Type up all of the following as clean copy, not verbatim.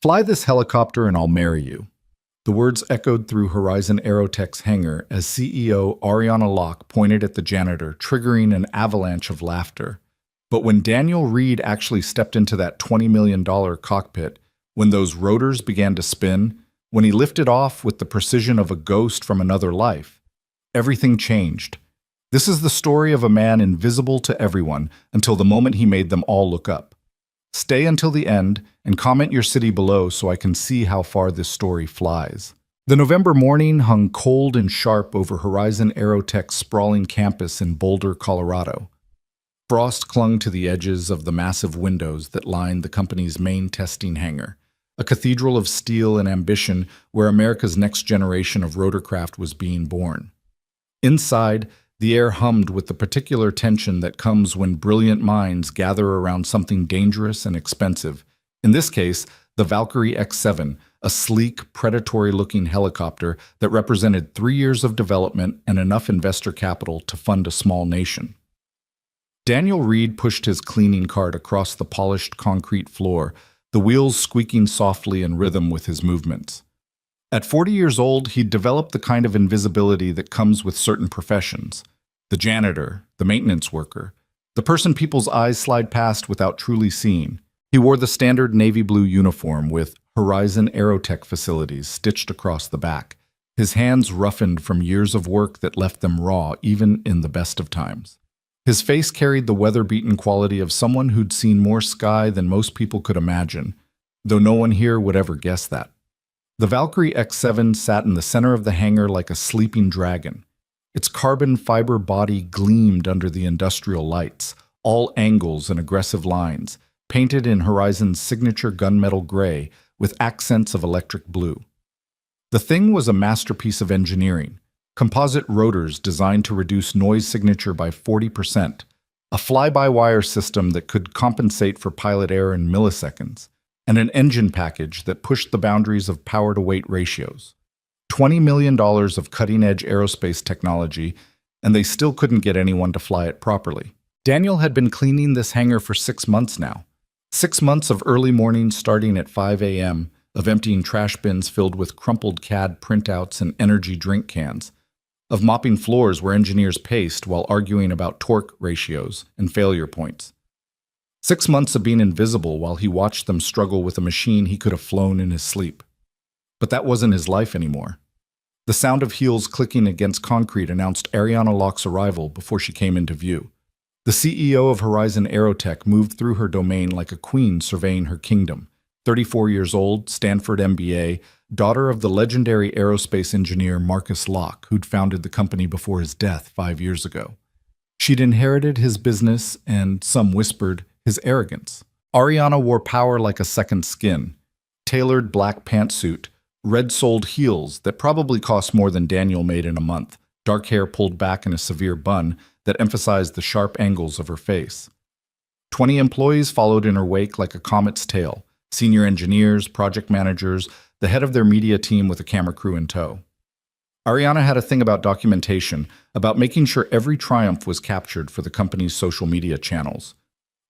Fly this helicopter and I'll marry you. The words echoed through Horizon Aerotech's hangar as CEO Ariana Locke pointed at the janitor, triggering an avalanche of laughter. But when Daniel Reed actually stepped into that $20 million cockpit, when those rotors began to spin, when he lifted off with the precision of a ghost from another life, everything changed. This is the story of a man invisible to everyone until the moment he made them all look up. Stay until the end and comment your city below so I can see how far this story flies. The November morning hung cold and sharp over Horizon Aerotech's sprawling campus in Boulder, Colorado. Frost clung to the edges of the massive windows that lined the company's main testing hangar, a cathedral of steel and ambition where America's next generation of rotorcraft was being born. Inside, the air hummed with the particular tension that comes when brilliant minds gather around something dangerous and expensive. In this case, the Valkyrie X-7, a sleek, predatory-looking helicopter that represented 3 years of development and enough investor capital to fund a small nation. Daniel Reed pushed his cleaning cart across the polished concrete floor, the wheels squeaking softly in rhythm with his movements. At 40 years old, he'd developed the kind of invisibility that comes with certain professions. The janitor, the maintenance worker, the person people's eyes slide past without truly seeing. He wore the standard navy blue uniform with Horizon Aerotech facilities stitched across the back, his hands roughened from years of work that left them raw even in the best of times. His face carried the weather-beaten quality of someone who'd seen more sky than most people could imagine, though no one here would ever guess that. The Valkyrie X-7 sat in the center of the hangar like a sleeping dragon. Its carbon fiber body gleamed under the industrial lights, all angles and aggressive lines, painted in Horizon's signature gunmetal gray with accents of electric blue. The thing was a masterpiece of engineering. Composite rotors designed to reduce noise signature by 40%, a fly-by-wire system that could compensate for pilot error in milliseconds, and an engine package that pushed the boundaries of power-to-weight ratios. $20 million of cutting-edge aerospace technology, and they still couldn't get anyone to fly it properly. Daniel had been cleaning this hangar for 6 months now. 6 months of early mornings starting at 5 a.m., of emptying trash bins filled with crumpled CAD printouts and energy drink cans, of mopping floors where engineers paced while arguing about torque ratios and failure points. 6 months of being invisible while he watched them struggle with a machine he could have flown in his sleep. But that wasn't his life anymore. The sound of heels clicking against concrete announced Ariana Locke's arrival before she came into view. The CEO of Horizon Aerotech moved through her domain like a queen surveying her kingdom. 34 years old, Stanford MBA, daughter of the legendary aerospace engineer Marcus Locke, who'd founded the company before his death 5 years ago. She'd inherited his business and, some whispered, his arrogance. Ariana wore power like a second skin. Tailored black pantsuit, red-soled heels that probably cost more than Daniel made in a month, dark hair pulled back in a severe bun that emphasized the sharp angles of her face. 20 employees followed in her wake like a comet's tail, senior engineers, project managers, the head of their media team with a camera crew in tow. Ariana had a thing about documentation, about making sure every triumph was captured for the company's social media channels.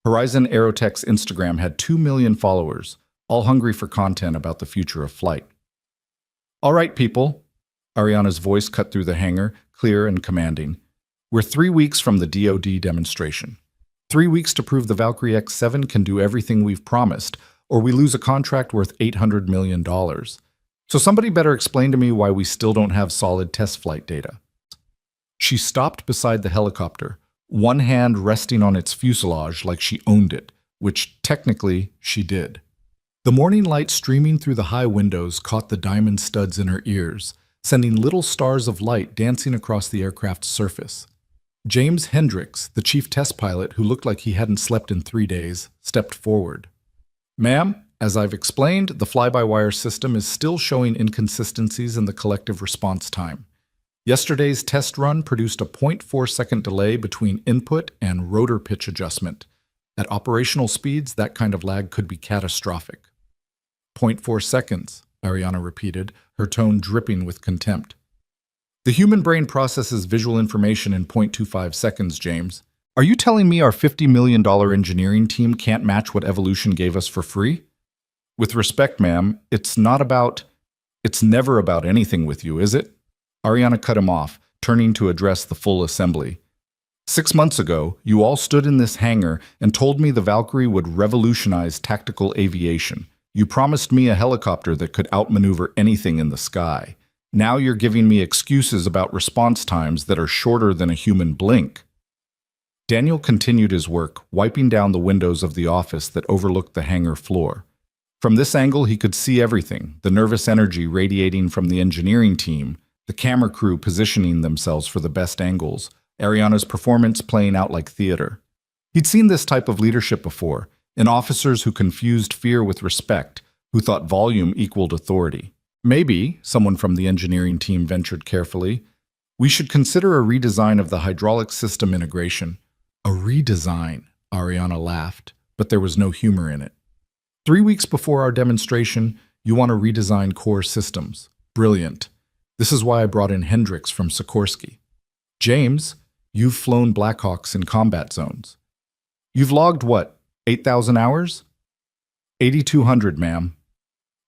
Horizon Aerotech's Instagram had 2 million followers, all hungry for content about the future of flight. "All right, people," Ariana's voice cut through the hangar, clear and commanding. "We're 3 weeks from the DoD demonstration. 3 weeks to prove the Valkyrie X-7 can do everything we've promised, or we lose a contract worth $800 million. So somebody better explain to me why we still don't have solid test flight data." She stopped beside the helicopter, one hand resting on its fuselage like she owned it, which technically she did. The morning light streaming through the high windows caught the diamond studs in her ears, sending little stars of light dancing across the aircraft's surface. James Hendricks, the chief test pilot who looked like he hadn't slept in 3 days, stepped forward. "Ma'am, as I've explained, the fly-by-wire system is still showing inconsistencies in the collective response time. Yesterday's test run produced a 0.4-second delay between input and rotor pitch adjustment. At operational speeds, that kind of lag could be catastrophic." "0.4 seconds, Ariana repeated, her tone dripping with contempt. "The human brain processes visual information in 0.25 seconds, James. Are you telling me our $50 million engineering team can't match what evolution gave us for free?" With respect, ma'am, it's never about anything with you, is it? Ariana cut him off, turning to address the full assembly. 6 months ago, you all stood in this hangar and told me the Valkyrie would revolutionize tactical aviation. You promised me a helicopter that could outmaneuver anything in the sky. Now you're giving me excuses about response times that are shorter than a human blink. Daniel continued his work, wiping down the windows of the office that overlooked the hangar floor. From this angle, he could see everything, the nervous energy radiating from the engineering team, the camera crew positioning themselves for the best angles, Ariana's performance playing out like theater. He'd seen this type of leadership before, in officers who confused fear with respect, who thought volume equaled authority. Maybe, someone from the engineering team ventured carefully, we should consider a redesign of the hydraulic system integration. A redesign, Ariana laughed, but there was no humor in it. 3 weeks before our demonstration, you want to redesign core systems. Brilliant. This is why I brought in Hendricks from Sikorsky. James, you've flown Blackhawks in combat zones. You've logged what, 8,000 hours? 8,200, ma'am.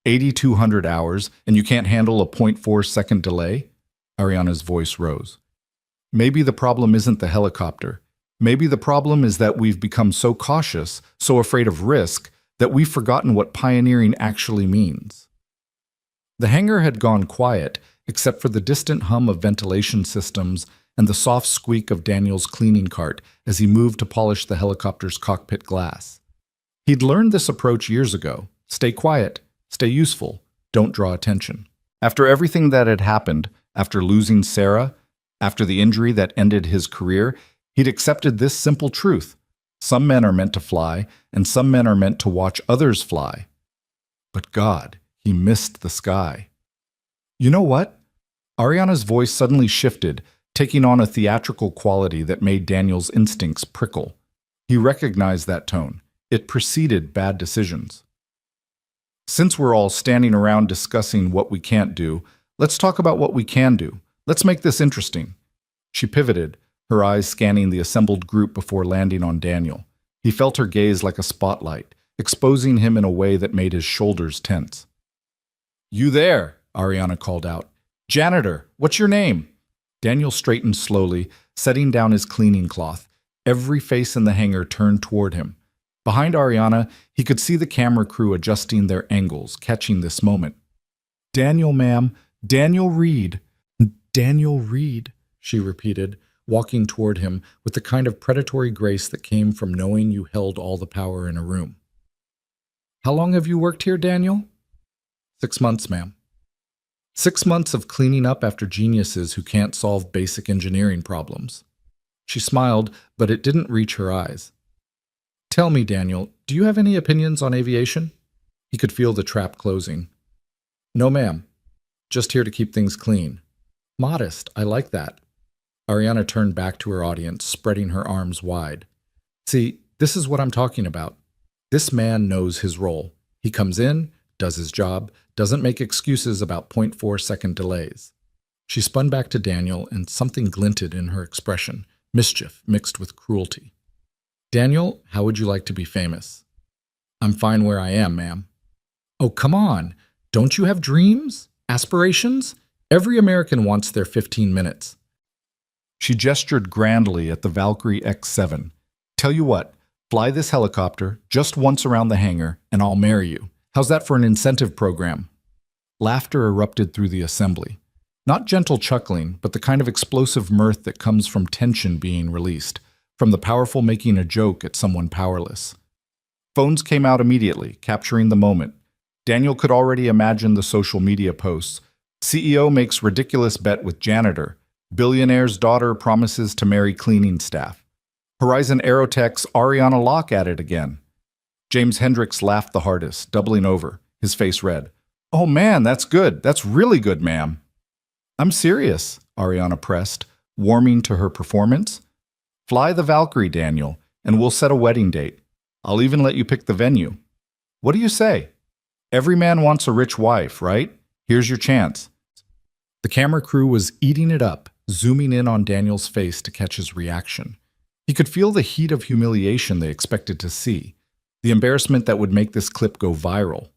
8,200 hours, and you can't handle a 0.4-second delay? Ariana's voice rose. Maybe the problem isn't the helicopter. Maybe the problem is that we've become so cautious, so afraid of risk, that we've forgotten what pioneering actually means. The hangar had gone quiet, except for the distant hum of ventilation systems and the soft squeak of Daniel's cleaning cart as he moved to polish the helicopter's cockpit glass. He'd learned this approach years ago. Stay quiet, stay useful, don't draw attention. After everything that had happened, after losing Sarah, after the injury that ended his career, he'd accepted this simple truth. Some men are meant to fly, and some men are meant to watch others fly. But God, he missed the sky. You know what? Ariana's voice suddenly shifted, taking on a theatrical quality that made Daniel's instincts prickle. He recognized that tone. It preceded bad decisions. Since we're all standing around discussing what we can't do, let's talk about what we can do. Let's make this interesting. She pivoted, her eyes scanning the assembled group before landing on Daniel. He felt her gaze like a spotlight, exposing him in a way that made his shoulders tense. You there, Ariana called out. Janitor, what's your name? Daniel straightened slowly, setting down his cleaning cloth. Every face in the hangar turned toward him. Behind Ariana, he could see the camera crew adjusting their angles, catching this moment. Daniel, ma'am. Daniel Reed. Daniel Reed, she repeated, walking toward him with the kind of predatory grace that came from knowing you held all the power in a room. How long have you worked here, Daniel? 6 months, ma'am. 6 months of cleaning up after geniuses who can't solve basic engineering problems. She smiled, but it didn't reach her eyes. Tell me, Daniel, do you have any opinions on aviation? He could feel the trap closing. No, ma'am. Just here to keep things clean. Modest, I like that. Ariana turned back to her audience, spreading her arms wide. See, this is what I'm talking about. This man knows his role. He comes in, does his job, doesn't make excuses about 0.4-second delays. She spun back to Daniel, and something glinted in her expression, mischief mixed with cruelty. Daniel, how would you like to be famous? I'm fine where I am, ma'am. Oh, come on. Don't you have dreams? Aspirations? Every American wants their 15 minutes. She gestured grandly at the Valkyrie X-7. Tell you what, fly this helicopter just once around the hangar, and I'll marry you. How's that for an incentive program? Laughter erupted through the assembly. Not gentle chuckling, but the kind of explosive mirth that comes from tension being released, from the powerful making a joke at someone powerless. Phones came out immediately, capturing the moment. Daniel could already imagine the social media posts. CEO makes ridiculous bet with janitor. Billionaire's daughter promises to marry cleaning staff. Horizon Aerotech's Ariana Locke at it again. James Hendricks laughed the hardest, doubling over, his face red. Oh man, that's good. That's really good, ma'am. I'm serious, Ariana pressed, warming to her performance. Fly the Valkyrie, Daniel, and we'll set a wedding date. I'll even let you pick the venue. What do you say? Every man wants a rich wife, right? Here's your chance. The camera crew was eating it up, zooming in on Daniel's face to catch his reaction. He could feel the heat of humiliation they expected to see, the embarrassment that would make this clip go viral.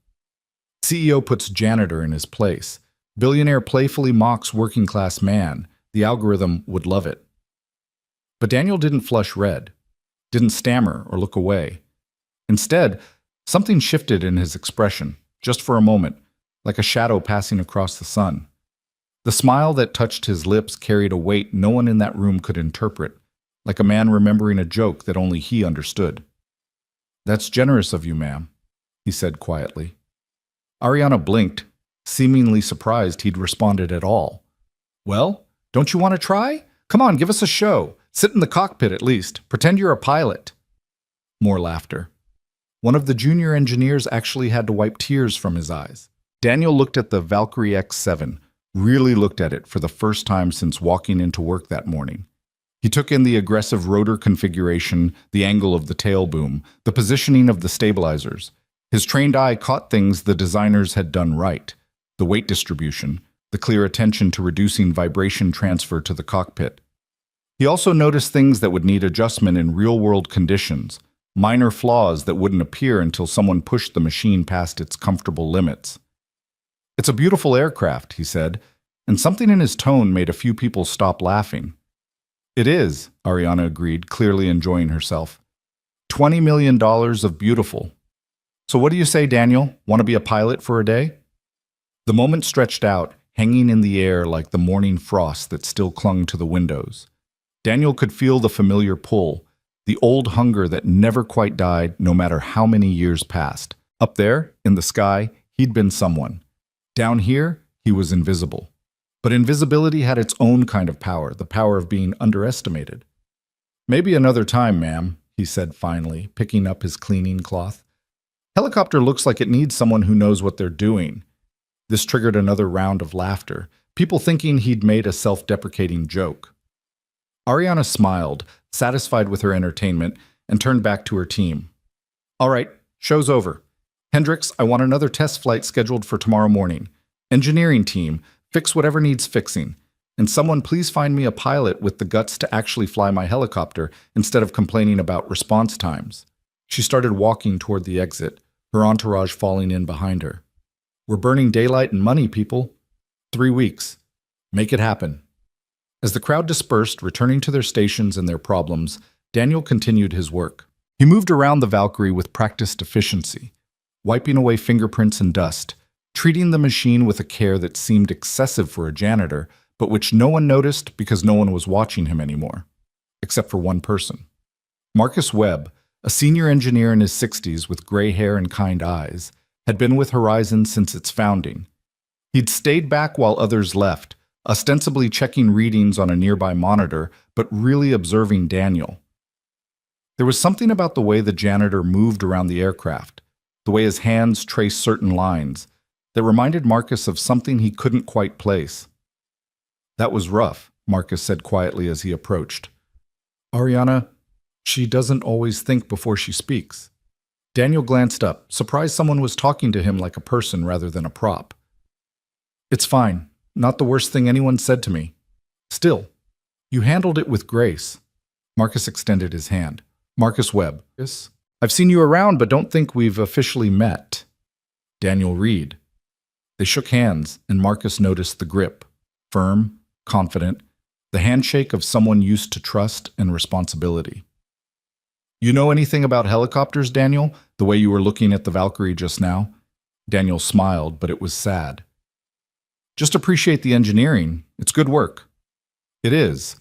CEO puts janitor in his place. Billionaire playfully mocks working class man. The algorithm would love it. But Daniel didn't flush red, didn't stammer or look away. Instead, something shifted in his expression, just for a moment, like a shadow passing across the sun. The smile that touched his lips carried a weight no one in that room could interpret, like a man remembering a joke that only he understood. "That's generous of you, ma'am," he said quietly. Ariana blinked, seemingly surprised he'd responded at all. "Well, don't you want to try? Come on, give us a show. Sit in the cockpit at least. Pretend you're a pilot." More laughter. One of the junior engineers actually had to wipe tears from his eyes. Daniel looked at the Valkyrie X-7, really looked at it for the first time since walking into work that morning. He took in the aggressive rotor configuration, the angle of the tail boom, the positioning of the stabilizers. His trained eye caught things the designers had done right: the weight distribution, the clear attention to reducing vibration transfer to the cockpit. He also noticed things that would need adjustment in real-world conditions, minor flaws that wouldn't appear until someone pushed the machine past its comfortable limits. "It's a beautiful aircraft," he said, and something in his tone made a few people stop laughing. "It is," Ariana agreed, clearly enjoying herself. $20 million of beautiful. So what do you say, Daniel? Want to be a pilot for a day?" The moment stretched out, hanging in the air like the morning frost that still clung to the windows. Daniel could feel the familiar pull, the old hunger that never quite died no matter how many years passed. Up there, in the sky, he'd been someone. Down here, he was invisible. But invisibility had its own kind of power, the power of being underestimated. "Maybe another time, ma'am," he said finally, picking up his cleaning cloth. "Helicopter looks like it needs someone who knows what they're doing." This triggered another round of laughter, people thinking he'd made a self-deprecating joke. Ariana smiled, satisfied with her entertainment, and turned back to her team. "All right, show's over. Hendricks, I want another test flight scheduled for tomorrow morning. Engineering team, fix whatever needs fixing. And someone please find me a pilot with the guts to actually fly my helicopter instead of complaining about response times." She started walking toward the exit, her entourage falling in behind her. "We're burning daylight and money, people. 3 weeks. Make it happen." As the crowd dispersed, returning to their stations and their problems, Daniel continued his work. He moved around the Valkyrie with practiced efficiency, wiping away fingerprints and dust, treating the machine with a care that seemed excessive for a janitor, but which no one noticed because no one was watching him anymore, except for one person. Marcus Webb, a senior engineer in his 60s with gray hair and kind eyes, had been with Horizon since its founding. He'd stayed back while others left, ostensibly checking readings on a nearby monitor, but really observing Daniel. There was something about the way the janitor moved around the aircraft, the way his hands traced certain lines, that reminded Marcus of something he couldn't quite place. "That was rough," Marcus said quietly as he approached. "Ariana, she doesn't always think before she speaks." Daniel glanced up, surprised someone was talking to him like a person rather than a prop. "It's fine. Not the worst thing anyone said to me. Still, you handled it with grace." Marcus extended his hand. "Marcus Webb. Yes? I've seen you around, but don't think we've officially met." Daniel Reed. They shook hands, and Marcus noticed the grip, firm, confident, the handshake of someone used to trust and responsibility. "You know anything about helicopters, Daniel? The way you were looking at the Valkyrie just now?" Daniel smiled, but it was sad. "Just appreciate the engineering. It's good work." "It is.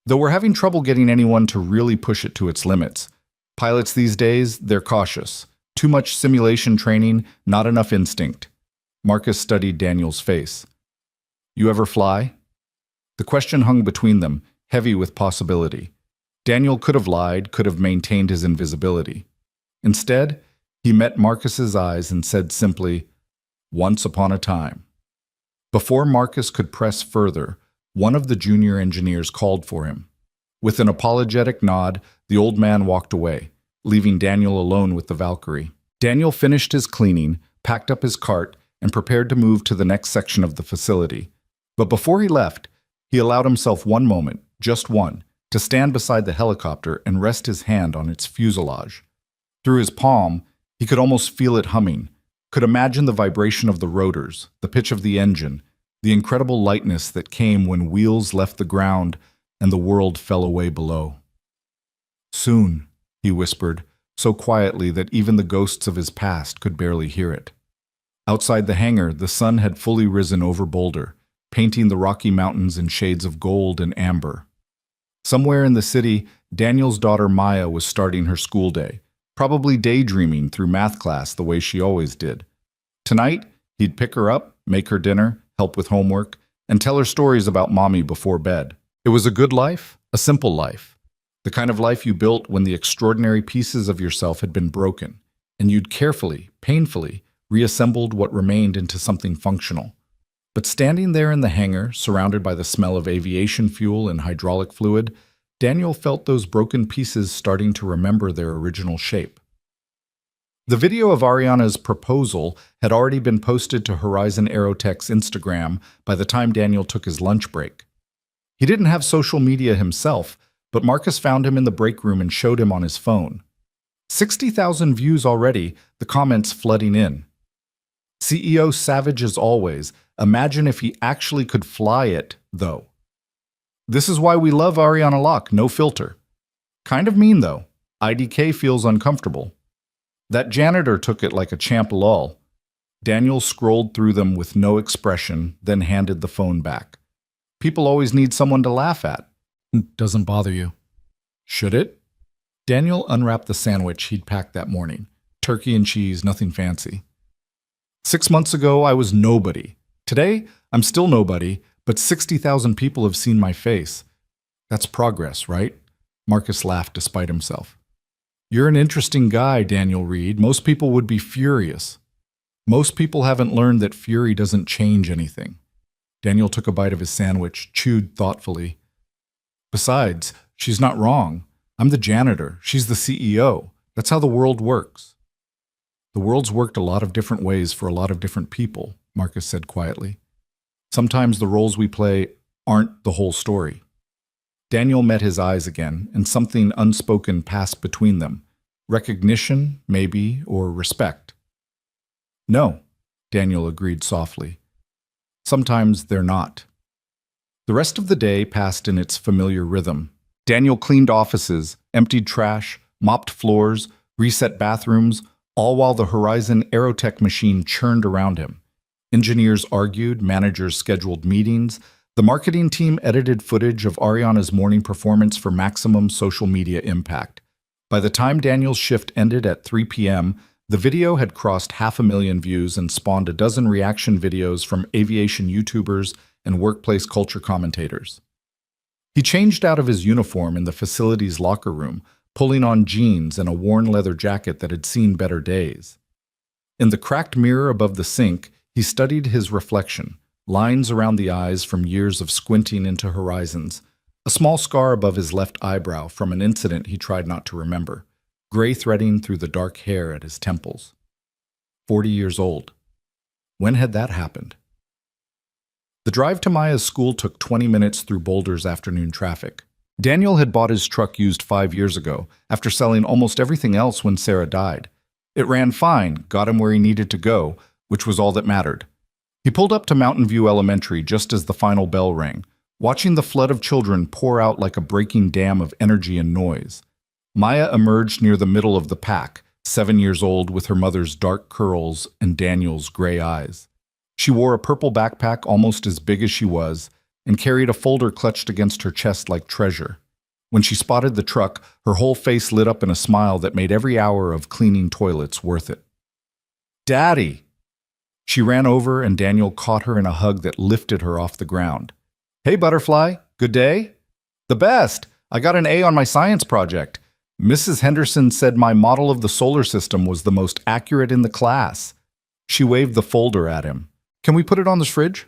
Though we're having trouble getting anyone to really push it to its limits. Pilots these days, they're cautious. Too much simulation training, not enough instinct." Marcus studied Daniel's face. "You ever fly?" The question hung between them, heavy with possibility. Daniel could have lied, could have maintained his invisibility. Instead, he met Marcus's eyes and said simply, "Once upon a time." Before Marcus could press further, one of the junior engineers called for him. With an apologetic nod, the old man walked away, leaving Daniel alone with the Valkyrie. Daniel finished his cleaning, packed up his cart, and prepared to move to the next section of the facility. But before he left, he allowed himself one moment, just one, to stand beside the helicopter and rest his hand on its fuselage. Through his palm, he could almost feel it humming, could imagine the vibration of the rotors, the pitch of the engine, the incredible lightness that came when wheels left the ground and the world fell away below. "Soon," he whispered, so quietly that even the ghosts of his past could barely hear it. Outside the hangar, the sun had fully risen over Boulder, painting the Rocky Mountains in shades of gold and amber. Somewhere in the city, Daniel's daughter Maya was starting her school day, probably daydreaming through math class the way she always did. Tonight, he'd pick her up, make her dinner, help with homework, and tell her stories about mommy before bed. It was a good life, a simple life, the kind of life you built when the extraordinary pieces of yourself had been broken, and you'd carefully, painfully, reassembled what remained into something functional. But standing there in the hangar, surrounded by the smell of aviation fuel and hydraulic fluid, Daniel felt those broken pieces starting to remember their original shape. The video of Ariana's proposal had already been posted to Horizon Aerotech's Instagram by the time Daniel took his lunch break. He didn't have social media himself, but Marcus found him in the break room and showed him on his phone. 60,000 views already, the comments flooding in. CEO savage as always. Imagine if he actually could fly it, though. This is why we love Ariana Locke, no filter. Kind of mean, though. IDK feels uncomfortable. That janitor took it like a champ lol. Daniel scrolled through them with no expression, then handed the phone back. People always need someone to laugh at. Doesn't bother you. Should it? Daniel unwrapped the sandwich he'd packed that morning. Turkey and cheese, nothing fancy. 6 months ago, I was nobody. Today, I'm still nobody, but 60,000 people have seen my face. That's progress, right? Marcus laughed despite himself. You're an interesting guy, Daniel Reed. Most people would be furious. Most people haven't learned that fury doesn't change anything. Daniel took a bite of his sandwich, chewed thoughtfully. Besides, she's not wrong. I'm the janitor. She's the CEO. That's how the world works. The world's worked a lot of different ways for a lot of different people, Marcus said quietly. Sometimes the roles we play aren't the whole story. Daniel met his eyes again, and something unspoken passed between them. Recognition, maybe, or respect. No, Daniel agreed softly. Sometimes they're not. The rest of the day passed in its familiar rhythm. Daniel cleaned offices, emptied trash, mopped floors, reset bathrooms, all while the Horizon Aerotech machine churned around him. Engineers argued, managers scheduled meetings. The marketing team edited footage of Ariana's morning performance for maximum social media impact. By the time Daniel's shift ended at 3 p.m., the video had crossed 500,000 views and spawned a dozen reaction videos from aviation YouTubers and workplace culture commentators. He changed out of his uniform in the facility's locker room, pulling on jeans and a worn leather jacket that had seen better days. In the cracked mirror above the sink, he studied his reflection, lines around the eyes from years of squinting into horizons, a small scar above his left eyebrow from an incident he tried not to remember, gray threading through the dark hair at his temples. 40 years old. When had that happened? The drive to Maya's school took 20 minutes through Boulder's afternoon traffic. Daniel had bought his truck used 5 years ago, after selling almost everything else when Sarah died. It ran fine, got him where he needed to go, which was all that mattered. He pulled up to Mountain View Elementary just as the final bell rang, watching the flood of children pour out like a breaking dam of energy and noise. Maya emerged near the middle of the pack, 7 years old with her mother's dark curls and Daniel's gray eyes. She wore a purple backpack almost as big as she was, and carried a folder clutched against her chest like treasure. When she spotted the truck, her whole face lit up in a smile that made every hour of cleaning toilets worth it. "Daddy!" She ran over and Daniel caught her in a hug that lifted her off the ground. "Hey, Butterfly, good day?" "The best! I got an A on my science project. Mrs. Henderson said my model of the solar system was the most accurate in the class." She waved the folder at him. "Can we put it on the fridge?"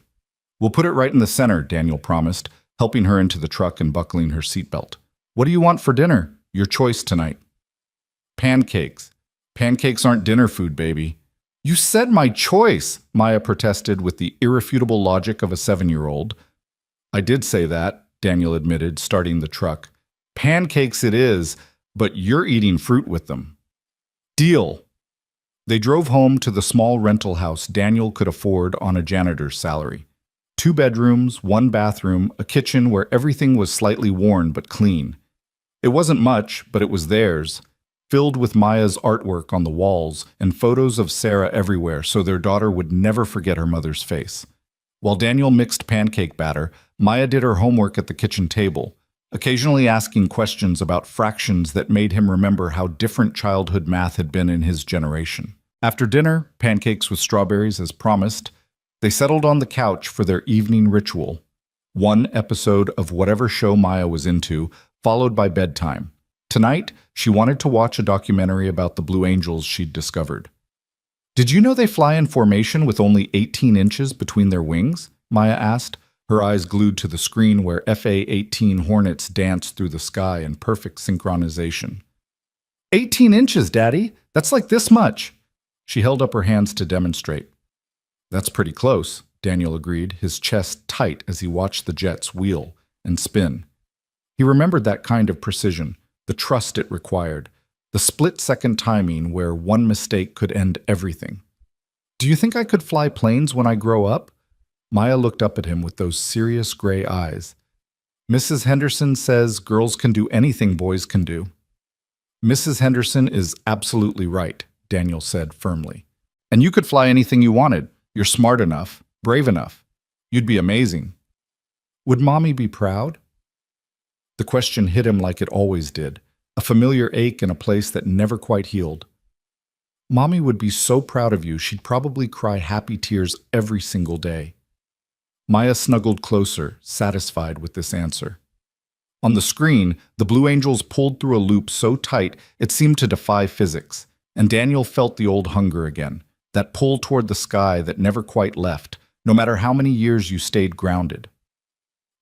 "We'll put it right in the center," Daniel promised, helping her into the truck and buckling her seatbelt. "What do you want for dinner? Your choice tonight." "Pancakes. Pancakes aren't dinner food, baby." "You said my choice," Maya protested with the irrefutable logic of a 7-year-old. "I did say that," Daniel admitted, starting the truck. "Pancakes it is, but you're eating fruit with them." "Deal." They drove home to the small rental house Daniel could afford on a janitor's salary. 2 bedrooms, 1 bathroom, a kitchen where everything was slightly worn but clean. It wasn't much, but it was theirs, filled with Maya's artwork on the walls and photos of Sarah everywhere so their daughter would never forget her mother's face. While Daniel mixed pancake batter, Maya did her homework at the kitchen table, occasionally asking questions about fractions that made him remember how different childhood math had been in his generation. After dinner, pancakes with strawberries as promised, they settled on the couch for their evening ritual. 1 episode of whatever show Maya was into, followed by bedtime. Tonight, she wanted to watch a documentary about the Blue Angels she'd discovered. "Did you know they fly in formation with only 18 inches between their wings?" Maya asked, her eyes glued to the screen where FA-18 Hornets danced through the sky in perfect synchronization. 18 inches, Daddy! That's like this much! She held up her hands to demonstrate. "That's pretty close," Daniel agreed, his chest tight as he watched the jets wheel and spin. He remembered that kind of precision, the trust it required, the split-second timing where one mistake could end everything. "Do you think I could fly planes when I grow up?" Maya looked up at him with those serious gray eyes. "Mrs. Henderson says girls can do anything boys can do." "Mrs. Henderson is absolutely right," Daniel said firmly. "And you could fly anything you wanted. You're smart enough, brave enough. You'd be amazing." "Would Mommy be proud?" The question hit him like it always did, a familiar ache in a place that never quite healed. "Mommy would be so proud of you, she'd probably cry happy tears every single day." Maya snuggled closer, satisfied with this answer. On the screen, the Blue Angels pulled through a loop so tight it seemed to defy physics, and Daniel felt the old hunger again, that pull toward the sky that never quite left, no matter how many years you stayed grounded.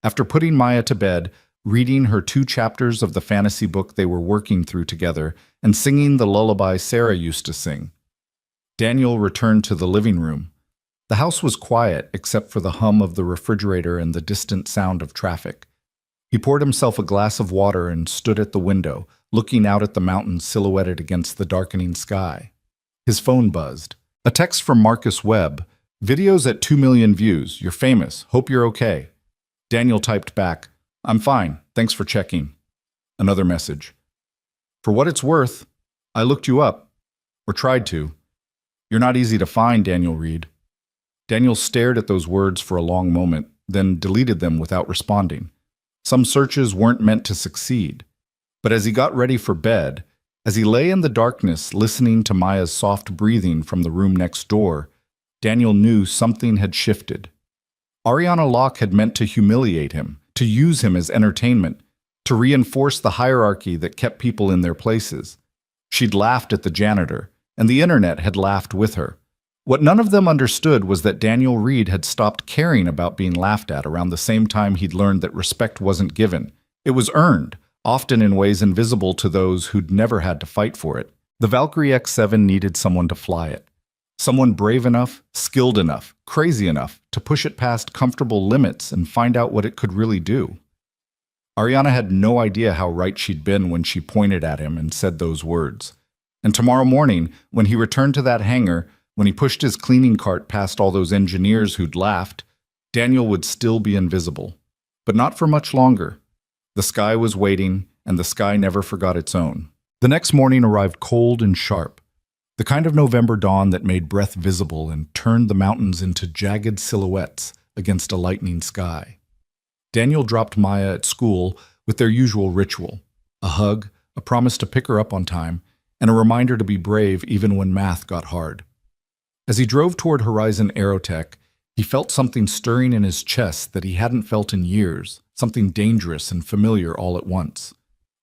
After putting Maya to bed, reading her 2 chapters of the fantasy book they were working through together, and singing the lullaby Sarah used to sing, Daniel returned to the living room. The house was quiet except for the hum of the refrigerator and the distant sound of traffic. He poured himself a glass of water and stood at the window, looking out at the mountains silhouetted against the darkening sky. His phone buzzed. A text from Marcus Webb. "Videos at 2 million views. You're famous. Hope you're okay." Daniel typed back, "I'm fine. Thanks for checking." Another message. "For what it's worth, I looked you up. Or tried to. You're not easy to find, Daniel Reed." Daniel stared at those words for a long moment, then deleted them without responding. Some searches weren't meant to succeed. But as he got ready for bed, as he lay in the darkness listening to Maya's soft breathing from the room next door, Daniel knew something had shifted. Ariana Locke had meant to humiliate him, to use him as entertainment, to reinforce the hierarchy that kept people in their places. She'd laughed at the janitor, and the internet had laughed with her. What none of them understood was that Daniel Reed had stopped caring about being laughed at around the same time he'd learned that respect wasn't given. It was earned, often in ways invisible to those who'd never had to fight for it. The Valkyrie X7 needed someone to fly it. Someone brave enough, skilled enough, crazy enough to push it past comfortable limits and find out what it could really do. Ariana had no idea how right she'd been when she pointed at him and said those words. And tomorrow morning, when he returned to that hangar, when he pushed his cleaning cart past all those engineers who'd laughed, Daniel would still be invisible. But not for much longer. The sky was waiting, and the sky never forgot its own. The next morning arrived cold and sharp, the kind of November dawn that made breath visible and turned the mountains into jagged silhouettes against a lightning sky. Daniel dropped Maya at school with their usual ritual, a hug, a promise to pick her up on time, and a reminder to be brave even when math got hard. As he drove toward Horizon Aerotech, he felt something stirring in his chest that he hadn't felt in years, something dangerous and familiar all at once.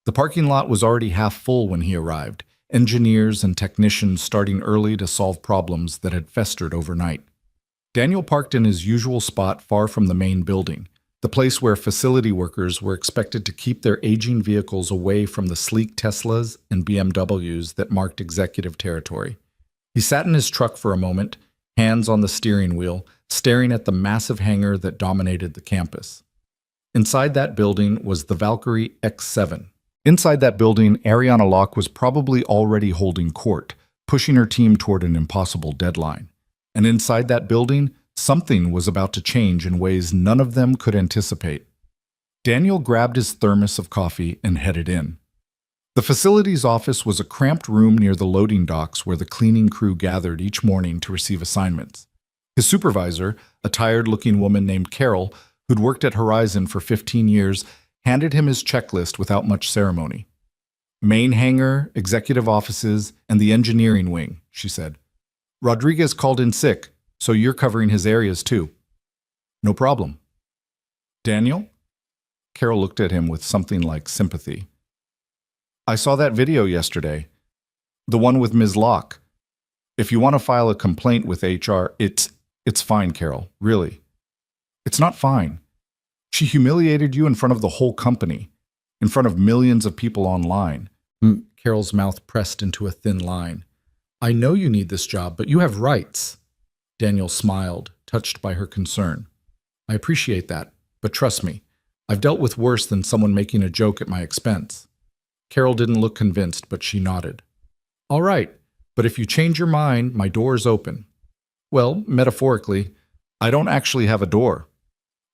The parking lot was already half full when he arrived, engineers and technicians starting early to solve problems that had festered overnight. Daniel parked in his usual spot far from the main building, the place where facility workers were expected to keep their aging vehicles away from the sleek Teslas and BMWs that marked executive territory. He sat in his truck for a moment, hands on the steering wheel, staring at the massive hangar that dominated the campus. Inside that building was the Valkyrie X7. Inside that building, Ariana Locke was probably already holding court, pushing her team toward an impossible deadline. And inside that building, something was about to change in ways none of them could anticipate. Daniel grabbed his thermos of coffee and headed in. The facility's office was a cramped room near the loading docks where the cleaning crew gathered each morning to receive assignments. His supervisor, a tired-looking woman named Carol, who'd worked at Horizon for 15 years, handed him his checklist without much ceremony. Main hangar, executive offices, and the engineering wing, she said. Rodriguez called in sick, so you're covering his areas too. No problem. Daniel? Carol looked at him with something like sympathy. I saw that video yesterday. The one with Ms. Locke. If you want to file a complaint with HR, it's fine, Carol, really. It's not fine. She humiliated you in front of the whole company, in front of millions of people online. Carol's mouth pressed into a thin line. I know you need this job, but you have rights. Daniel smiled, touched by her concern. I appreciate that, but trust me, I've dealt with worse than someone making a joke at my expense. Carol didn't look convinced, but she nodded. All right, but if you change your mind, my door is open. Well, metaphorically, I don't actually have a door.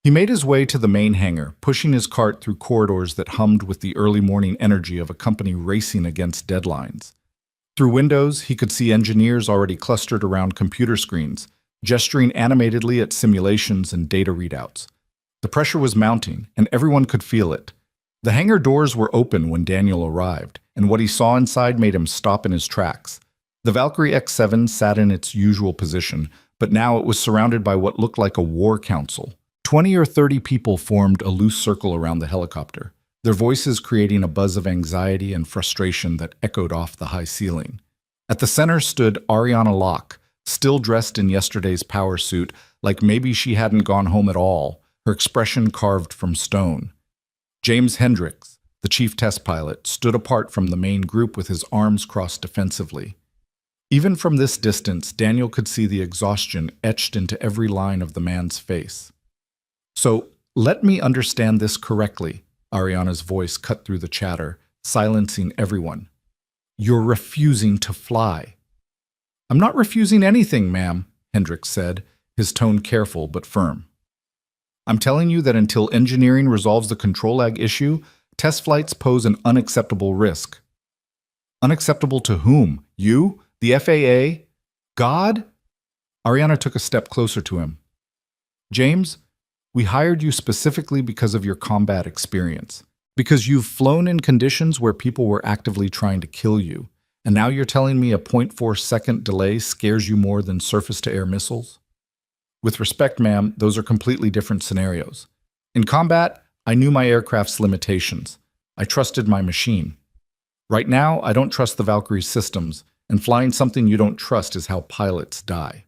He made his way to the main hangar, pushing his cart through corridors that hummed with the early morning energy of a company racing against deadlines. Through windows, he could see engineers already clustered around computer screens, gesturing animatedly at simulations and data readouts. The pressure was mounting, and everyone could feel it. The hangar doors were open when Daniel arrived, and what he saw inside made him stop in his tracks. The Valkyrie X-7 sat in its usual position, but now it was surrounded by what looked like a war council. 20 or 30 people formed a loose circle around the helicopter, their voices creating a buzz of anxiety and frustration that echoed off the high ceiling. At the center stood Ariana Locke, still dressed in yesterday's power suit, like maybe she hadn't gone home at all, her expression carved from stone. James Hendricks, the chief test pilot, stood apart from the main group with his arms crossed defensively. Even from this distance, Daniel could see the exhaustion etched into every line of the man's face. So, let me understand this correctly, Ariana's voice cut through the chatter, silencing everyone. You're refusing to fly. I'm not refusing anything, ma'am, Hendricks said, his tone careful but firm. I'm telling you that until engineering resolves the control lag issue, test flights pose an unacceptable risk. Unacceptable to whom? You? The FAA? God? Ariana took a step closer to him. James, we hired you specifically because of your combat experience, because you've flown in conditions where people were actively trying to kill you, and now you're telling me a 0.4-second delay scares you more than surface-to-air missiles? With respect, ma'am, those are completely different scenarios. In combat, I knew my aircraft's limitations. I trusted my machine. Right now, I don't trust the Valkyrie's systems, and flying something you don't trust is how pilots die.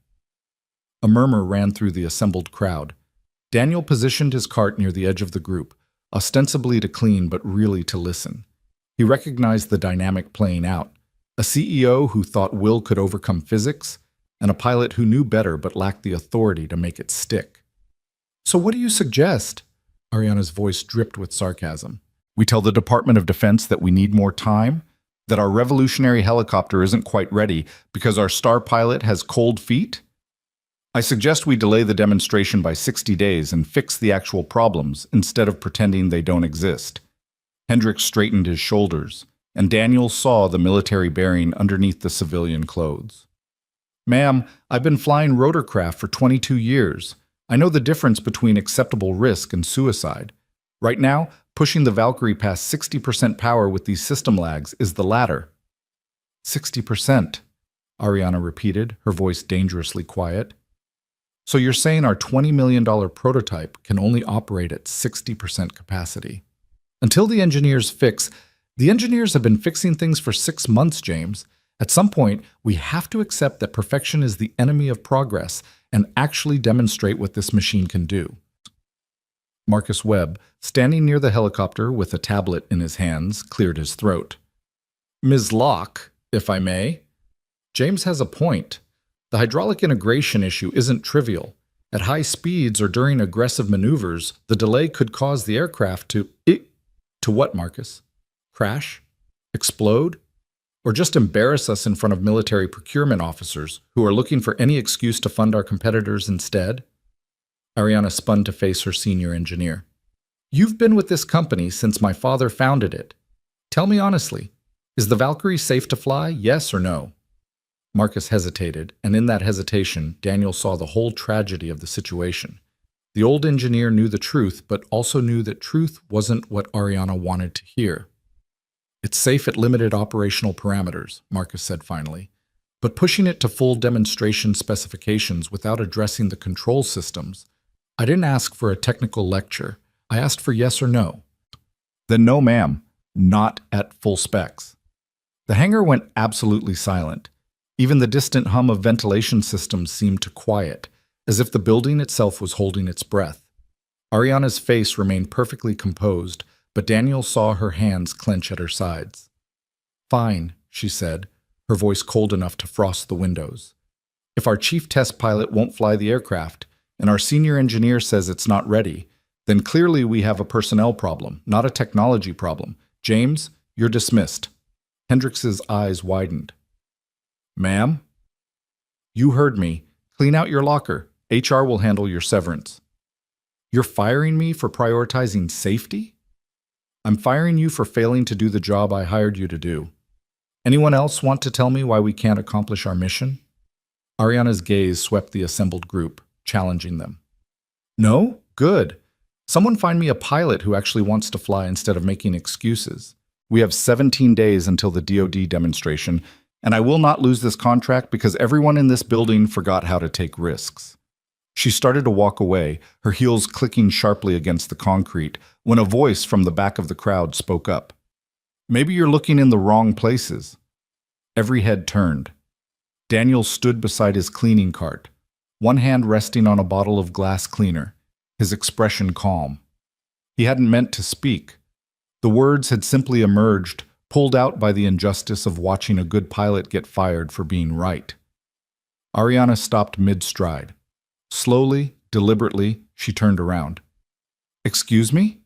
A murmur ran through the assembled crowd. Daniel positioned his cart near the edge of the group, ostensibly to clean but really to listen. He recognized the dynamic playing out, a CEO who thought will could overcome physics, and a pilot who knew better but lacked the authority to make it stick. So what do you suggest? Ariana's voice dripped with sarcasm. We tell the Department of Defense that we need more time, that our revolutionary helicopter isn't quite ready because our star pilot has cold feet? I suggest we delay the demonstration by 60 days and fix the actual problems instead of pretending they don't exist. Hendricks straightened his shoulders, and Daniel saw the military bearing underneath the civilian clothes. Ma'am, I've been flying rotorcraft for 22 years. I know the difference between acceptable risk and suicide. Right now, pushing the Valkyrie past 60% power with these system lags is the latter. 60%, Ariana repeated, her voice dangerously quiet. So you're saying our $20 million prototype can only operate at 60% capacity. Until the engineers have been fixing things for 6 months, James. At some point, we have to accept that perfection is the enemy of progress and actually demonstrate what this machine can do. Marcus Webb, standing near the helicopter with a tablet in his hands, cleared his throat. Ms. Locke, if I may. James has a point. The hydraulic integration issue isn't trivial. At high speeds or during aggressive maneuvers, the delay could cause the aircraft to what, Marcus? Crash? Explode? or just embarrass us in front of military procurement officers who are looking for any excuse to fund our competitors instead? Ariana spun to face her senior engineer. You've been with this company since my father founded it. Tell me honestly, is the Valkyrie safe to fly, yes or no? Marcus hesitated, and in that hesitation, Daniel saw the whole tragedy of the situation. The old engineer knew the truth, but also knew that truth wasn't what Ariana wanted to hear. It's safe at limited operational parameters, Marcus said finally, but pushing it to full demonstration specifications without addressing the control systems. I didn't ask for a technical lecture. I asked for yes or no. Then no, ma'am, not at full specs. The hangar went absolutely silent. Even the distant hum of ventilation systems seemed to quiet, as if the building itself was holding its breath. Ariana's face remained perfectly composed, but Daniel saw her hands clench at her sides. Fine, she said, her voice cold enough to frost the windows. If our chief test pilot won't fly the aircraft, and our senior engineer says it's not ready, then clearly we have a personnel problem, not a technology problem. James, you're dismissed. Hendrix's eyes widened. Ma'am? You heard me. Clean out your locker. HR will handle your severance. You're firing me for prioritizing safety? I'm firing you for failing to do the job I hired you to do. Anyone else want to tell me why we can't accomplish our mission? Ariana's gaze swept the assembled group, challenging them. No? Good. Someone find me a pilot who actually wants to fly instead of making excuses. We have 17 days until the DoD demonstration, and I will not lose this contract because everyone in this building forgot how to take risks. She started to walk away, her heels clicking sharply against the concrete, when a voice from the back of the crowd spoke up. Maybe you're looking in the wrong places. Every head turned. Daniel stood beside his cleaning cart, one hand resting on a bottle of glass cleaner, his expression calm. He hadn't meant to speak. The words had simply emerged, pulled out by the injustice of watching a good pilot get fired for being right. Ariana stopped mid-stride. Slowly, deliberately, she turned around. Excuse me?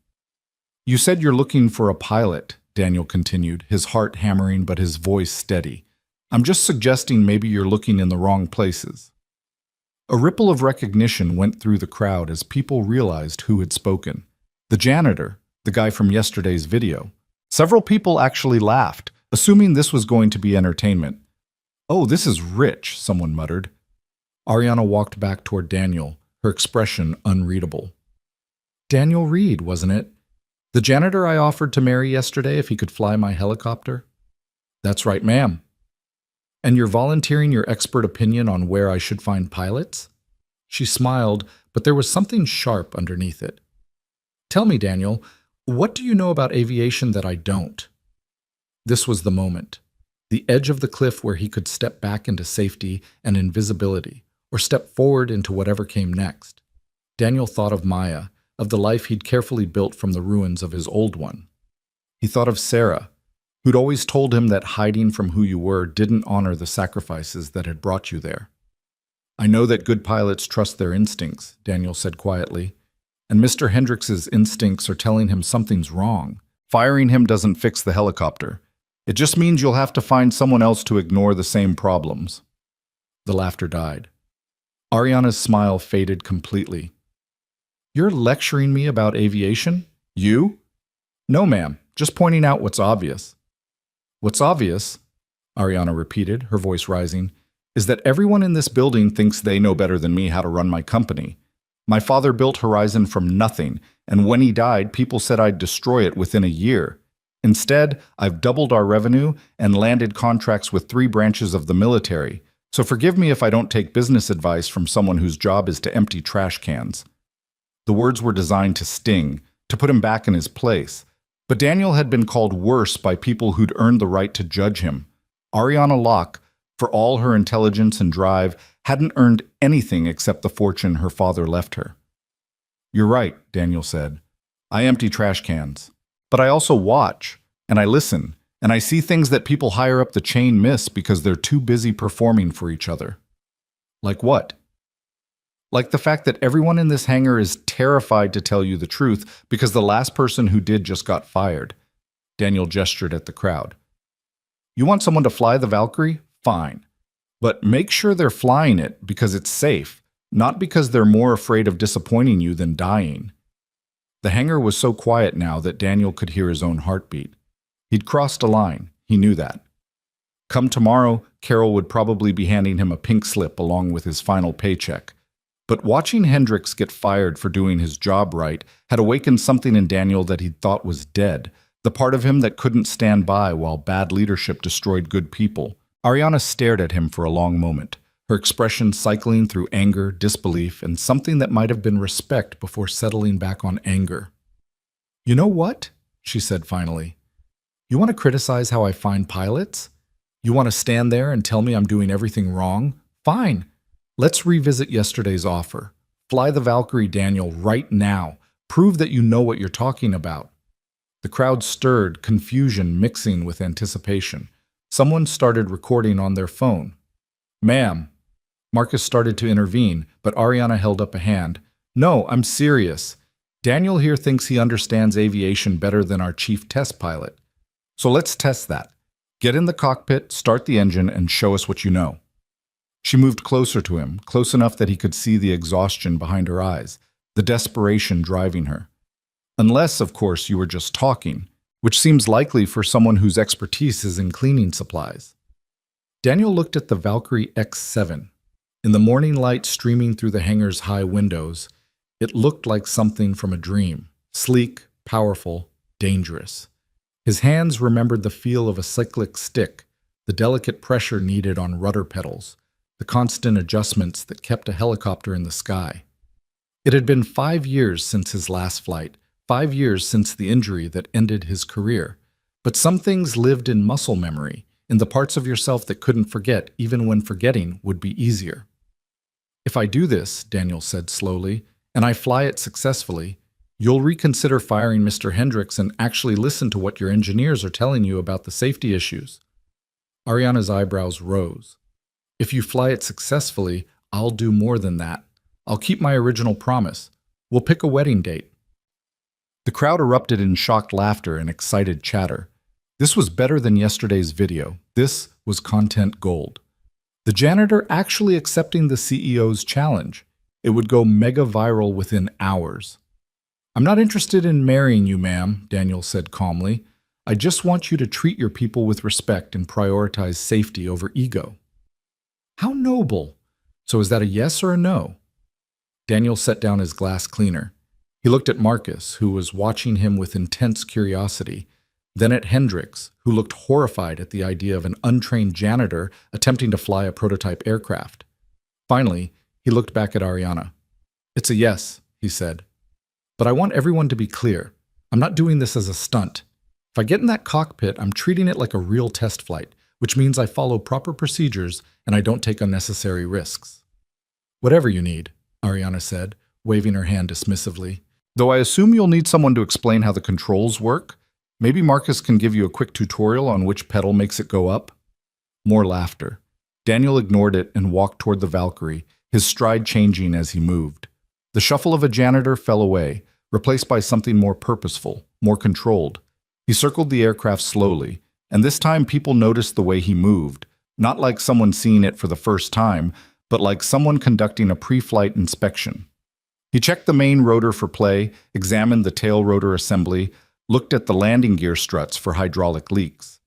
You said you're looking for a pilot, Daniel continued, his heart hammering but his voice steady. I'm just suggesting maybe you're looking in the wrong places. A ripple of recognition went through the crowd as people realized who had spoken. The janitor, the guy from yesterday's video. Several people actually laughed, assuming this was going to be entertainment. Oh, this is rich, someone muttered. Ariana walked back toward Daniel, her expression unreadable. Daniel Reed, wasn't it? The janitor I offered to marry yesterday if he could fly my helicopter? That's right, ma'am. And you're volunteering your expert opinion on where I should find pilots? She smiled, but there was something sharp underneath it. Tell me, Daniel, what do you know about aviation that I don't? This was the moment. The edge of the cliff where he could step back into safety and invisibility, or step forward into whatever came next. Daniel thought of Maya, of the life he'd carefully built from the ruins of his old one. He thought of Sarah, who'd always told him that hiding from who you were didn't honor the sacrifices that had brought you there. I know that good pilots trust their instincts, Daniel said quietly, and Mr. Hendrix's instincts are telling him something's wrong. Firing him doesn't fix the helicopter. It just means you'll have to find someone else to ignore the same problems. The laughter died. Ariana's smile faded completely. You're lecturing me about aviation? You? No, ma'am. Just pointing out what's obvious. What's obvious, Ariana repeated, her voice rising, is that everyone in this building thinks they know better than me how to run my company. My father built Horizon from nothing, and when he died, people said I'd destroy it within a year. Instead, I've doubled our revenue and landed contracts with 3 branches of the military. So forgive me if I don't take business advice from someone whose job is to empty trash cans. The words were designed to sting, to put him back in his place. But Daniel had been called worse by people who'd earned the right to judge him. Ariana Locke, for all her intelligence and drive, hadn't earned anything except the fortune her father left her. You're right, Daniel said. I empty trash cans. But I also watch, and I listen, and I see things that people higher up the chain miss because they're too busy performing for each other. Like what? Like the fact that everyone in this hangar is terrified to tell you the truth because the last person who did just got fired. Daniel gestured at the crowd. You want someone to fly the Valkyrie? Fine. But make sure they're flying it because it's safe, not because they're more afraid of disappointing you than dying. The hangar was so quiet now that Daniel could hear his own heartbeat. He'd crossed a line. He knew that. Come tomorrow, Carol would probably be handing him a pink slip along with his final paycheck. But watching Hendricks get fired for doing his job right had awakened something in Daniel that he'd thought was dead, the part of him that couldn't stand by while bad leadership destroyed good people. Ariana stared at him for a long moment, her expression cycling through anger, disbelief, and something that might have been respect before settling back on anger. "You know what?" she said finally. "You want to criticize how I find pilots? You want to stand there and tell me I'm doing everything wrong? Fine. Let's revisit yesterday's offer. Fly the Valkyrie, Daniel, right now. Prove that you know what you're talking about." The crowd stirred, confusion mixing with anticipation. Someone started recording on their phone. "Ma'am." Marcus started to intervene, but Ariana held up a hand. "No, I'm serious. Daniel here thinks he understands aviation better than our chief test pilot. So let's test that. Get in the cockpit, start the engine, and show us what you know." She moved closer to him, close enough that he could see the exhaustion behind her eyes, the desperation driving her. Unless, of course, you were just talking, which seems likely for someone whose expertise is in cleaning supplies. Daniel looked at the Valkyrie X7. In the morning light streaming through the hangar's high windows, it looked like something from a dream, sleek, powerful, dangerous. His hands remembered the feel of a cyclic stick, the delicate pressure needed on rudder pedals, the constant adjustments that kept a helicopter in the sky. It had been 5 years since his last flight, 5 years since the injury that ended his career. But some things lived in muscle memory, in the parts of yourself that couldn't forget, even when forgetting would be easier. "If I do this," Daniel said slowly, "and I fly it successfully, you'll reconsider firing Mr. Hendricks and actually listen to what your engineers are telling you about the safety issues." Ariana's eyebrows rose. "If you fly it successfully, I'll do more than that. I'll keep my original promise. We'll pick a wedding date." The crowd erupted in shocked laughter and excited chatter. This was better than yesterday's video. This was content gold. The janitor actually accepting the CEO's challenge. It would go mega viral within hours. "I'm not interested in marrying you, ma'am," Daniel said calmly. "I just want you to treat your people with respect and prioritize safety over ego." How noble! So is that a yes or a no? Daniel set down his glass cleaner. He looked at Marcus, who was watching him with intense curiosity, then at Hendricks, who looked horrified at the idea of an untrained janitor attempting to fly a prototype aircraft. Finally, he looked back at Ariana. "It's a yes," he said. "But I want everyone to be clear. I'm not doing this as a stunt. If I get in that cockpit, I'm treating it like a real test flight, which means I follow proper procedures and I don't take unnecessary risks." "Whatever you need," Ariana said, waving her hand dismissively. "Though I assume you'll need someone to explain how the controls work. Maybe Marcus can give you a quick tutorial on which pedal makes it go up." More laughter. Daniel ignored it and walked toward the Valkyrie, his stride changing as he moved. The shuffle of a janitor fell away, replaced by something more purposeful, more controlled. He circled the aircraft slowly, and this time people noticed the way he moved, not like someone seeing it for the first time, but like someone conducting a pre-flight inspection. He checked the main rotor for play, examined the tail rotor assembly, looked at the landing gear struts for hydraulic leaks.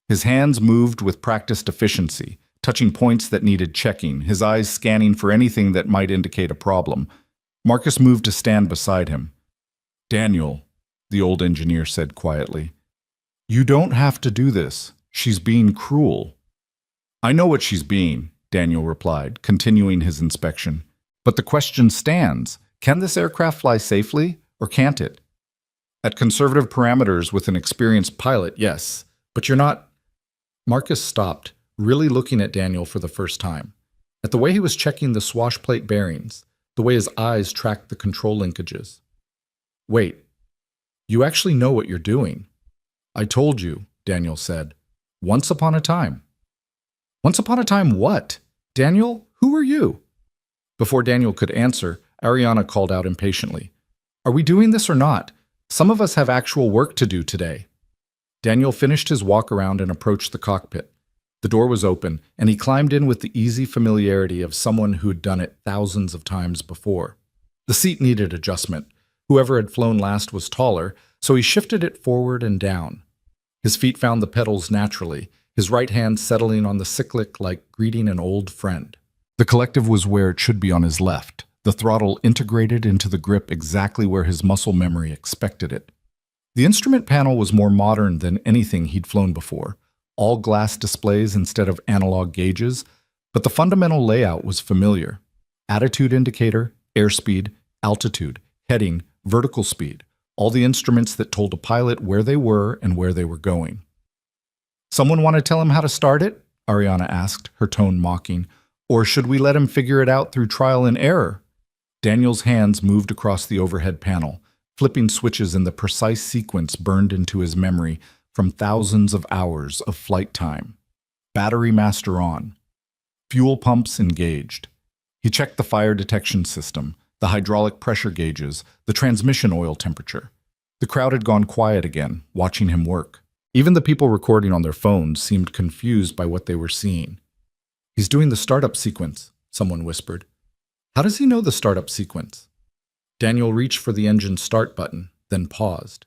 His hands moved with practiced efficiency, touching points that needed checking, his eyes scanning for anything that might indicate a problem. Marcus moved to stand beside him. "Daniel," the old engineer said quietly, "you don't have to do this. She's being cruel." "I know what she's being," Daniel replied, continuing his inspection. "But the question stands. Can this aircraft fly safely, or can't it? At conservative parameters with an experienced pilot, yes. But you're not—" Marcus stopped, really looking at Daniel for the first time. At the way he was checking the swash plate bearings, the way his eyes tracked the control linkages. "Wait, you actually know what you're doing." "I told you," Daniel said. "Once upon a time." "Once upon a time what? Daniel, who are you?" Before Daniel could answer, Ariana called out impatiently. "Are we doing this or not? Some of us have actual work to do today." Daniel finished his walk around and approached the cockpit. The door was open, and he climbed in with the easy familiarity of someone who'd done it thousands of times before. The seat needed adjustment. Whoever had flown last was taller, so he shifted it forward and down. His feet found the pedals naturally, his right hand settling on the cyclic like greeting an old friend. The collective was where it should be on his left, the throttle integrated into the grip exactly where his muscle memory expected it. The instrument panel was more modern than anything he'd flown before, all glass displays instead of analog gauges, but the fundamental layout was familiar. Attitude indicator, airspeed, altitude, heading, vertical speed, all the instruments that told a pilot where they were and where they were going. "Someone want to tell him how to start it?" Ariana asked, her tone mocking. "Or should we let him figure it out through trial and error?" Daniel's hands moved across the overhead panel, flipping switches in the precise sequence burned into his memory from thousands of hours of flight time. Battery master on. Fuel pumps engaged. He checked the fire detection system, the hydraulic pressure gauges, the transmission oil temperature. The crowd had gone quiet again, watching him work. Even the people recording on their phones seemed confused by what they were seeing. "He's doing the startup sequence," someone whispered. "How does he know the startup sequence?" Daniel reached for the engine start button, then paused.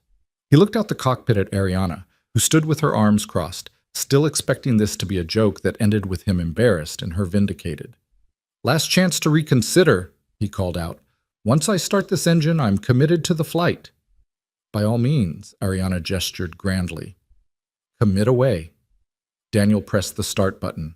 He looked out the cockpit at Ariana, who stood with her arms crossed, still expecting this to be a joke that ended with him embarrassed and her vindicated. "Last chance to reconsider," he called out. "Once I start this engine, I'm committed to the flight." "By all means," Ariana gestured grandly. "Commit away." Daniel pressed the start button.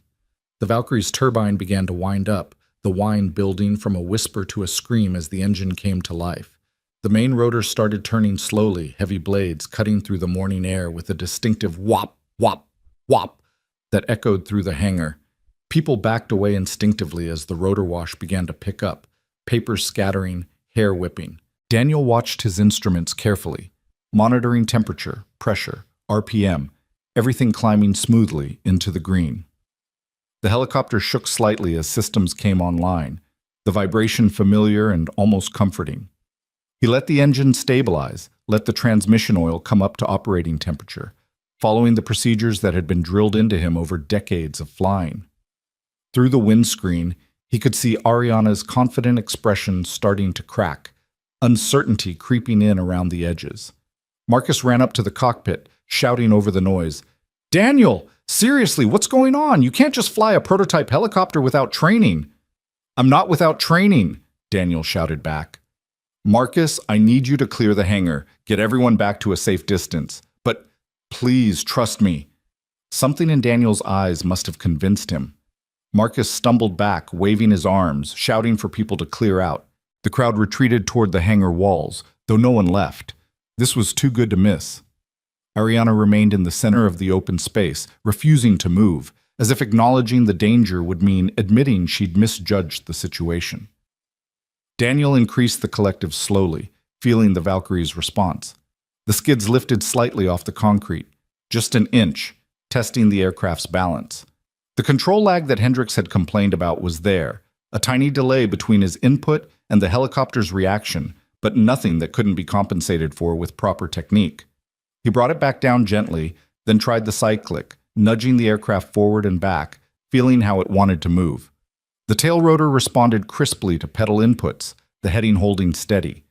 The Valkyrie's turbine began to wind up, the whine building from a whisper to a scream as the engine came to life. The main rotor started turning slowly, heavy blades cutting through the morning air with a distinctive whop, whop, whop that echoed through the hangar. People backed away instinctively as the rotor wash began to pick up, papers scattering, hair whipping. Daniel watched his instruments carefully, monitoring temperature, pressure, RPM, everything climbing smoothly into the green. The helicopter shook slightly as systems came online, the vibration familiar and almost comforting. He let the engine stabilize, let the transmission oil come up to operating temperature, following the procedures that had been drilled into him over decades of flying. Through the windscreen, he could see Ariana's confident expression starting to crack, uncertainty creeping in around the edges. Marcus ran up to the cockpit, shouting over the noise, "Daniel! Seriously, what's going on? You can't just fly a prototype helicopter without training." "I'm not without training," Daniel shouted back. "Marcus, I need you to clear the hangar, get everyone back to a safe distance. But please trust me." Something in Daniel's eyes must have convinced him. Marcus stumbled back, waving his arms, shouting for people to clear out. The crowd retreated toward the hangar walls, though no one left. This was too good to miss. Ariana remained in the center of the open space, refusing to move, as if acknowledging the danger would mean admitting she'd misjudged the situation. Daniel increased the collective slowly, feeling the Valkyrie's response. The skids lifted slightly off the concrete, just an inch, testing the aircraft's balance. The control lag that Hendricks had complained about was there, a tiny delay between his input and the helicopter's reaction, but nothing that couldn't be compensated for with proper technique. He brought it back down gently, then tried the cyclic, nudging the aircraft forward and back, feeling how it wanted to move. The tail rotor responded crisply to pedal inputs, the heading holding steady.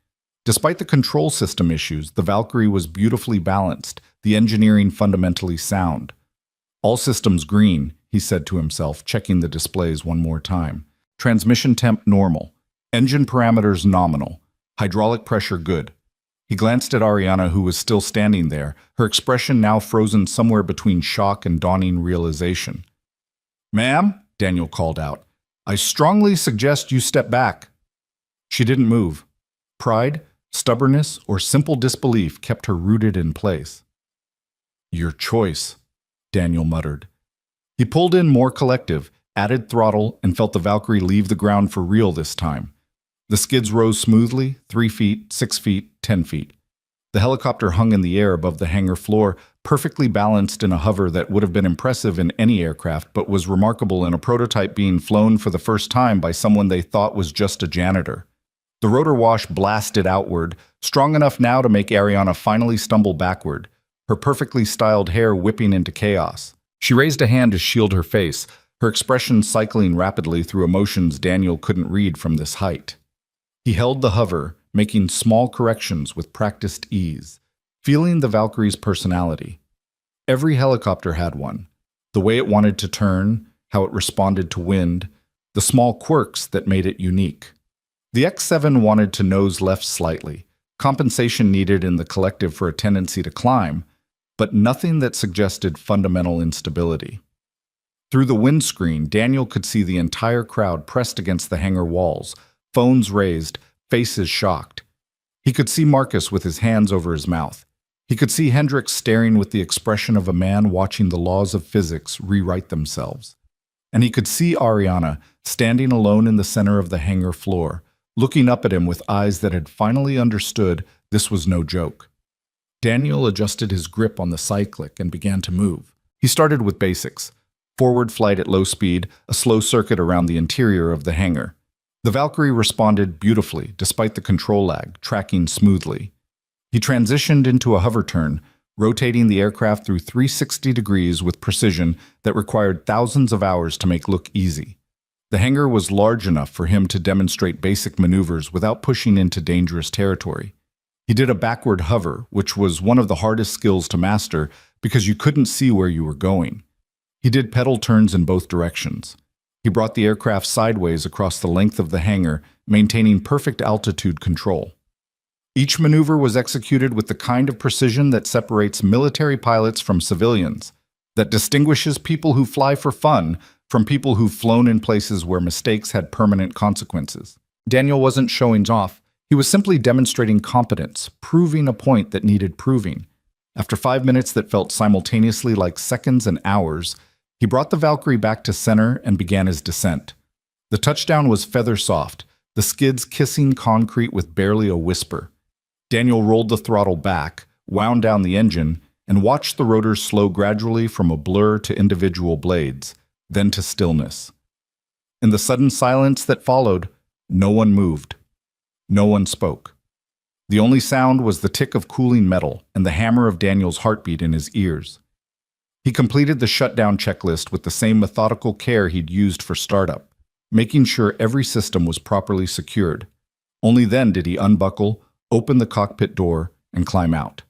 Despite the control system issues, the Valkyrie was beautifully balanced, the engineering fundamentally sound. "All systems green," he said to himself, checking the displays one more time. Transmission temp normal. Engine parameters nominal. Hydraulic pressure good. He glanced at Ariana, who was still standing there, her expression now frozen somewhere between shock and dawning realization. "Ma'am," Daniel called out, "I strongly suggest you step back." She didn't move. Pride, stubbornness, or simple disbelief kept her rooted in place. "Your choice," Daniel muttered. He pulled in more collective, added throttle, and felt the Valkyrie leave the ground for real this time. The skids rose smoothly, 3 feet, 6 feet, 10 feet. The helicopter hung in the air above the hangar floor, perfectly balanced in a hover that would have been impressive in any aircraft, but was remarkable in a prototype being flown for the first time by someone they thought was just a janitor. The rotor wash blasted outward, strong enough now to make Ariana finally stumble backward. her perfectly styled hair whipping into chaos. She raised a hand to shield her face, her expression cycling rapidly through emotions Daniel couldn't read from this height. He held the hover, making small corrections with practiced ease, feeling the Valkyrie's personality. Every helicopter had one. The way it wanted to turn, how it responded to wind, the small quirks that made it unique. The X-7 wanted to nose left slightly, compensation needed in the collective for a tendency to climb, but nothing that suggested fundamental instability. Through the windscreen, Daniel could see the entire crowd pressed against the hangar walls, phones raised, faces shocked. He could see Marcus with his hands over his mouth. He could see Hendricks staring with the expression of a man watching the laws of physics rewrite themselves. And he could see Ariana standing alone in the center of the hangar floor, looking up at him with eyes that had finally understood this was no joke. Daniel adjusted his grip on the cyclic and began to move. He started with basics: forward flight at low speed, a slow circuit around the interior of the hangar. The Valkyrie responded beautifully, despite the control lag, tracking smoothly. He transitioned into a hover turn, rotating the aircraft through 360 degrees with precision that required thousands of hours to make look easy. The hangar was large enough for him to demonstrate basic maneuvers without pushing into dangerous territory. He did a backward hover, which was one of the hardest skills to master because you couldn't see where you were going. He did pedal turns in both directions. He brought the aircraft sideways across the length of the hangar, maintaining perfect altitude control. Each maneuver was executed with the kind of precision that separates military pilots from civilians, that distinguishes people who fly for fun from people who've flown in places where mistakes had permanent consequences. Daniel wasn't showing off. He was simply demonstrating competence, proving a point that needed proving. After 5 minutes that felt simultaneously like seconds and hours, he brought the Valkyrie back to center and began his descent. The touchdown was feather soft, the skids kissing concrete with barely a whisper. Daniel rolled the throttle back, wound down the engine, and watched the rotors slow gradually from a blur to individual blades, then to stillness. In the sudden silence that followed, no one moved. No one spoke. The only sound was the tick of cooling metal and the hammer of Daniel's heartbeat in his ears. He completed the shutdown checklist with the same methodical care he'd used for startup, making sure every system was properly secured. Only then did he unbuckle, open the cockpit door, and climb out.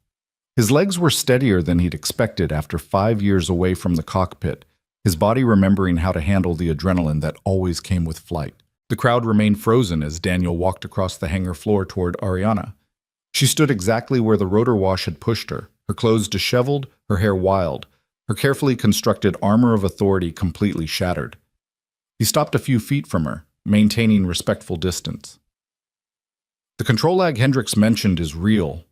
His legs were steadier than he'd expected after 5 years away from the cockpit, his body remembering how to handle the adrenaline that always came with flight. The crowd remained frozen as Daniel walked across the hangar floor toward Ariana. She stood exactly where the rotor wash had pushed her, her clothes disheveled, her hair wild, her carefully constructed armor of authority completely shattered. He stopped a few feet from her, maintaining respectful distance. "The control lag Hendricks mentioned is real,"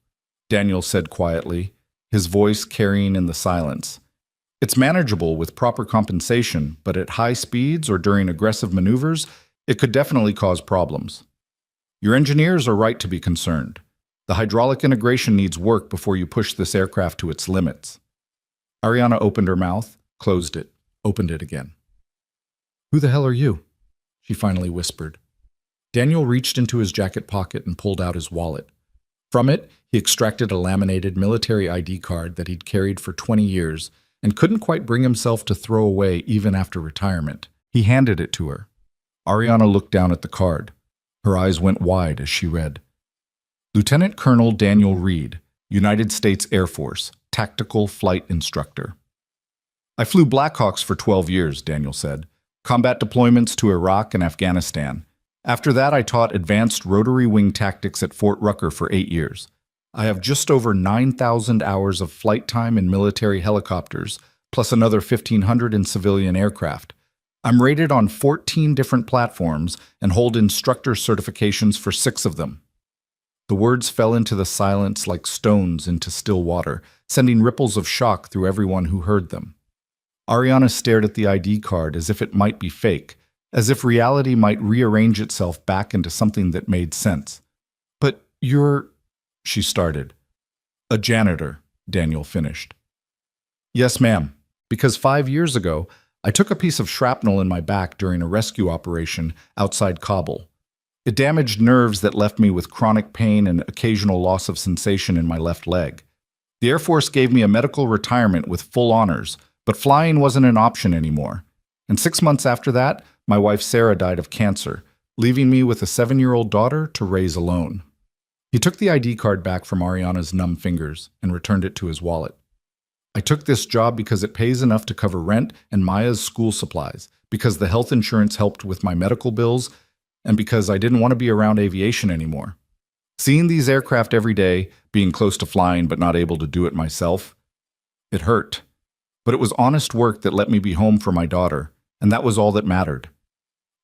Daniel said quietly, his voice carrying in the silence. "It's manageable with proper compensation, but at high speeds or during aggressive maneuvers, it could definitely cause problems. Your engineers are right to be concerned. The hydraulic integration needs work before you push this aircraft to its limits." Ariana opened her mouth, closed it, opened it again. "Who the hell are you?" she finally whispered. Daniel reached into his jacket pocket and pulled out his wallet. From it, he extracted a laminated military ID card that he'd carried for 20 years and couldn't quite bring himself to throw away even after retirement. He handed it to her. Ariana looked down at the card. Her eyes went wide as she read, "Lieutenant Colonel Daniel Reed, United States Air Force, Tactical Flight Instructor." "I flew Blackhawks for 12 years, Daniel said. "Combat deployments to Iraq and Afghanistan. After that, I taught advanced rotary wing tactics at Fort Rucker for 8 years. I have just over 9,000 hours of flight time in military helicopters, plus another 1,500 in civilian aircraft. I'm rated on 14 different platforms and hold instructor certifications for 6 of them." The words fell into the silence like stones into still water, sending ripples of shock through everyone who heard them. Ariana stared at the ID card as if it might be fake, as if reality might rearrange itself back into something that made sense. "But you're—" she started. "A janitor," Daniel finished. "Yes, ma'am. Because 5 years ago, I took a piece of shrapnel in my back during a rescue operation outside Kabul. It damaged nerves that left me with chronic pain and occasional loss of sensation in my left leg. The Air Force gave me a medical retirement with full honors, but flying wasn't an option anymore. And 6 months after that, my wife Sarah died of cancer, leaving me with a 7-year-old daughter to raise alone. He took the ID card back from Ariana's numb fingers and returned it to his wallet. I took this job because it pays enough to cover rent and Maya's school supplies, because the health insurance helped with my medical bills, and because I didn't want to be around aviation anymore. Seeing these aircraft every day, being close to flying but not able to do it myself, it hurt. But it was honest work that let me be home for my daughter, and that was all that mattered.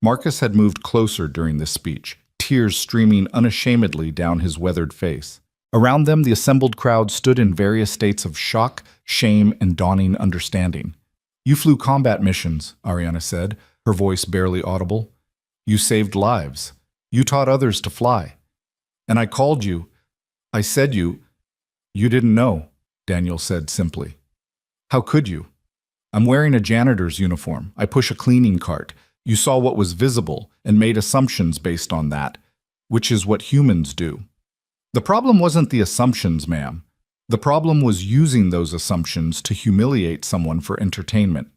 Marcus had moved closer during this speech, tears streaming unashamedly down his weathered face. Around them, the assembled crowd stood in various states of shock, shame, and dawning understanding. "You flew combat missions," Ariana said, her voice barely audible. "You saved lives. You taught others to fly. And I called you. I said you didn't know," Daniel said simply. "How could you? I'm wearing a janitor's uniform. I push a cleaning cart. You saw what was visible and made assumptions based on that, which is what humans do." The problem wasn't the assumptions, ma'am. The problem was using those assumptions to humiliate someone for entertainment.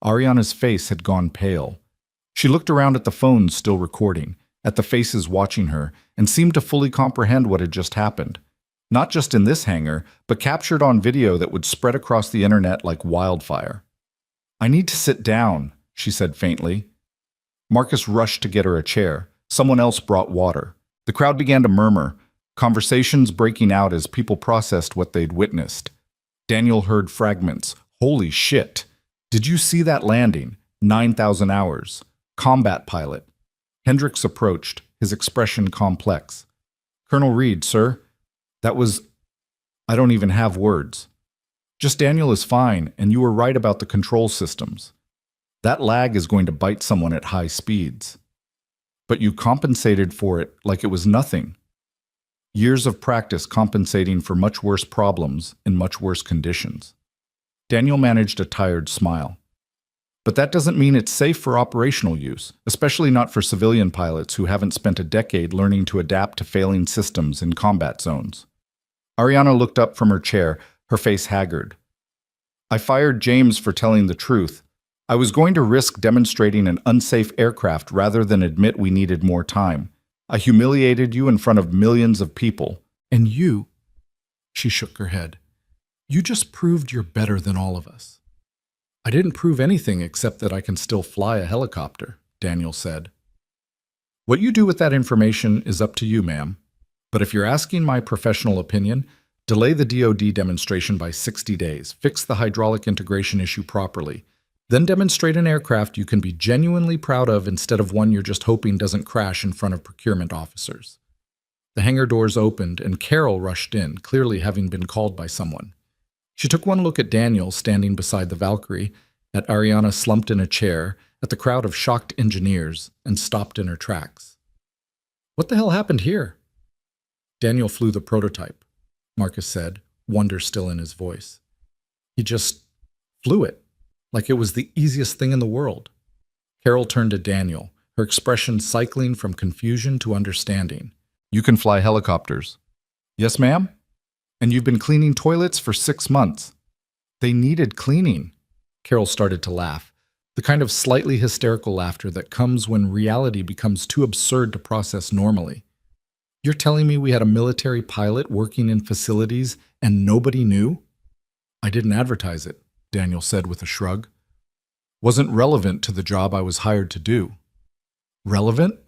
Ariana's face had gone pale. She looked around at the phones still recording, at the faces watching her, and seemed to fully comprehend what had just happened. Not just in this hangar, but captured on video that would spread across the internet like wildfire. "I need to sit down," she said faintly. Marcus rushed to get her a chair. Someone else brought water. The crowd began to murmur, conversations breaking out as people processed what they'd witnessed. Daniel heard fragments. "Holy shit! Did you see that landing? 9,000 hours. Combat pilot." Hendricks approached, his expression complex. "Colonel Reed, sir. That was... I don't even have words. Just Daniel is fine, and you were right about the control systems. That lag is going to bite someone at high speeds. But you compensated for it like it was nothing. Years of practice compensating for much worse problems in much worse conditions." Daniel managed a tired smile. "But that doesn't mean it's safe for operational use, especially not for civilian pilots who haven't spent a decade learning to adapt to failing systems in combat zones." Ariana looked up from her chair, her face haggard. "I fired James for telling the truth. I was going to risk demonstrating an unsafe aircraft rather than admit we needed more time. I humiliated you in front of millions of people. And you," she shook her head, "you just proved you're better than all of us." "I didn't prove anything except that I can still fly a helicopter," Daniel said. "What you do with that information is up to you, ma'am. But if you're asking my professional opinion, delay the DoD demonstration by 60 days, fix the hydraulic integration issue properly, then demonstrate an aircraft you can be genuinely proud of instead of one you're just hoping doesn't crash in front of procurement officers." The hangar doors opened and Carol rushed in, clearly having been called by someone. She took one look at Daniel standing beside the Valkyrie, at Ariana slumped in a chair, at the crowd of shocked engineers, and stopped in her tracks. "What the hell happened here?" "Daniel flew the prototype," Marcus said, wonder still in his voice. "He just flew it, like it was the easiest thing in the world." Carol turned to Daniel, her expression cycling from confusion to understanding. "You can fly helicopters." "Yes, ma'am? And you've been cleaning toilets for 6 months." "They needed cleaning." Carol started to laugh, the kind of slightly hysterical laughter that comes when reality becomes too absurd to process normally. "You're telling me we had a military pilot working in facilities and nobody knew?" "I didn't advertise it," Daniel said with a shrug. "Wasn't relevant to the job I was hired to do." "Relevant?"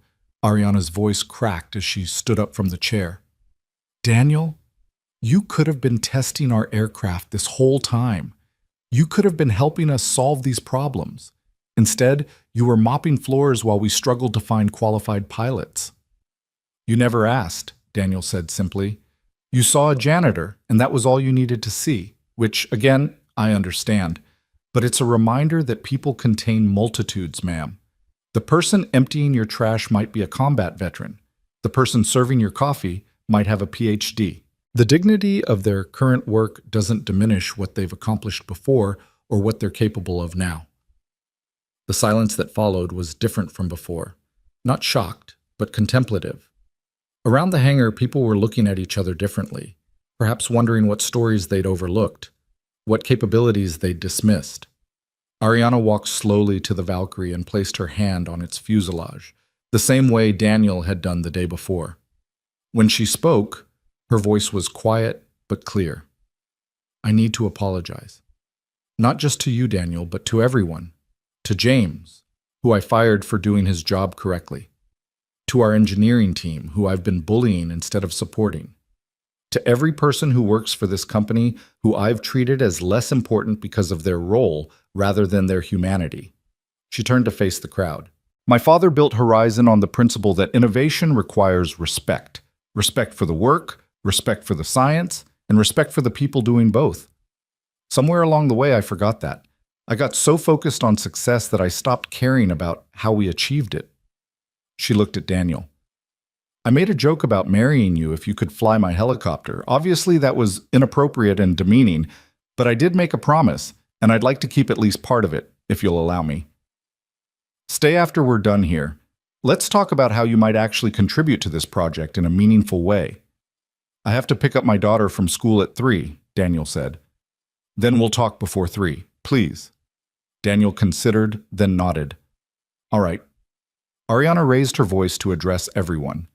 Ariana's voice cracked as she stood up from the chair. "Daniel, you could have been testing our aircraft this whole time. You could have been helping us solve these problems. Instead, you were mopping floors while we struggled to find qualified pilots." "You never asked," Daniel said simply. "You saw a janitor, and that was all you needed to see, which, again, I understand. But it's a reminder that people contain multitudes, ma'am. The person emptying your trash might be a combat veteran. The person serving your coffee might have a PhD. The dignity of their current work doesn't diminish what they've accomplished before or what they're capable of now." The silence that followed was different from before. Not shocked, but contemplative. Around the hangar, people were looking at each other differently. perhaps wondering what stories they'd overlooked, what capabilities they'd dismissed. Ariana walked slowly to the Valkyrie and placed her hand on its fuselage, the same way Daniel had done the day before. When she spoke, her voice was quiet but clear. I need to apologize. Not just to you, Daniel, but to everyone. To James, who I fired for doing his job correctly. To our engineering team, who I've been bullying instead of supporting. To every person who works for this company who I've treated as less important because of their role rather than their humanity. She turned to face the crowd. My father built Horizon on the principle that innovation requires respect. Respect for the work, respect for the science, and respect for the people doing both. Somewhere along the way, I forgot that. I got so focused on success that I stopped caring about how we achieved it. She looked at Daniel. I made a joke about marrying you if you could fly my helicopter. Obviously, that was inappropriate and demeaning, but I did make a promise, and I'd like to keep at least part of it, if you'll allow me. Stay after we're done here. Let's talk about how you might actually contribute to this project in a meaningful way. I have to pick up my daughter from school at 3, Daniel said. Then we'll talk before 3, please. Daniel considered, then nodded. All right. Ariana raised her voice to address everyone.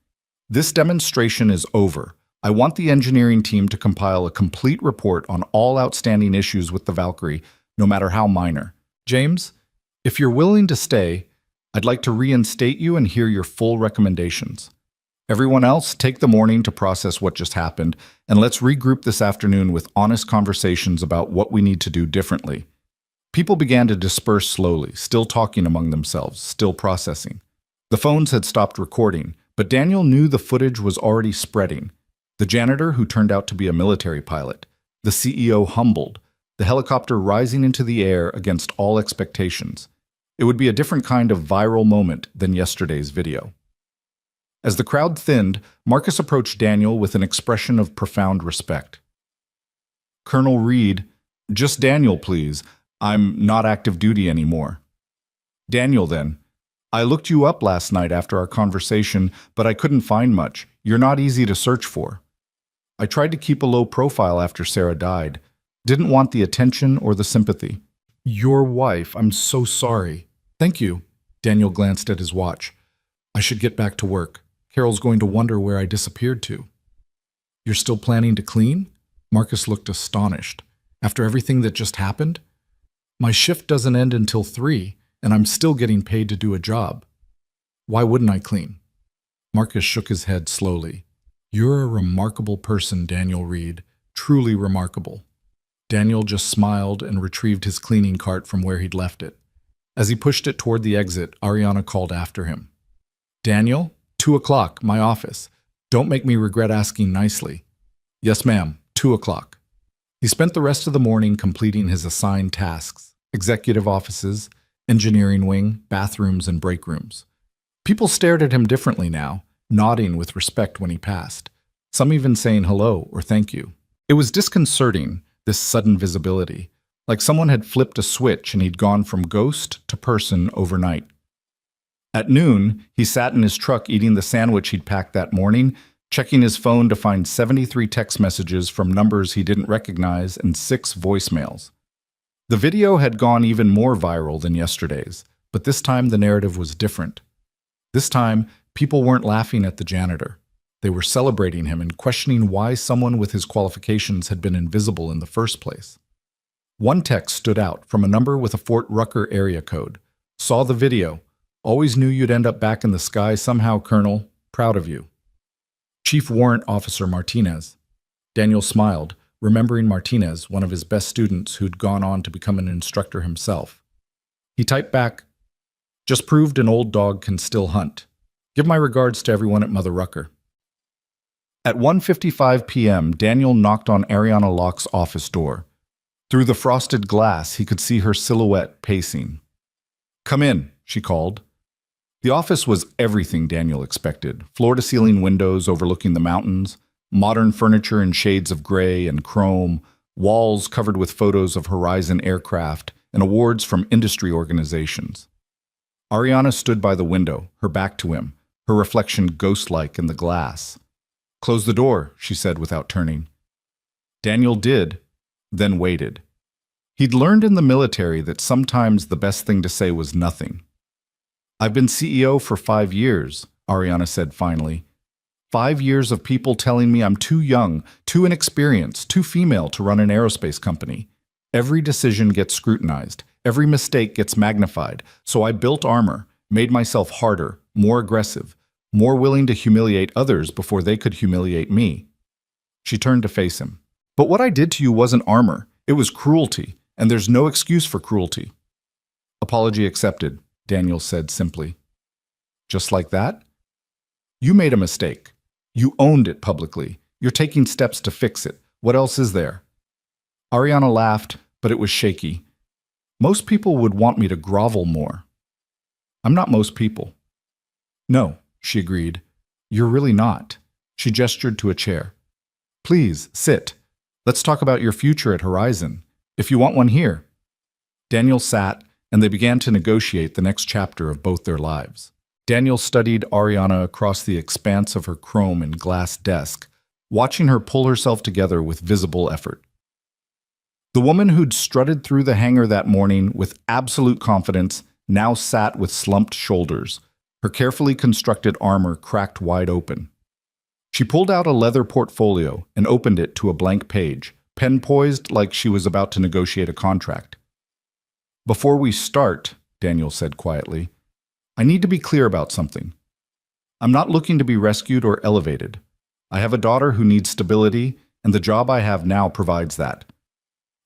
This demonstration is over. I want the engineering team to compile a complete report on all outstanding issues with the Valkyrie, no matter how minor. James, if you're willing to stay, I'd like to reinstate you and hear your full recommendations. Everyone else, take the morning to process what just happened, and let's regroup this afternoon with honest conversations about what we need to do differently. People began to disperse slowly, still talking among themselves, still processing. The phones had stopped recording, but Daniel knew the footage was already spreading. The janitor, who turned out to be a military pilot, the CEO humbled, the helicopter rising into the air against all expectations. It would be a different kind of viral moment than yesterday's video. As the crowd thinned, Marcus approached Daniel with an expression of profound respect. Colonel Reed, just Daniel, please. I'm not active duty anymore. Daniel, then. I looked you up last night after our conversation, but I couldn't find much. You're not easy to search for. I tried to keep a low profile after Sarah died. Didn't want the attention or the sympathy. Your wife, I'm so sorry. Thank you. Daniel glanced at his watch. I should get back to work. Carol's going to wonder where I disappeared to. You're still planning to clean? Marcus looked astonished. After everything that just happened? My shift doesn't end until 3, and I'm still getting paid to do a job. Why wouldn't I clean? Marcus shook his head slowly. You're a remarkable person, Daniel Reed. Truly remarkable. Daniel just smiled and retrieved his cleaning cart from where he'd left it. As he pushed it toward the exit, Ariana called after him. Daniel, 2 o'clock, my office. Don't make me regret asking nicely. Yes, ma'am, 2 o'clock. He spent the rest of the morning completing his assigned tasks, executive offices, engineering wing, bathrooms, and break rooms. People stared at him differently now, nodding with respect when he passed, some even saying hello or thank you. It was disconcerting, this sudden visibility, like someone had flipped a switch and he'd gone from ghost to person overnight. At noon, he sat in his truck eating the sandwich he'd packed that morning, checking his phone to find 73 text messages from numbers he didn't recognize and 6 voicemails. The video had gone even more viral than yesterday's, but this time the narrative was different. This time, people weren't laughing at the janitor. They were celebrating him and questioning why someone with his qualifications had been invisible in the first place. One text stood out from a number with a Fort Rucker area code. Saw the video. Always knew you'd end up back in the sky somehow, Colonel. Proud of you. Chief Warrant Officer Martinez. Daniel smiled, remembering Martinez, one of his best students who'd gone on to become an instructor himself. He typed back, just proved an old dog can still hunt. Give my regards to everyone at Mother Rucker. At 1:55 p.m., Daniel knocked on Ariana Locke's office door. Through the frosted glass, he could see her silhouette pacing. Come in, she called. The office was everything Daniel expected. Floor-to-ceiling windows overlooking the mountains, modern furniture in shades of gray and chrome, walls covered with photos of Horizon aircraft, and awards from industry organizations. Ariana stood by the window, her back to him, her reflection ghost-like in the glass. Close the door, she said without turning. Daniel did, then waited. He'd learned in the military that sometimes the best thing to say was nothing. "I've been CEO for 5 years," Ariana said finally. 5 years of people telling me I'm too young, too inexperienced, too female to run an aerospace company. Every decision gets scrutinized. Every mistake gets magnified. So I built armor, made myself harder, more aggressive, more willing to humiliate others before they could humiliate me. She turned to face him. "But what I did to you wasn't armor. It was cruelty, and there's no excuse for cruelty." "Apology accepted," Daniel said simply. "Just like that?" "You made a mistake. You owned it publicly. You're taking steps to fix it. What else is there?" Ariana laughed, but it was shaky. "Most people would want me to grovel more." "I'm not most people." "No," she agreed. "You're really not." She gestured to a chair. "Please, sit. Let's talk about your future at Horizon. If you want one here." Daniel sat, and they began to negotiate the next chapter of both their lives. Daniel studied Ariana across the expanse of her chrome and glass desk, watching her pull herself together with visible effort. The woman who'd strutted through the hangar that morning with absolute confidence now sat with slumped shoulders, her carefully constructed armor cracked wide open. She pulled out a leather portfolio and opened it to a blank page, pen poised like she was about to negotiate a contract. "Before we start," Daniel said quietly, "I need to be clear about something. I'm not looking to be rescued or elevated. I have a daughter who needs stability, and the job I have now provides that.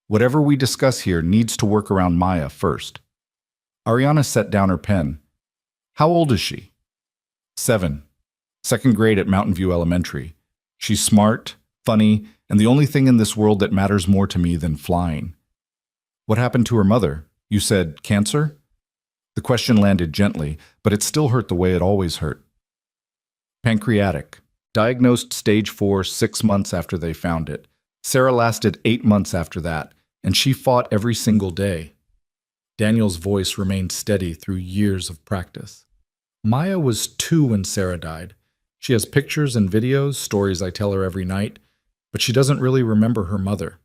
Whatever we discuss here needs to work around Maya first." Ariana set down her pen. "How old is she?" 7. Second grade at Mountain View Elementary. She's smart, funny, and the only thing in this world that matters more to me than flying." "What happened to her mother? You said cancer?" The question landed gently, but it still hurt the way it always hurt. "Pancreatic. Diagnosed stage 4 6 months after they found it. Sarah lasted 8 months after that, and she fought every single day." Daniel's voice remained steady through years of practice. "Maya was 2 when Sarah died. She has pictures and videos, stories I tell her every night, but she doesn't really remember her mother.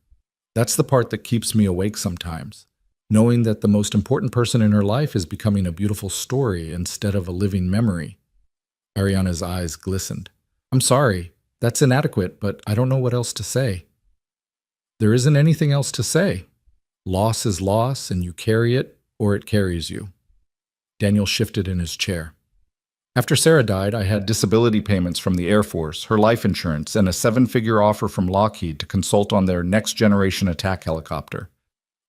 That's the part that keeps me awake sometimes, knowing that the most important person in her life is becoming a beautiful story instead of a living memory." Ariana's eyes glistened. "I'm sorry, that's inadequate, but I don't know what else to say." "There isn't anything else to say. Loss is loss, and you carry it, or it carries you." Daniel shifted in his chair. "After Sarah died, I had disability payments from the Air Force, her life insurance, and a 7-figure offer from Lockheed to consult on their next-generation attack helicopter.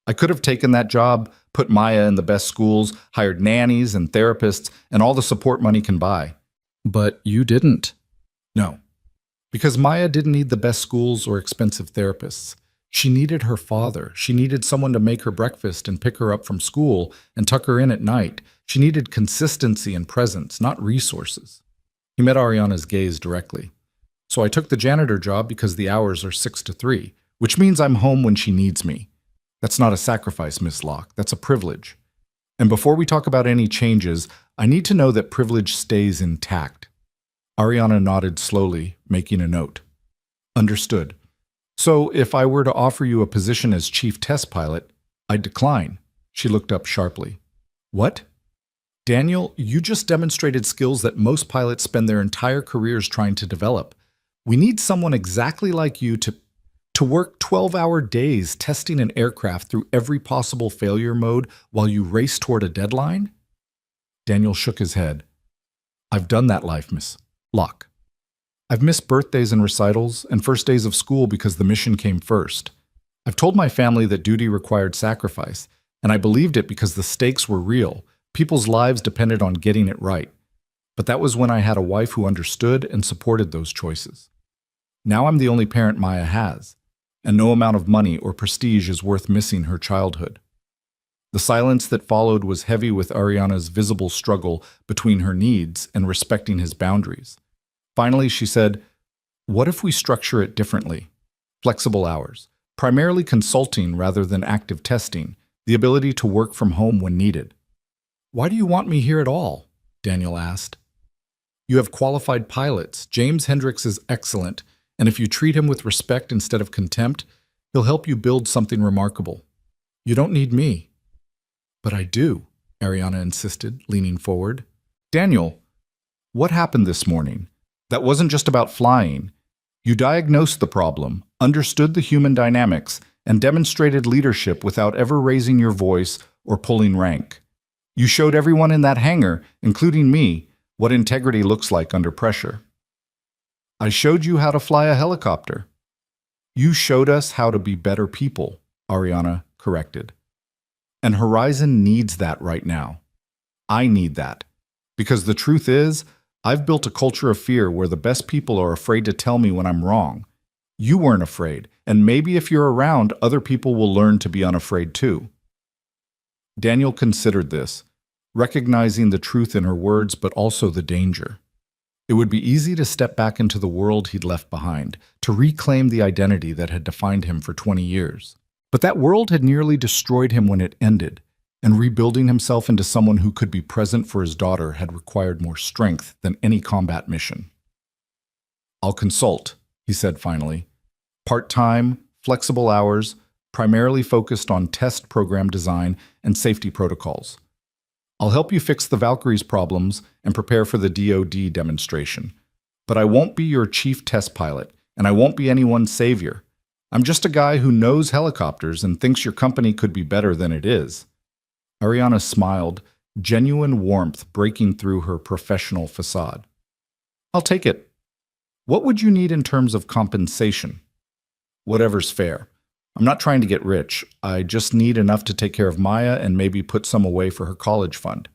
I could have taken that job, put Maya in the best schools, hired nannies and therapists, and all the support money can buy. But you didn't." "No. Because Maya didn't need the best schools or expensive therapists. She needed her father. She needed someone to make her breakfast and pick her up from school and tuck her in at night. She needed consistency and presence, not resources." He met Ariana's gaze directly. "So I took the janitor job because the hours are 6 to 3, which means I'm home when she needs me. That's not a sacrifice, Miss Locke. That's a privilege. And before we talk about any changes, I need to know that privilege stays intact." Ariana nodded slowly, making a note. "Understood. So if I were to offer you a position as chief test pilot, I'd decline." She looked up sharply. "What?" "Daniel, you just demonstrated skills that most pilots spend their entire careers trying to develop. We need someone exactly like you to work 12-hour days testing an aircraft through every possible failure mode while you race toward a deadline?" Daniel shook his head. "I've done that life, Miss Locke. I've missed birthdays and recitals and first days of school because the mission came first. I've told my family that duty required sacrifice, and I believed it because the stakes were real. People's lives depended on getting it right. But that was when I had a wife who understood and supported those choices. Now I'm the only parent Maya has, and no amount of money or prestige is worth missing her childhood." The silence that followed was heavy with Ariana's visible struggle between her needs and respecting his boundaries. Finally, she said, "What if we structure it differently? Flexible hours, primarily consulting rather than active testing, the ability to work from home when needed." "Why do you want me here at all?" Daniel asked. "You have qualified pilots. James Hendricks is excellent, and if you treat him with respect instead of contempt, He'll help you build something remarkable. You don't need me. But I do, Ariana insisted, leaning forward. Daniel, what happened this morning? That wasn't just about flying. You diagnosed the problem, understood the human dynamics, and demonstrated leadership without ever raising your voice or pulling rank. You showed everyone in that hangar, including me, what integrity looks like under pressure. I showed you how to fly a helicopter. You showed us how to be better people, Ariana corrected. And Horizon needs that right now. I need that. Because the truth is, I've built a culture of fear where the best people are afraid to tell me when I'm wrong. You weren't afraid, and maybe if you're around, other people will learn to be unafraid too. Daniel considered this, recognizing the truth in her words but also the danger. It would be easy to step back into the world he'd left behind, to reclaim the identity that had defined him for 20 years. But that world had nearly destroyed him when it ended, and rebuilding himself into someone who could be present for his daughter had required more strength than any combat mission. I'll consult, he said finally. Part-time, flexible hours, primarily focused on test program design and safety protocols. I'll help you fix the Valkyrie's problems and prepare for the DoD demonstration. But I won't be your chief test pilot, and I won't be anyone's savior. I'm just a guy who knows helicopters and thinks your company could be better than it is. Ariana smiled, genuine warmth breaking through her professional facade. I'll take it. What would you need in terms of compensation? Whatever's fair. I'm not trying to get rich. I just need enough to take care of Maya and maybe put some away for her college fund.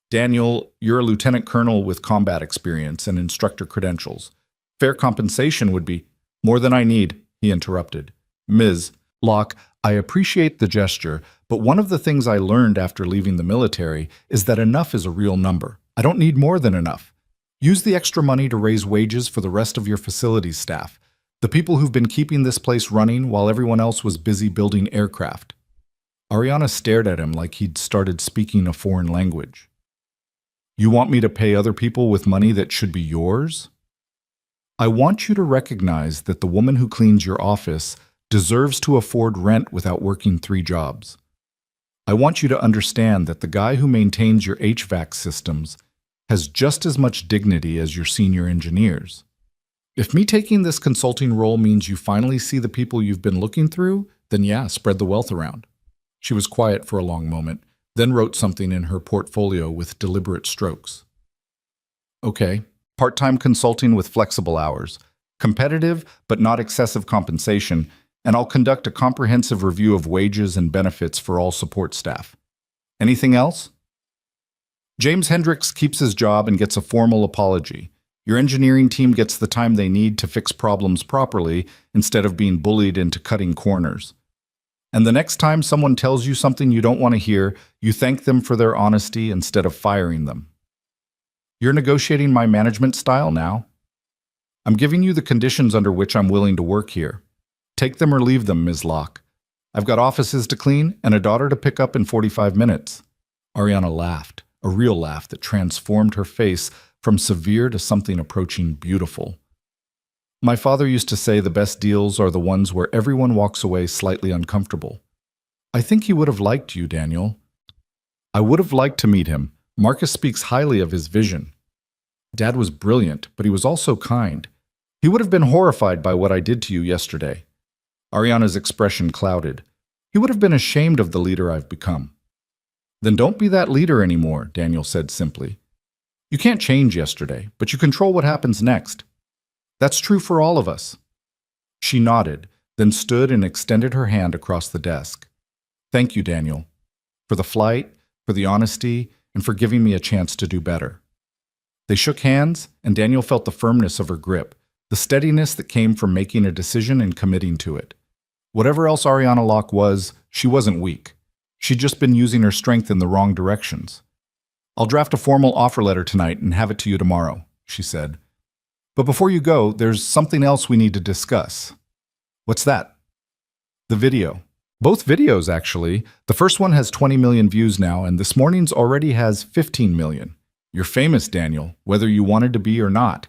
Daniel, you're a lieutenant colonel with combat experience and instructor credentials. Fair compensation would be more than I need, he interrupted. Ms. Locke, I appreciate the gesture, but one of the things I learned after leaving the military is that enough is a real number. I don't need more than enough. Use the extra money to raise wages for the rest of your facilities staff, the people who've been keeping this place running while everyone else was busy building aircraft. Ariana stared at him like he'd started speaking a foreign language. You want me to pay other people with money that should be yours? I want you to recognize that the woman who cleans your office deserves to afford rent without working 3 jobs. I want you to understand that the guy who maintains your HVAC systems has just as much dignity as your senior engineers. If me taking this consulting role means you finally see the people you've been looking through, then yeah, spread the wealth around. She was quiet for a long moment, then wrote something in her portfolio with deliberate strokes. Okay, part-time consulting with flexible hours, competitive but not excessive compensation, and I'll conduct a comprehensive review of wages and benefits for all support staff. Anything else? James Hendricks keeps his job and gets a formal apology. Your engineering team gets the time they need to fix problems properly instead of being bullied into cutting corners. And the next time someone tells you something you don't want to hear, you thank them for their honesty instead of firing them. You're negotiating my management style now? I'm giving you the conditions under which I'm willing to work here. Take them or leave them, Ms. Locke. I've got offices to clean and a daughter to pick up in 45 minutes. Ariana laughed, a real laugh that transformed her face from severe to something approaching beautiful. My father used to say the best deals are the ones where everyone walks away slightly uncomfortable. I think he would have liked you, Daniel. I would have liked to meet him. Marcus speaks highly of his vision. Dad was brilliant, but he was also kind. He would have been horrified by what I did to you yesterday. Ariana's expression clouded. He would have been ashamed of the leader I've become. Then don't be that leader anymore, Daniel said simply. You can't change yesterday, but you control what happens next. That's true for all of us. She nodded, then stood and extended her hand across the desk. Thank you, Daniel, for the flight, for the honesty, and for giving me a chance to do better. They shook hands, and Daniel felt the firmness of her grip, the steadiness that came from making a decision and committing to it. Whatever else Ariana Locke was, she wasn't weak. She'd just been using her strength in the wrong directions. I'll draft a formal offer letter tonight and have it to you tomorrow, she said. But before you go, there's something else we need to discuss. What's that? The video. Both videos, actually. The first one has 20 million views now, and this morning's already has 15 million. You're famous, Daniel, whether you wanted to be or not.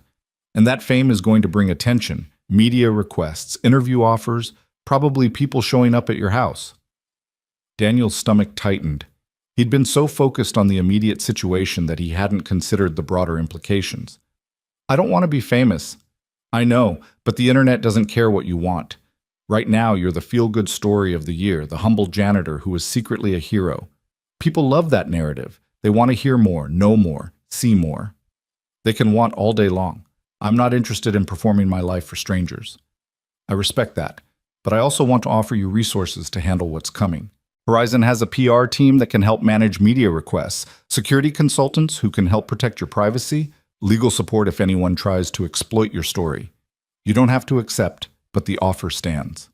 And that fame is going to bring attention, media requests, interview offers, Probably people showing up at your house. Daniel's stomach tightened. He'd been so focused on the immediate situation that he hadn't considered the broader implications. I don't want to be famous. I know, but the internet doesn't care what you want. Right now, you're the feel-good story of the year, the humble janitor who was secretly a hero. People love that narrative. They want to hear more, know more, see more. They can want all day long. I'm not interested in performing my life for strangers. I respect that, but I also want to offer you resources to handle what's coming. Horizon has a PR team that can help manage media requests, security consultants who can help protect your privacy, legal support if anyone tries to exploit your story. You don't have to accept, but the offer stands.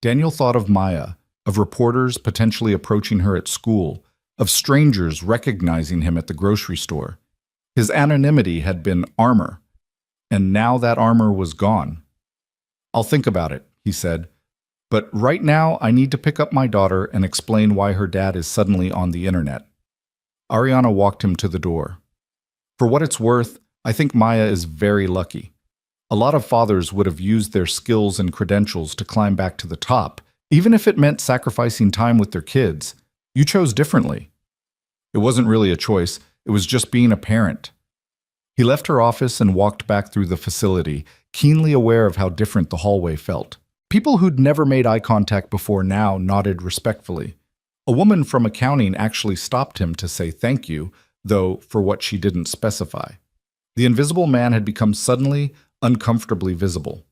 Daniel thought of Maya, of reporters potentially approaching her at school, of strangers recognizing him at the grocery store. His anonymity had been armor, and now that armor was gone. I'll think about it, he said, but right now I need to pick up my daughter and explain why her dad is suddenly on the internet. Ariana walked him to the door. For what it's worth, I think Maya is very lucky. A lot of fathers would have used their skills and credentials to climb back to the top, even if it meant sacrificing time with their kids. You chose differently. It wasn't really a choice, it was just being a parent. He left her office and walked back through the facility, keenly aware of how different the hallway felt. People who'd never made eye contact before now nodded respectfully. A woman from accounting actually stopped him to say thank you, though for what she didn't specify. The invisible man had become suddenly, uncomfortably visible.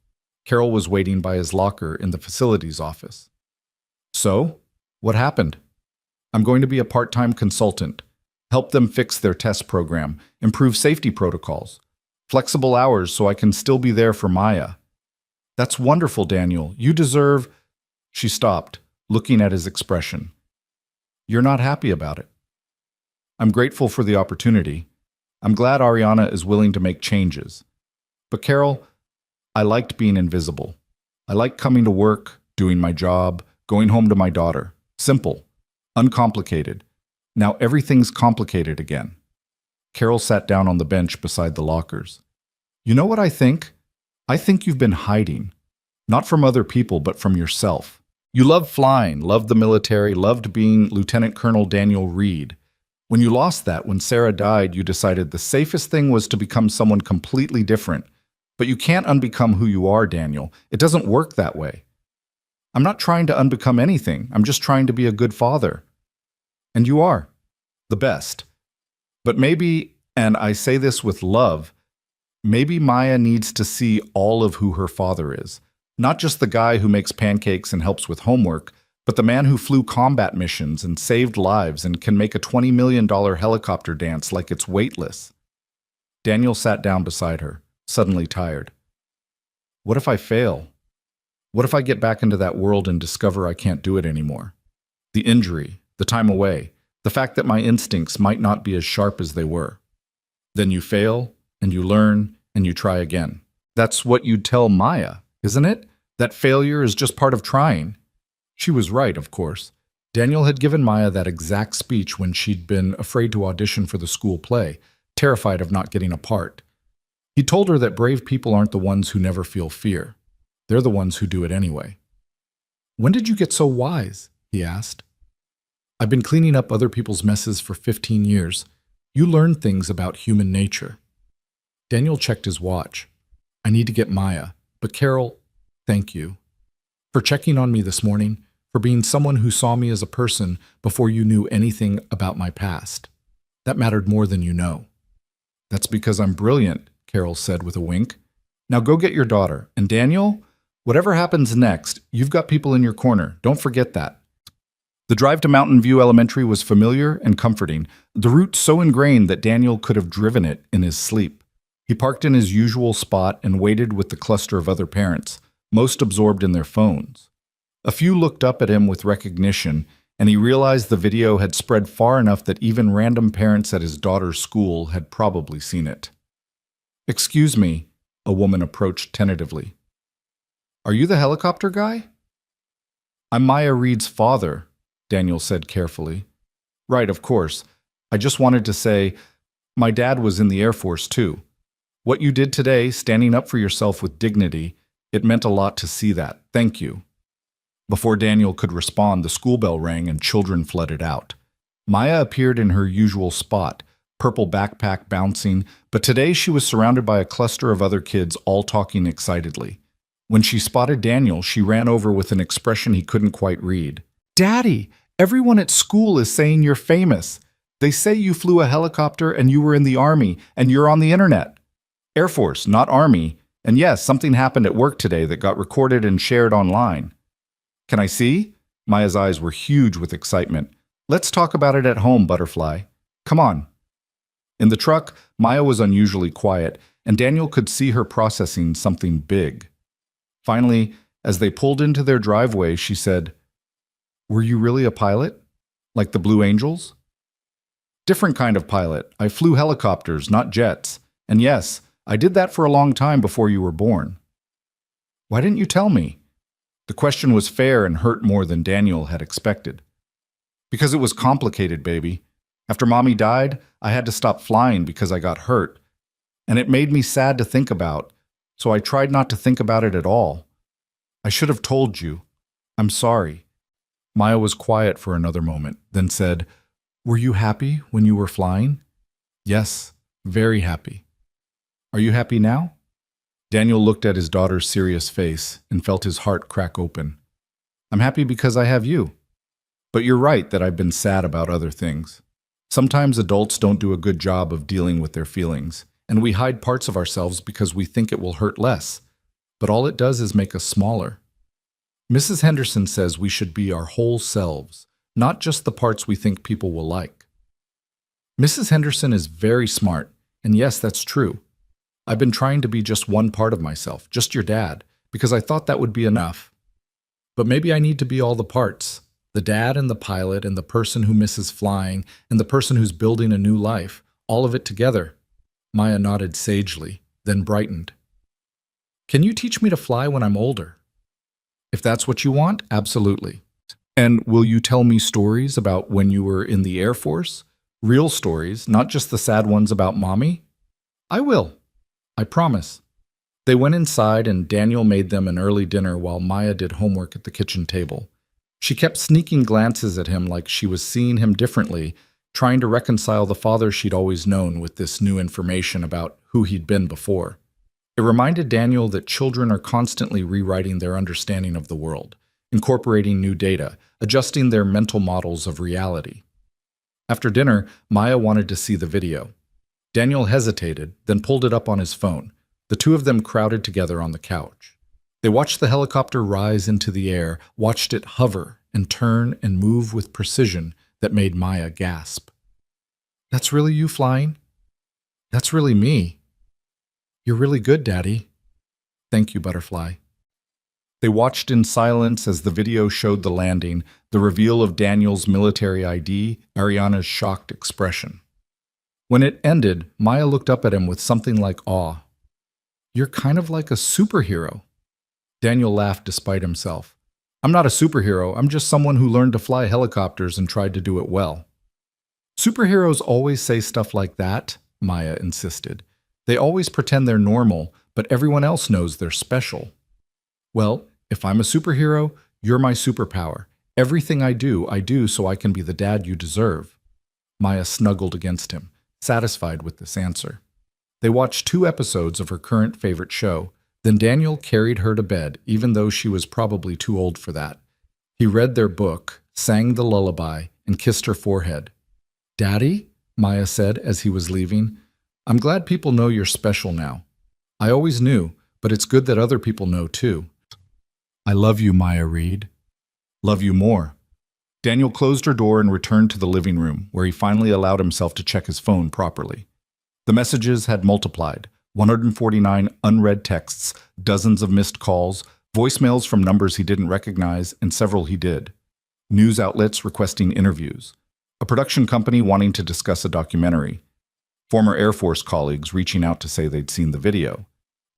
Carol was waiting by his locker in the facilities office. So, what happened? I'm going to be a part-time consultant. Help them fix their test program, improve safety protocols, flexible hours so I can still be there for Maya. That's wonderful, Daniel. You deserve... She stopped, looking at his expression. You're not happy about it. I'm grateful for the opportunity. I'm glad Ariana is willing to make changes. But Carol, I liked being invisible. I liked coming to work, doing my job, going home to my daughter. Simple, uncomplicated. Now everything's complicated again. Carol sat down on the bench beside the lockers. You know what I think? I think you've been hiding. Not from other people, but from yourself. You loved flying, loved the military, loved being Lieutenant Colonel Daniel Reed. When you lost that, when Sarah died, you decided the safest thing was to become someone completely different. But you can't unbecome who you are, Daniel. It doesn't work that way. I'm not trying to unbecome anything. I'm just trying to be a good father. And you are. The best. But maybe, and I say this with love, maybe Maya needs to see all of who her father is. Not just the guy who makes pancakes and helps with homework, but the man who flew combat missions and saved lives and can make a $20 million helicopter dance like it's weightless. Daniel sat down beside her, suddenly tired. What if I fail? What if I get back into that world and discover I can't do it anymore? The injury, the time away, the fact that my instincts might not be as sharp as they were. Then you fail, and you learn, and you try again. That's what you'd tell Maya, isn't it? That failure is just part of trying. She was right, of course. Daniel had given Maya that exact speech when she'd been afraid to audition for the school play, terrified of not getting a part. He told her that brave people aren't the ones who never feel fear. They're the ones who do it anyway. When did you get so wise? He asked. I've been cleaning up other people's messes for 15 years. You learn things about human nature. Daniel checked his watch. I need to get Maya, but Carol, thank you. For checking on me this morning, for being someone who saw me as a person before you knew anything about my past. That mattered more than you know. That's because I'm brilliant, Carol said with a wink. Now go get your daughter. And Daniel, whatever happens next, you've got people in your corner. Don't forget that. The drive to Mountain View Elementary was familiar and comforting, the route so ingrained that Daniel could have driven it in his sleep. He parked in his usual spot and waited with the cluster of other parents, most absorbed in their phones. A few looked up at him with recognition, and he realized the video had spread far enough that even random parents at his daughter's school had probably seen it. Excuse me, a woman approached tentatively. Are you the helicopter guy? I'm Maya Reed's father, Daniel said carefully. Right, of course. I just wanted to say, my dad was in the Air Force too. What you did today, standing up for yourself with dignity, It meant a lot to see that. Thank you. Before Daniel could respond, the school bell rang and children flooded out. Maya appeared in her usual spot, purple backpack bouncing, but today she was surrounded by a cluster of other kids all talking excitedly. When she spotted Daniel, she ran over with an expression he couldn't quite read. Daddy, everyone at school is saying you're famous. They say you flew a helicopter and you were in the Army and you're on the internet. Air Force, not Army. And yes, something happened at work today that got recorded and shared online. Can I see? Maya's eyes were huge with excitement. Let's talk about it at home, Butterfly. Come on. In the truck, Maya was unusually quiet, and Daniel could see her processing something big. Finally, as they pulled into their driveway, she said, "Were you really a pilot? Like the Blue Angels?" "Different kind of pilot. I flew helicopters, not jets. And yes, I did that for a long time before you were born." "Why didn't you tell me?" The question was fair and hurt more than Daniel had expected. "Because it was complicated, baby. After Mommy died, I had to stop flying because I got hurt. And it made me sad to think about, so I tried not to think about it at all. I should have told you. I'm sorry." Maya was quiet for another moment, then said, "Were you happy when you were flying?" "Yes, very happy." "Are you happy now?" Daniel looked at his daughter's serious face and felt his heart crack open. "I'm happy because I have you. But you're right that I've been sad about other things. Sometimes adults don't do a good job of dealing with their feelings, and we hide parts of ourselves because we think it will hurt less. But all it does is make us smaller. Mrs. Henderson says we should be our whole selves, not just the parts we think people will like." Mrs. Henderson is very smart, and yes, that's true. I've been trying to be just one part of myself, just your dad, because I thought that would be enough. But maybe I need to be all the parts, the dad and the pilot and the person who misses flying and the person who's building a new life, all of it together. Maya nodded sagely, then brightened. "Can you teach me to fly when I'm older?" "If that's what you want, absolutely." "And will you tell me stories about when you were in the Air Force? Real stories, not just the sad ones about Mommy?" "I will. I promise." They went inside and Daniel made them an early dinner while Maya did homework at the kitchen table. She kept sneaking glances at him like she was seeing him differently, trying to reconcile the father she'd always known with this new information about who he'd been before. It reminded Daniel that children are constantly rewriting their understanding of the world, incorporating new data, adjusting their mental models of reality. After dinner, Maya wanted to see the video. Daniel hesitated, then pulled it up on his phone. The two of them crowded together on the couch. They watched the helicopter rise into the air, watched it hover and turn and move with precision that made Maya gasp. "That's really you flying? That's really me. You're really good, Daddy." "Thank you, Butterfly." They watched in silence as the video showed the landing, the reveal of Daniel's military ID, Ariana's shocked expression. When it ended, Maya looked up at him with something like awe. "You're kind of like a superhero." Daniel laughed despite himself. "I'm not a superhero, I'm just someone who learned to fly helicopters and tried to do it well." "Superheroes always say stuff like that," Maya insisted. "They always pretend they're normal, but everyone else knows they're special." "Well, if I'm a superhero, you're my superpower. Everything I do so I can be the dad you deserve." Maya snuggled against him, satisfied with this answer. They watched 2 episodes of her current favorite show. Then Daniel carried her to bed, even though she was probably too old for that. He read their book, sang the lullaby, and kissed her forehead. "Daddy," Maya said as he was leaving, "I'm glad people know you're special now. I always knew, but it's good that other people know too." "I love you, Maya Reed." "Love you more." Daniel closed her door and returned to the living room, where he finally allowed himself to check his phone properly. The messages had multiplied. 149 unread texts, dozens of missed calls, voicemails from numbers he didn't recognize, and several he did. News outlets requesting interviews. A production company wanting to discuss a documentary. Former Air Force colleagues reaching out to say they'd seen the video.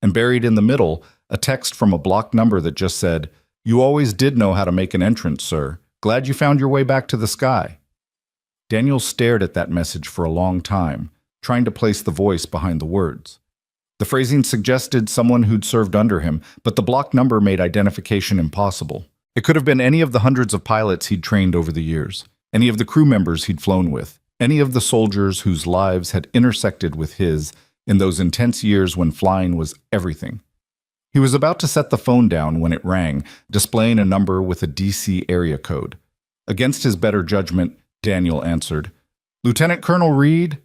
And buried in the middle, a text from a blocked number that just said, "You always did know how to make an entrance, sir. Glad you found your way back to the sky." Daniel stared at that message for a long time, trying to place the voice behind the words. The phrasing suggested someone who'd served under him, but the block number made identification impossible. It could have been any of the hundreds of pilots he'd trained over the years, any of the crew members he'd flown with, any of the soldiers whose lives had intersected with his in those intense years when flying was everything. He was about to set the phone down when it rang, displaying a number with a DC area code. Against his better judgment, Daniel answered. "Lieutenant Colonel Reed?"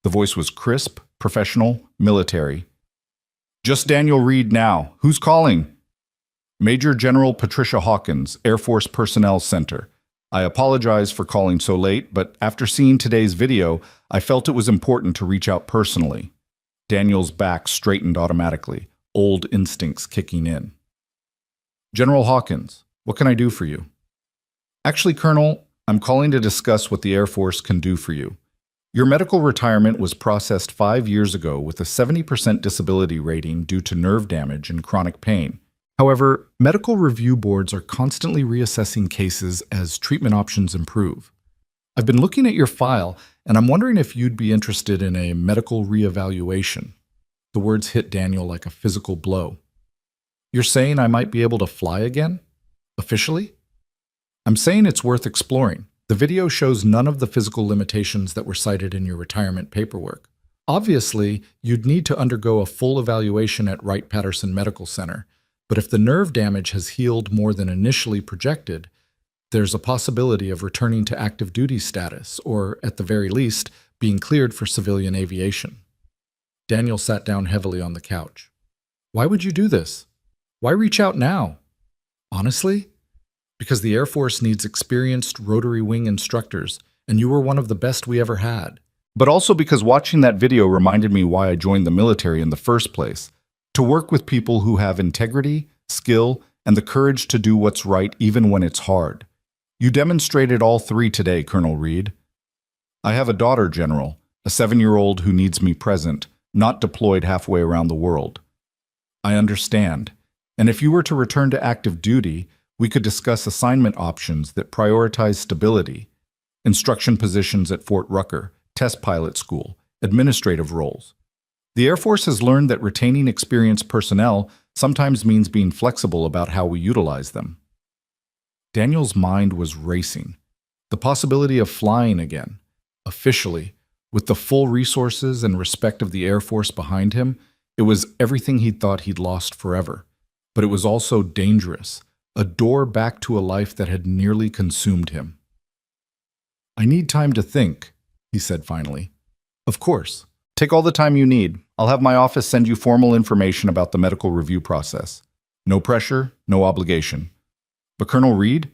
The voice was crisp, professional, military. "Just Daniel Reed now. Who's calling?" "Major General Patricia Hawkins, Air Force Personnel Center. I apologize for calling so late, but after seeing today's video, I felt it was important to reach out personally." Daniel's back straightened automatically, old instincts kicking in. "General Hawkins, what can I do for you?" "Actually, Colonel, I'm calling to discuss what the Air Force can do for you. Your medical retirement was processed 5 years ago with a 70% disability rating due to nerve damage and chronic pain. However, medical review boards are constantly reassessing cases as treatment options improve. I've been looking at your file, and I'm wondering if you'd be interested in a medical reevaluation." The words hit Daniel like a physical blow. "You're saying I might be able to fly again? Officially?" "I'm saying it's worth exploring. The video shows none of the physical limitations that were cited in your retirement paperwork. Obviously, you'd need to undergo a full evaluation at Wright-Patterson Medical Center, but if the nerve damage has healed more than initially projected, there's a possibility of returning to active duty status, or, at the very least, being cleared for civilian aviation." Daniel sat down heavily on the couch. "Why would you do this? Why reach out now?" "Honestly, because the Air Force needs experienced rotary wing instructors, and you were one of the best we ever had. But also because watching that video reminded me why I joined the military in the first place. To work with people who have integrity, skill, and the courage to do what's right even when it's hard. You demonstrated all three today, Colonel Reed." "I have a daughter, General, a 7-year-old who needs me present, not deployed halfway around the world." "I understand. And if you were to return to active duty, we could discuss assignment options that prioritize stability, instruction positions at Fort Rucker, test pilot school, administrative roles. The Air Force has learned that retaining experienced personnel sometimes means being flexible about how we utilize them." Daniel's mind was racing. The possibility of flying again, officially, with the full resources and respect of the Air Force behind him, it was everything he'd thought he'd lost forever. But it was also dangerous, a door back to a life that had nearly consumed him. "I need time to think," he said finally. "Of course. Take all the time you need. I'll have my office send you formal information about the medical review process. No pressure, no obligation. But Colonel Reed,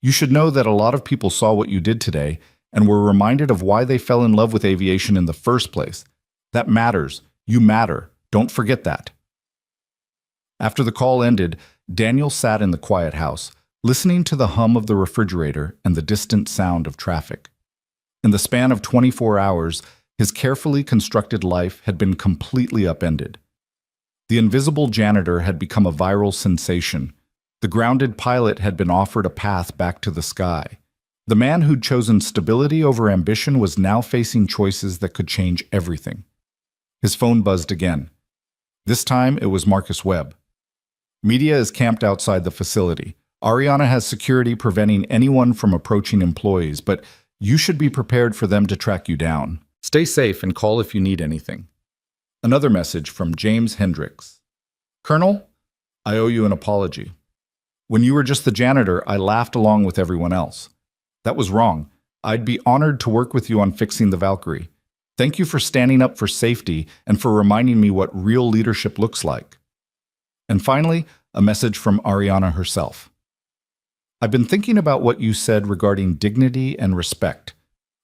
you should know that a lot of people saw what you did today and were reminded of why they fell in love with aviation in the first place. That matters. You matter. Don't forget that." After the call ended, Daniel sat in the quiet house, listening to the hum of the refrigerator and the distant sound of traffic. In the span of 24 hours, his carefully constructed life had been completely upended. The invisible janitor had become a viral sensation. The grounded pilot had been offered a path back to the sky. The man who'd chosen stability over ambition was now facing choices that could change everything. His phone buzzed again. This time it was Marcus Webb. "Media is camped outside the facility. Ariana has security preventing anyone from approaching employees, but you should be prepared for them to track you down. Stay safe and call if you need anything." Another message from James Hendricks. "Colonel, I owe you an apology. When you were just the janitor, I laughed along with everyone else. That was wrong. I'd be honored to work with you on fixing the Valkyrie. Thank you for standing up for safety and for reminding me what real leadership looks like." And finally, a message from Ariana herself. "I've been thinking about what you said regarding dignity and respect.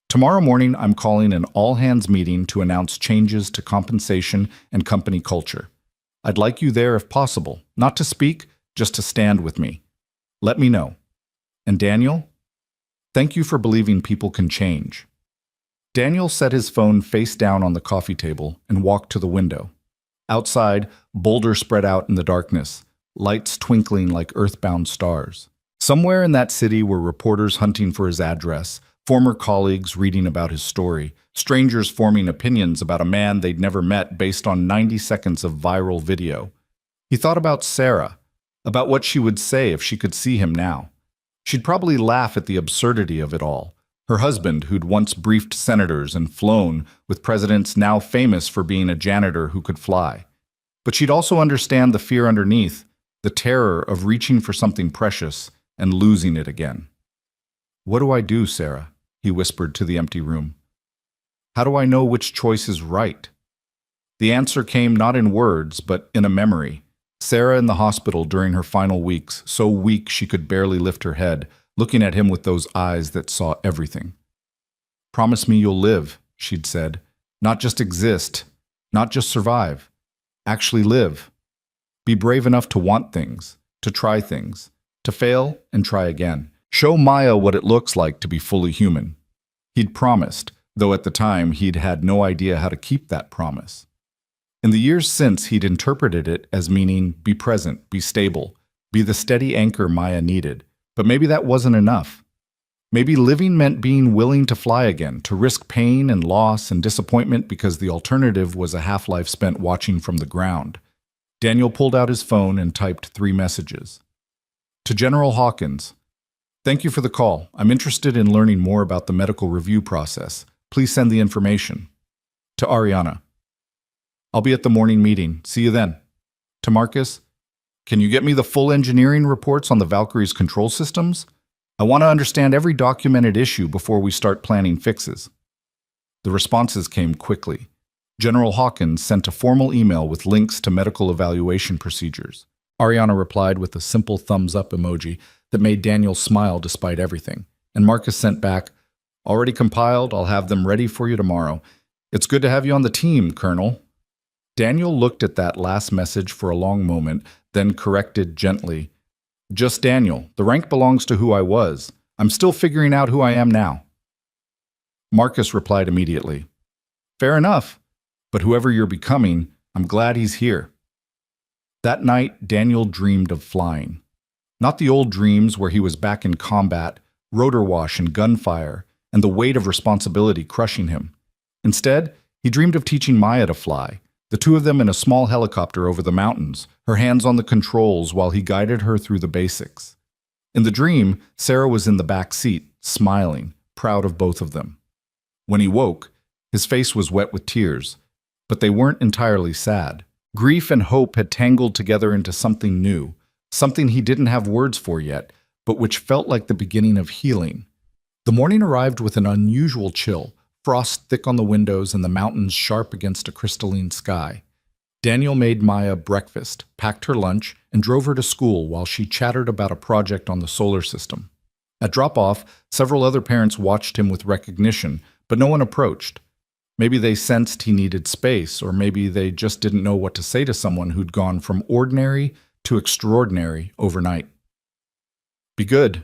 Tomorrow morning, I'm calling an all-hands meeting to announce changes to compensation and company culture. I'd like you there if possible, not to speak, just to stand with me. Let me know. And Daniel, thank you for believing people can change." Daniel set his phone face down on the coffee table and walked to the window. Outside, boulders spread out in the darkness, lights twinkling like earthbound stars. Somewhere in that city were reporters hunting for his address, Former colleagues reading about his story, strangers forming opinions about a man they'd never met based on 90 seconds of viral video. He thought about Sarah, about what she would say if she could see him now. She'd probably laugh at the absurdity of it all. Her husband, who'd once briefed senators and flown with presidents now famous for being a janitor who could fly. But she'd also understand the fear underneath, the terror of reaching for something precious and losing it again. "What do I do, Sarah?" he whispered to the empty room. "How do I know which choice is right?" The answer came not in words, but in a memory. Sarah in the hospital during her final weeks, so weak she could barely lift her head, looking at him with those eyes that saw everything. "Promise me you'll live," she'd said. "Not just exist, not just survive. Actually live. Be brave enough to want things, to try things, to fail and try again. Show Maya what it looks like to be fully human." He'd promised, though at the time he'd had no idea how to keep that promise. In the years since, he'd interpreted it as meaning be present, be stable, be the steady anchor Maya needed. But maybe that wasn't enough. Maybe living meant being willing to fly again, to risk pain and loss and disappointment because the alternative was a half-life spent watching from the ground. Daniel pulled out his phone and typed 3 messages. To General Hawkins, "Thank you for the call. I'm interested in learning more about the medical review process. Please send the information." To Ariana, "I'll be at the morning meeting. See you then." To Marcus, "Can you get me the full engineering reports on the Valkyrie's control systems? I want to understand every documented issue before we start planning fixes." The responses came quickly. General Hawkins sent a formal email with links to medical evaluation procedures. Ariana replied with a simple thumbs-up emoji that made Daniel smile despite everything. And Marcus sent back, "Already compiled. I'll have them ready for you tomorrow. It's good to have you on the team, Colonel." Daniel looked at that last message for a long moment, then corrected gently, "Just Daniel. The rank belongs to who I was. I'm still figuring out who I am now." Marcus replied immediately, "Fair enough. But whoever you're becoming, I'm glad he's here." That night, Daniel dreamed of flying. Not the old dreams where he was back in combat, rotor wash and gunfire, and the weight of responsibility crushing him. Instead, he dreamed of teaching Maya to fly, the two of them in a small helicopter over the mountains, her hands on the controls while he guided her through the basics. In the dream, Sarah was in the back seat, smiling, proud of both of them. When he woke, his face was wet with tears, but they weren't entirely sad. Grief and hope had tangled together into something new, something he didn't have words for yet, but which felt like the beginning of healing. The morning arrived with an unusual chill, frost thick on the windows and the mountains sharp against a crystalline sky. Daniel made Maya breakfast, packed her lunch, and drove her to school while she chattered about a project on the solar system. At drop-off, several other parents watched him with recognition, but no one approached. Maybe they sensed he needed space, or maybe they just didn't know what to say to someone who'd gone from ordinary to extraordinary overnight. "Be good,"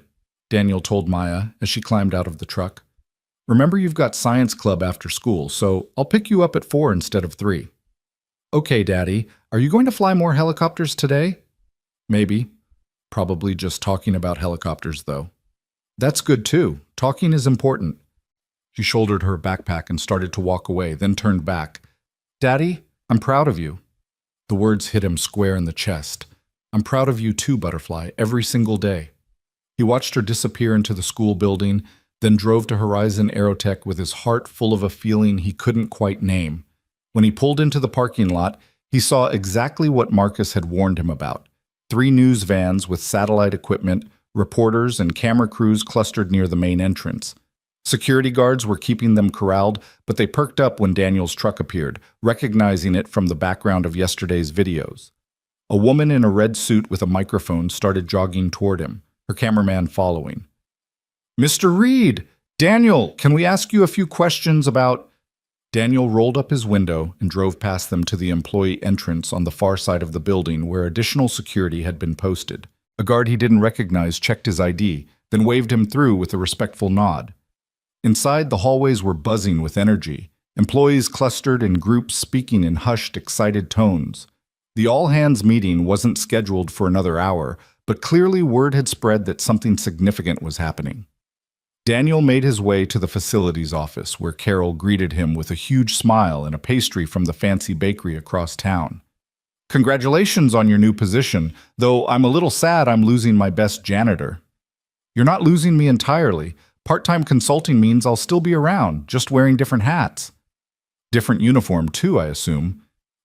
Daniel told Maya as she climbed out of the truck. "Remember you've got science club after school, so I'll pick you up at 4 instead of 3. "Okay, Daddy, are you going to fly more helicopters today?" "Maybe. Probably just talking about helicopters, though." "That's good, too. Talking is important." She shouldered her backpack and started to walk away, then turned back. "Daddy, I'm proud of you." The words hit him square in the chest. "I'm proud of you too, Butterfly, every single day." He watched her disappear into the school building, then drove to Horizon Aerotech with his heart full of a feeling he couldn't quite name. When he pulled into the parking lot, he saw exactly what Marcus had warned him about. 3 news vans with satellite equipment, reporters and camera crews clustered near the main entrance. Security guards were keeping them corralled, but they perked up when Daniel's truck appeared, recognizing it from the background of yesterday's videos. A woman in a red suit with a microphone started jogging toward him, her cameraman following. "Mr. Reed! Daniel, can we ask you a few questions about—" Daniel rolled up his window and drove past them to the employee entrance on the far side of the building where additional security had been posted. A guard he didn't recognize checked his ID, then waved him through with a respectful nod. Inside, the hallways were buzzing with energy. Employees clustered in groups speaking in hushed, excited tones. The all-hands meeting wasn't scheduled for another hour, but clearly word had spread that something significant was happening. Daniel made his way to the facilities office, where Carol greeted him with a huge smile and a pastry from the fancy bakery across town. Congratulations on your new position, though I'm a little sad I'm losing my best janitor. You're not losing me entirely. Part-time consulting means I'll still be around, just wearing different hats. Different uniform, too, I assume.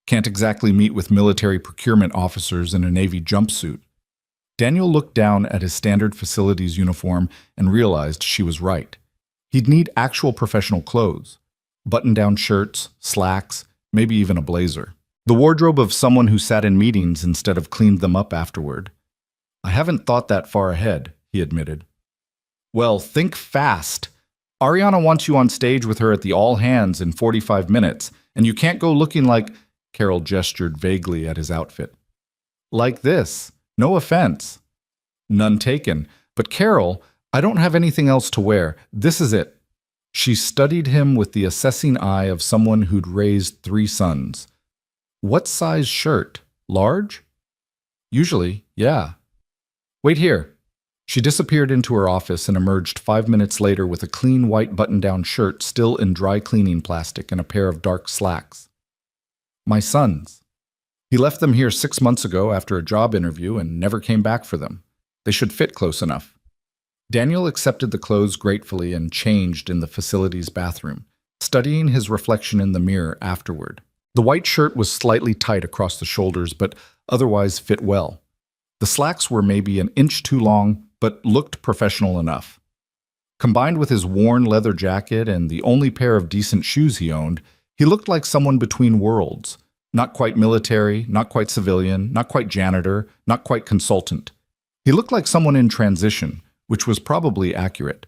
Can't exactly meet with military procurement officers in a Navy jumpsuit. Daniel looked down at his standard facilities uniform and realized she was right. He'd need actual professional clothes. Button-down shirts, slacks, maybe even a blazer. The wardrobe of someone who sat in meetings instead of cleaned them up afterward. I haven't thought that far ahead, he admitted. Well, think fast. Ariana wants you on stage with her at the All Hands in 45 minutes, and you can't go looking like... Carol gestured vaguely at his outfit. Like this. No offense. None taken. But Carol, I don't have anything else to wear. This is it. She studied him with the assessing eye of someone who'd raised 3 sons. What size shirt? Large? Usually, yeah. Wait here. She disappeared into her office and emerged 5 minutes later with a clean white button-down shirt still in dry cleaning plastic and a pair of dark slacks. My sons. He left them here 6 months ago after a job interview and never came back for them. They should fit close enough. Daniel accepted the clothes gratefully and changed in the facility's bathroom, studying his reflection in the mirror afterward. The white shirt was slightly tight across the shoulders, but otherwise fit well. The slacks were maybe an inch too long, but looked professional enough. Combined with his worn leather jacket and the only pair of decent shoes he owned, he looked like someone between worlds. Not quite military, not quite civilian, not quite janitor, not quite consultant. He looked like someone in transition, which was probably accurate.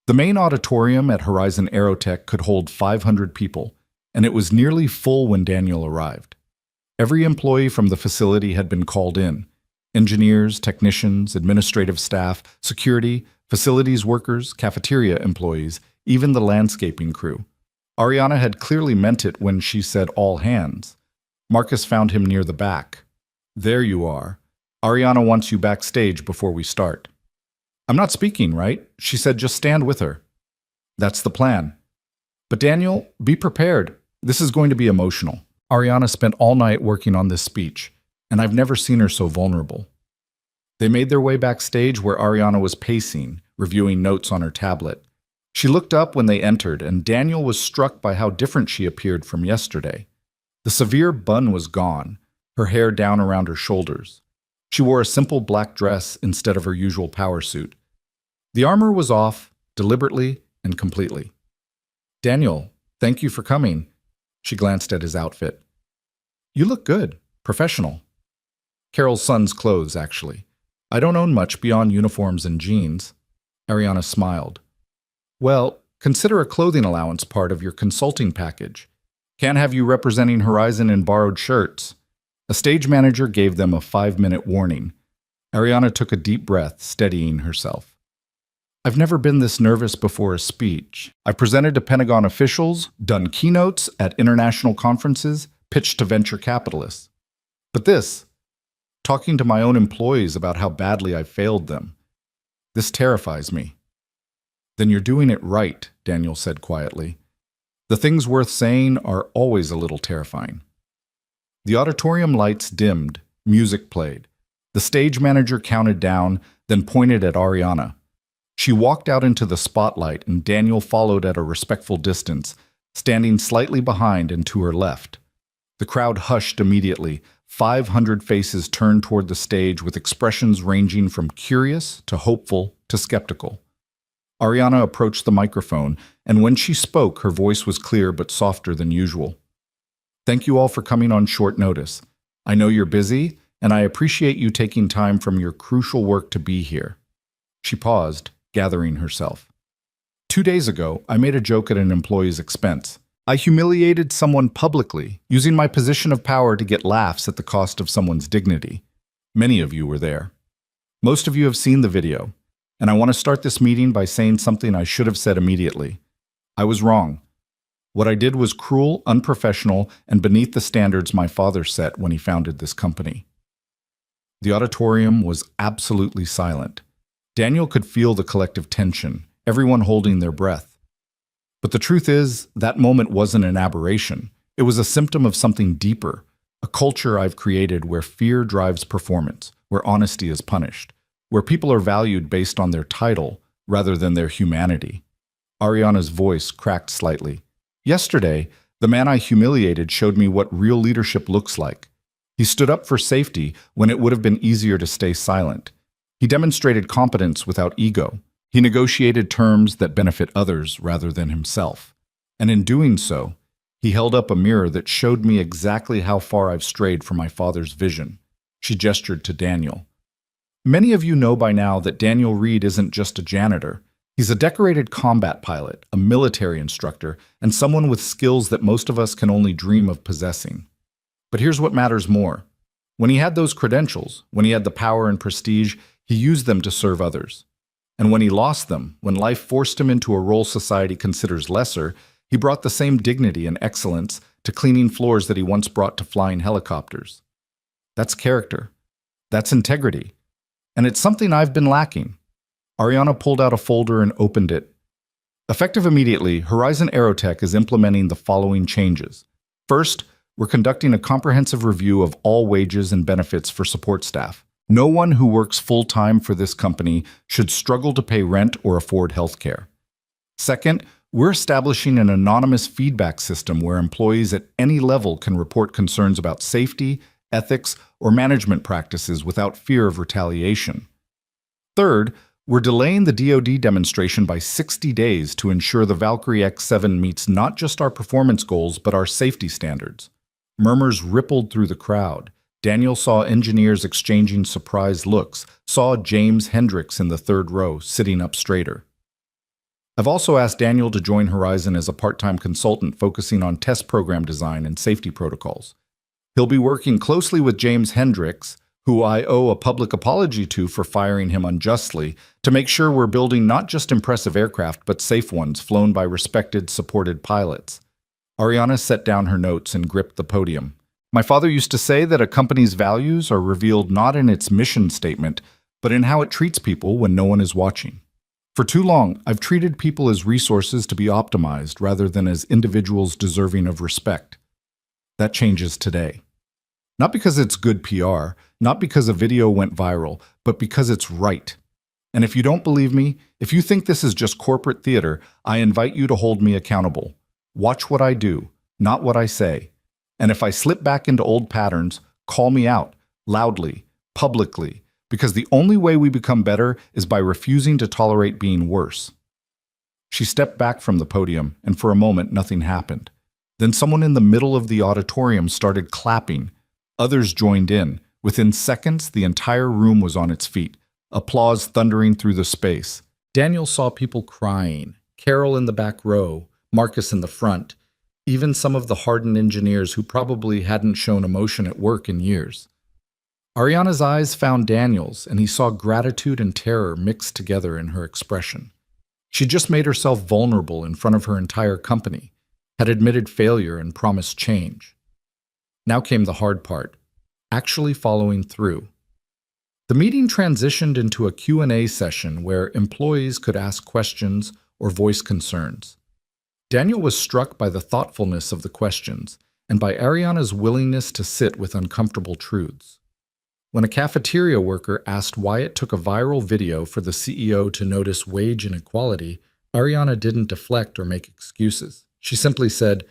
The main auditorium at Horizon Aerotech could hold 500 people, and it was nearly full when Daniel arrived. Every employee from the facility had been called in. Engineers, technicians, administrative staff, security, facilities workers, cafeteria employees, even the landscaping crew. Ariana had clearly meant it when she said all hands. Marcus found him near the back. There you are. Ariana wants you backstage before we start. I'm not speaking, right? She said just stand with her. That's the plan. But Daniel, be prepared. This is going to be emotional. Ariana spent all night working on this speech, and I've never seen her so vulnerable. They made their way backstage where Ariana was pacing, reviewing notes on her tablet. She looked up when they entered, and Daniel was struck by how different she appeared from yesterday. The severe bun was gone, her hair down around her shoulders. She wore a simple black dress instead of her usual power suit. The armor was off, deliberately and completely. Daniel, thank you for coming. She glanced at his outfit. You look good, professional. Carol's son's clothes, actually. I don't own much beyond uniforms and jeans. Ariana smiled. Well, consider a clothing allowance part of your consulting package. Can't have you representing Horizon in borrowed shirts. A stage manager gave them a 5-minute warning. Ariana took a deep breath, steadying herself. I've never been this nervous before a speech. I've presented to Pentagon officials, done keynotes at international conferences, pitched to venture capitalists. But this, talking to my own employees about how badly I failed them, this terrifies me. Then you're doing it right, Daniel said quietly. The things worth saying are always a little terrifying. The auditorium lights dimmed, music played. The stage manager counted down, then pointed at Ariana. She walked out into the spotlight, and Daniel followed at a respectful distance, standing slightly behind and to her left. The crowd hushed immediately. 500 faces turned toward the stage with expressions ranging from curious to hopeful to skeptical. Ariana approached the microphone, and when she spoke, her voice was clear but softer than usual. Thank you all for coming on short notice. I know you're busy, and I appreciate you taking time from your crucial work to be here. She paused, gathering herself. 2 days ago, I made a joke at an employee's expense. I humiliated someone publicly, using my position of power to get laughs at the cost of someone's dignity. Many of you were there. Most of you have seen the video. And I want to start this meeting by saying something I should have said immediately. I was wrong. What I did was cruel, unprofessional, and beneath the standards my father set when he founded this company. The auditorium was absolutely silent. Daniel could feel the collective tension, everyone holding their breath. But the truth is, that moment wasn't an aberration. It was a symptom of something deeper, a culture I've created where fear drives performance, where honesty is punished, where people are valued based on their title rather than their humanity. Ariana's voice cracked slightly. Yesterday, the man I humiliated showed me what real leadership looks like. He stood up for safety when it would have been easier to stay silent. He demonstrated competence without ego. He negotiated terms that benefit others rather than himself. And in doing so, he held up a mirror that showed me exactly how far I've strayed from my father's vision. She gestured to Daniel. Many of you know by now that Daniel Reed isn't just a janitor. He's a decorated combat pilot, a military instructor, and someone with skills that most of us can only dream of possessing. But here's what matters more. When he had those credentials, when he had the power and prestige, he used them to serve others. And when he lost them, when life forced him into a role society considers lesser, he brought the same dignity and excellence to cleaning floors that he once brought to flying helicopters. That's character. That's integrity. And it's something I've been lacking. Ariana pulled out a folder and opened it. Effective immediately, Horizon Aerotech is implementing the following changes. First, we're conducting a comprehensive review of all wages and benefits for support staff. No one who works full-time for this company should struggle to pay rent or afford health care. Second, we're establishing an anonymous feedback system where employees at any level can report concerns about safety, ethics, or management practices without fear of retaliation. Third, we're delaying the DoD demonstration by 60 days to ensure the Valkyrie X7 meets not just our performance goals but our safety standards. Murmurs rippled through the crowd. Daniel saw engineers exchanging surprised looks, saw James Hendricks in the third row, sitting up straighter. I've also asked Daniel to join Horizon as a part-time consultant focusing on test program design and safety protocols. He'll be working closely with James Hendricks, who I owe a public apology to for firing him unjustly, to make sure we're building not just impressive aircraft but safe ones flown by respected, supported pilots. Ariana set down her notes and gripped the podium. My father used to say that a company's values are revealed not in its mission statement, but in how it treats people when no one is watching. For too long, I've treated people as resources to be optimized rather than as individuals deserving of respect. That changes today. Not because it's good PR, not because a video went viral, but because it's right. And if you don't believe me, if you think this is just corporate theater, I invite you to hold me accountable. Watch what I do, not what I say. And if I slip back into old patterns, call me out, loudly, publicly, because the only way we become better is by refusing to tolerate being worse. She stepped back from the podium, and for a moment nothing happened. Then someone in the middle of the auditorium started clapping. Others joined in. Within seconds, the entire room was on its feet, applause thundering through the space. Daniel saw people crying, Carol in the back row, Marcus in the front, even some of the hardened engineers who probably hadn't shown emotion at work in years. Ariana's eyes found Daniel's, and he saw gratitude and terror mixed together in her expression. She just made herself vulnerable in front of her entire company, had admitted failure and promised change. Now came the hard part, actually following through. The meeting transitioned into a Q&A session where employees could ask questions or voice concerns. Daniel was struck by the thoughtfulness of the questions and by Ariana's willingness to sit with uncomfortable truths. When a cafeteria worker asked why it took a viral video for the CEO to notice wage inequality, Ariana didn't deflect or make excuses. She simply said,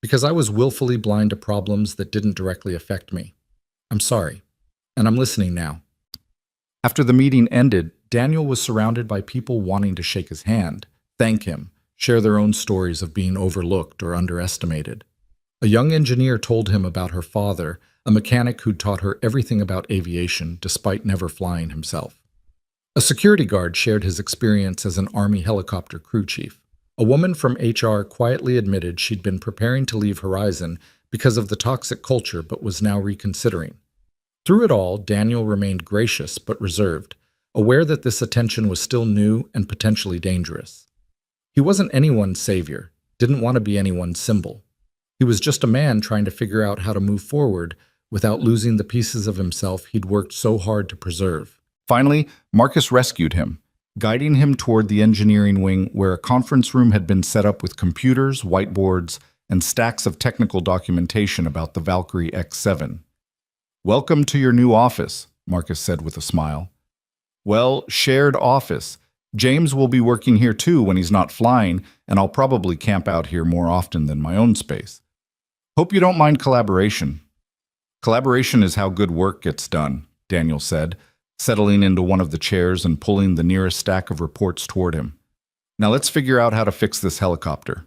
"Because I was willfully blind to problems that didn't directly affect me. I'm sorry, and I'm listening now." After the meeting ended, Daniel was surrounded by people wanting to shake his hand, thank him, share their own stories of being overlooked or underestimated. A young engineer told him about her father, a mechanic who'd taught her everything about aviation despite never flying himself. A security guard shared his experience as an Army helicopter crew chief. A woman from HR quietly admitted she'd been preparing to leave Horizon because of the toxic culture but was now reconsidering. Through it all, Daniel remained gracious but reserved, aware that this attention was still new and potentially dangerous. He wasn't anyone's savior, didn't want to be anyone's symbol. He was just a man trying to figure out how to move forward without losing the pieces of himself he'd worked so hard to preserve. Finally, Marcus rescued him. guiding him toward the engineering wing where a conference room had been set up with computers, whiteboards, and stacks of technical documentation about the Valkyrie X7. "Welcome to your new office," Marcus said with a smile. "Well, shared office. James will be working here too when he's not flying, and I'll probably camp out here more often than my own space. Hope you don't mind collaboration." "Collaboration is how good work gets done," Daniel said, settling into one of the chairs and pulling the nearest stack of reports toward him. "Now let's figure out how to fix this helicopter."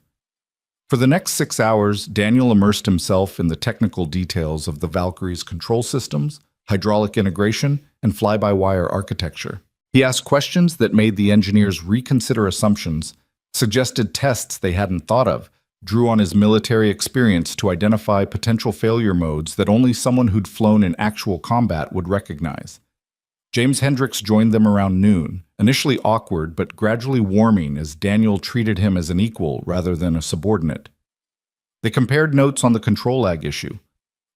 For the next 6 hours, Daniel immersed himself in the technical details of the Valkyrie's control systems, hydraulic integration, and fly-by-wire architecture. He asked questions that made the engineers reconsider assumptions, suggested tests they hadn't thought of, drew on his military experience to identify potential failure modes that only someone who'd flown in actual combat would recognize. James Hendricks joined them around noon, initially awkward but gradually warming as Daniel treated him as an equal rather than a subordinate. They compared notes on the control lag issue,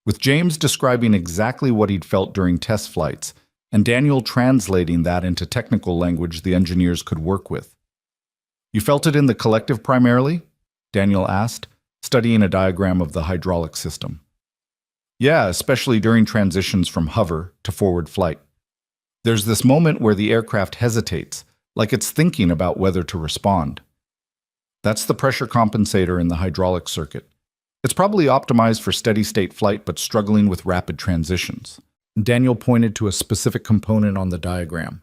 with James describing exactly what he'd felt during test flights, and Daniel translating that into technical language the engineers could work with. "You felt it in the collective primarily?" Daniel asked, studying a diagram of the hydraulic system. "Yeah, especially during transitions from hover to forward flight. There's this moment where the aircraft hesitates, like it's thinking about whether to respond. That's the pressure compensator in the hydraulic circuit. It's probably optimized for steady-state flight but struggling with rapid transitions." Daniel pointed to a specific component on the diagram.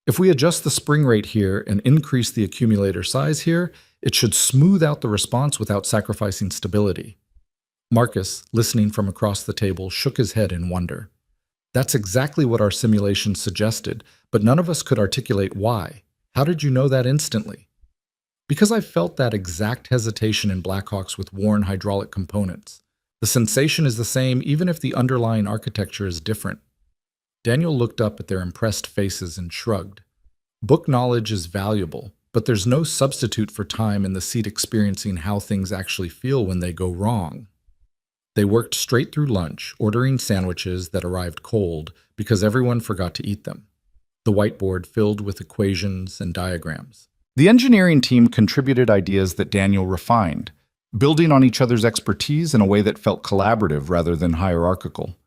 "If we adjust the spring rate here and increase the accumulator size here, it should smooth out the response without sacrificing stability." Marcus, listening from across the table, shook his head in wonder. "That's exactly what our simulation suggested, but none of us could articulate why. How did you know that instantly?" "Because I felt that exact hesitation in Blackhawks with worn hydraulic components. The sensation is the same even if the underlying architecture is different." Daniel looked up at their impressed faces and shrugged. "Book knowledge is valuable, but there's no substitute for time in the seat experiencing how things actually feel when they go wrong." They worked straight through lunch, ordering sandwiches that arrived cold because everyone forgot to eat them. The whiteboard filled with equations and diagrams. The engineering team contributed ideas that Daniel refined, building on each other's expertise in a way that felt collaborative rather than hierarchical.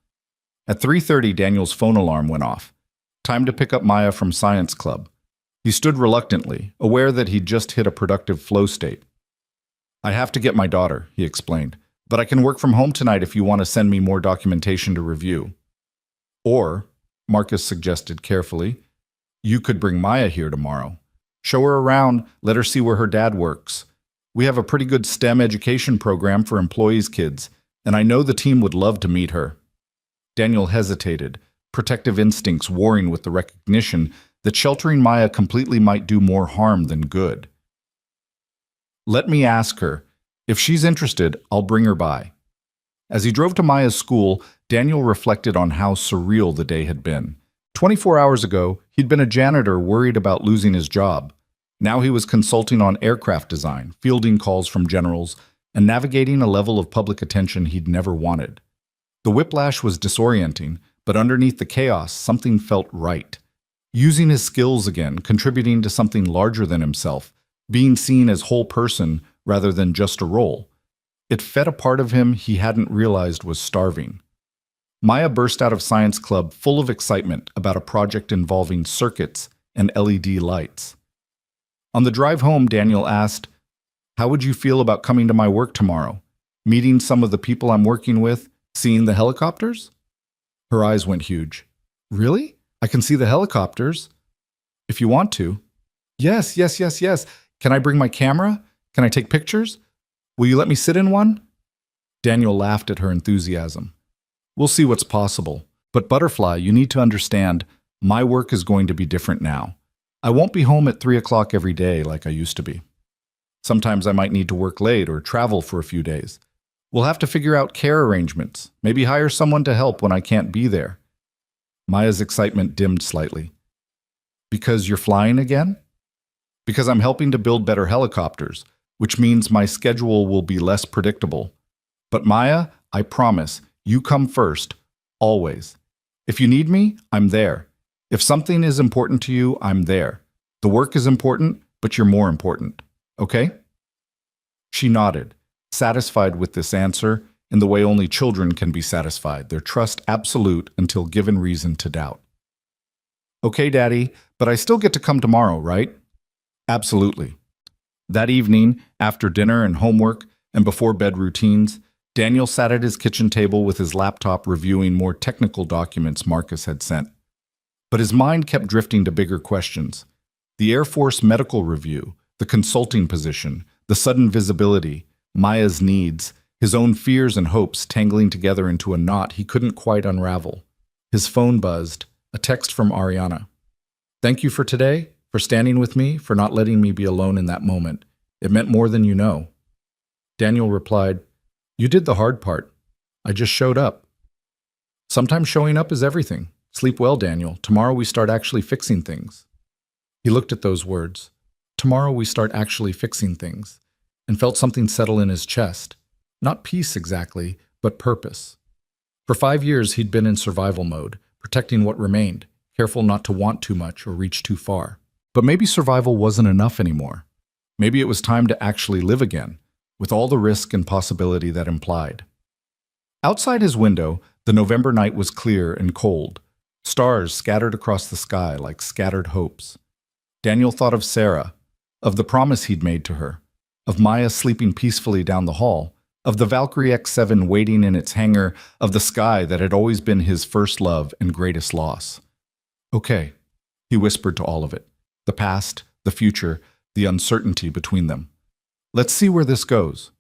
At 3:30, Daniel's phone alarm went off. Time to pick up Maya from science club. He stood reluctantly, aware that he'd just hit a productive flow state. "I have to get my daughter," he explained, "but I can work from home tonight if you want to send me more documentation to review." "Or," Marcus suggested carefully, "you could bring Maya here tomorrow. Show her around, let her see where her dad works. We have a pretty good STEM education program for employees' kids, and I know the team would love to meet her." Daniel hesitated, protective instincts warring with the recognition that sheltering Maya completely might do more harm than good. "Let me ask her. If she's interested, I'll bring her by." As he drove to Maya's school, Daniel reflected on how surreal the day had been. 24 hours ago, he'd been a janitor worried about losing his job. Now he was consulting on aircraft design, fielding calls from generals, and navigating a level of public attention he'd never wanted. The whiplash was disorienting, but underneath the chaos, something felt right. Using his skills again, contributing to something larger than himself, being seen as whole person rather than just a role. It fed a part of him he hadn't realized was starving. Maya burst out of science club full of excitement about a project involving circuits and LED lights. On the drive home, Daniel asked, "How would you feel about coming to my work tomorrow? Meeting some of the people I'm working with, seeing the helicopters?" Her eyes went huge. "Really? I can see the helicopters." "If you want to." Yes. Can I bring my camera? Can I take pictures? Will you let me sit in one?" Daniel laughed at her enthusiasm. "We'll see what's possible. But Butterfly, you need to understand, my work is going to be different now. I won't be home at 3 o'clock every day like I used to be. Sometimes I might need to work late or travel for a few days. We'll have to figure out care arrangements, maybe hire someone to help when I can't be there." Maya's excitement dimmed slightly. "Because you're flying again?" "Because I'm helping to build better helicopters, which means my schedule will be less predictable. But Maya, I promise, you come first, always. If you need me, I'm there. If something is important to you, I'm there. The work is important, but you're more important. Okay? She nodded, satisfied with this answer in the way only children can be satisfied, their trust absolute until given reason to doubt. Okay, Daddy, but I still get to come tomorrow, right? Absolutely. That evening, after dinner and homework and before bed routines, Daniel sat at his kitchen table with his laptop reviewing more technical documents Marcus had sent. But his mind kept drifting to bigger questions. The Air Force medical review, the consulting position, the sudden visibility, Maya's needs, his own fears and hopes tangling together into a knot he couldn't quite unravel. His phone buzzed, a text from Ariana. Thank you for today, for standing with me, for not letting me be alone in that moment. It meant more than you know. Daniel replied, You did the hard part. I just showed up. Sometimes showing up is everything. Sleep well, Daniel. Tomorrow we start actually fixing things. He looked at those words. Tomorrow we start actually fixing things, and felt something settle in his chest. Not peace exactly, but purpose. For 5 years he'd been in survival mode, protecting what remained, careful not to want too much or reach too far. But maybe survival wasn't enough anymore. Maybe it was time to actually live again, with all the risk and possibility that implied. Outside his window, the November night was clear and cold. Stars scattered across the sky like scattered hopes. Daniel thought of Sarah, of the promise he'd made to her, of Maya sleeping peacefully down the hall, of the Valkyrie X7 waiting in its hangar, of the sky that had always been his first love and greatest loss. Okay, he whispered to all of it. The past, the future, the uncertainty between them. Let's see where this goes.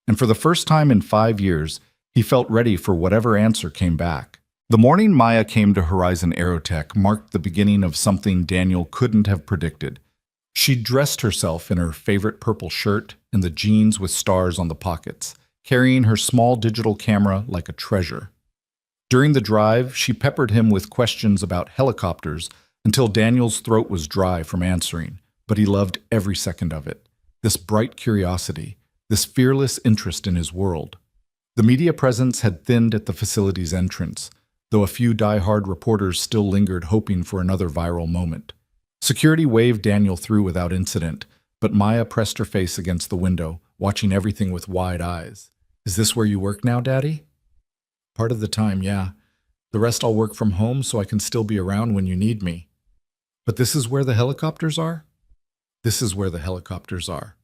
And for the first time in 5 years, he felt ready for whatever answer came back. The morning Maya came to Horizon Aerotech marked the beginning of something Daniel couldn't have predicted. She'd dressed herself in her favorite purple shirt and the jeans with stars on the pockets, carrying her small digital camera like a treasure. During the drive, she peppered him with questions about helicopters until Daniel's throat was dry from answering, but he loved every second of it. This bright curiosity, this fearless interest in his world. The media presence had thinned at the facility's entrance, though a few die-hard reporters still lingered hoping for another viral moment. Security waved Daniel through without incident, but Maya pressed her face against the window, watching everything with wide eyes. Is this where you work now, Daddy? Part of the time, yeah. The rest I'll work from home so I can still be around when you need me. But this is where the helicopters are? This is where the helicopters are.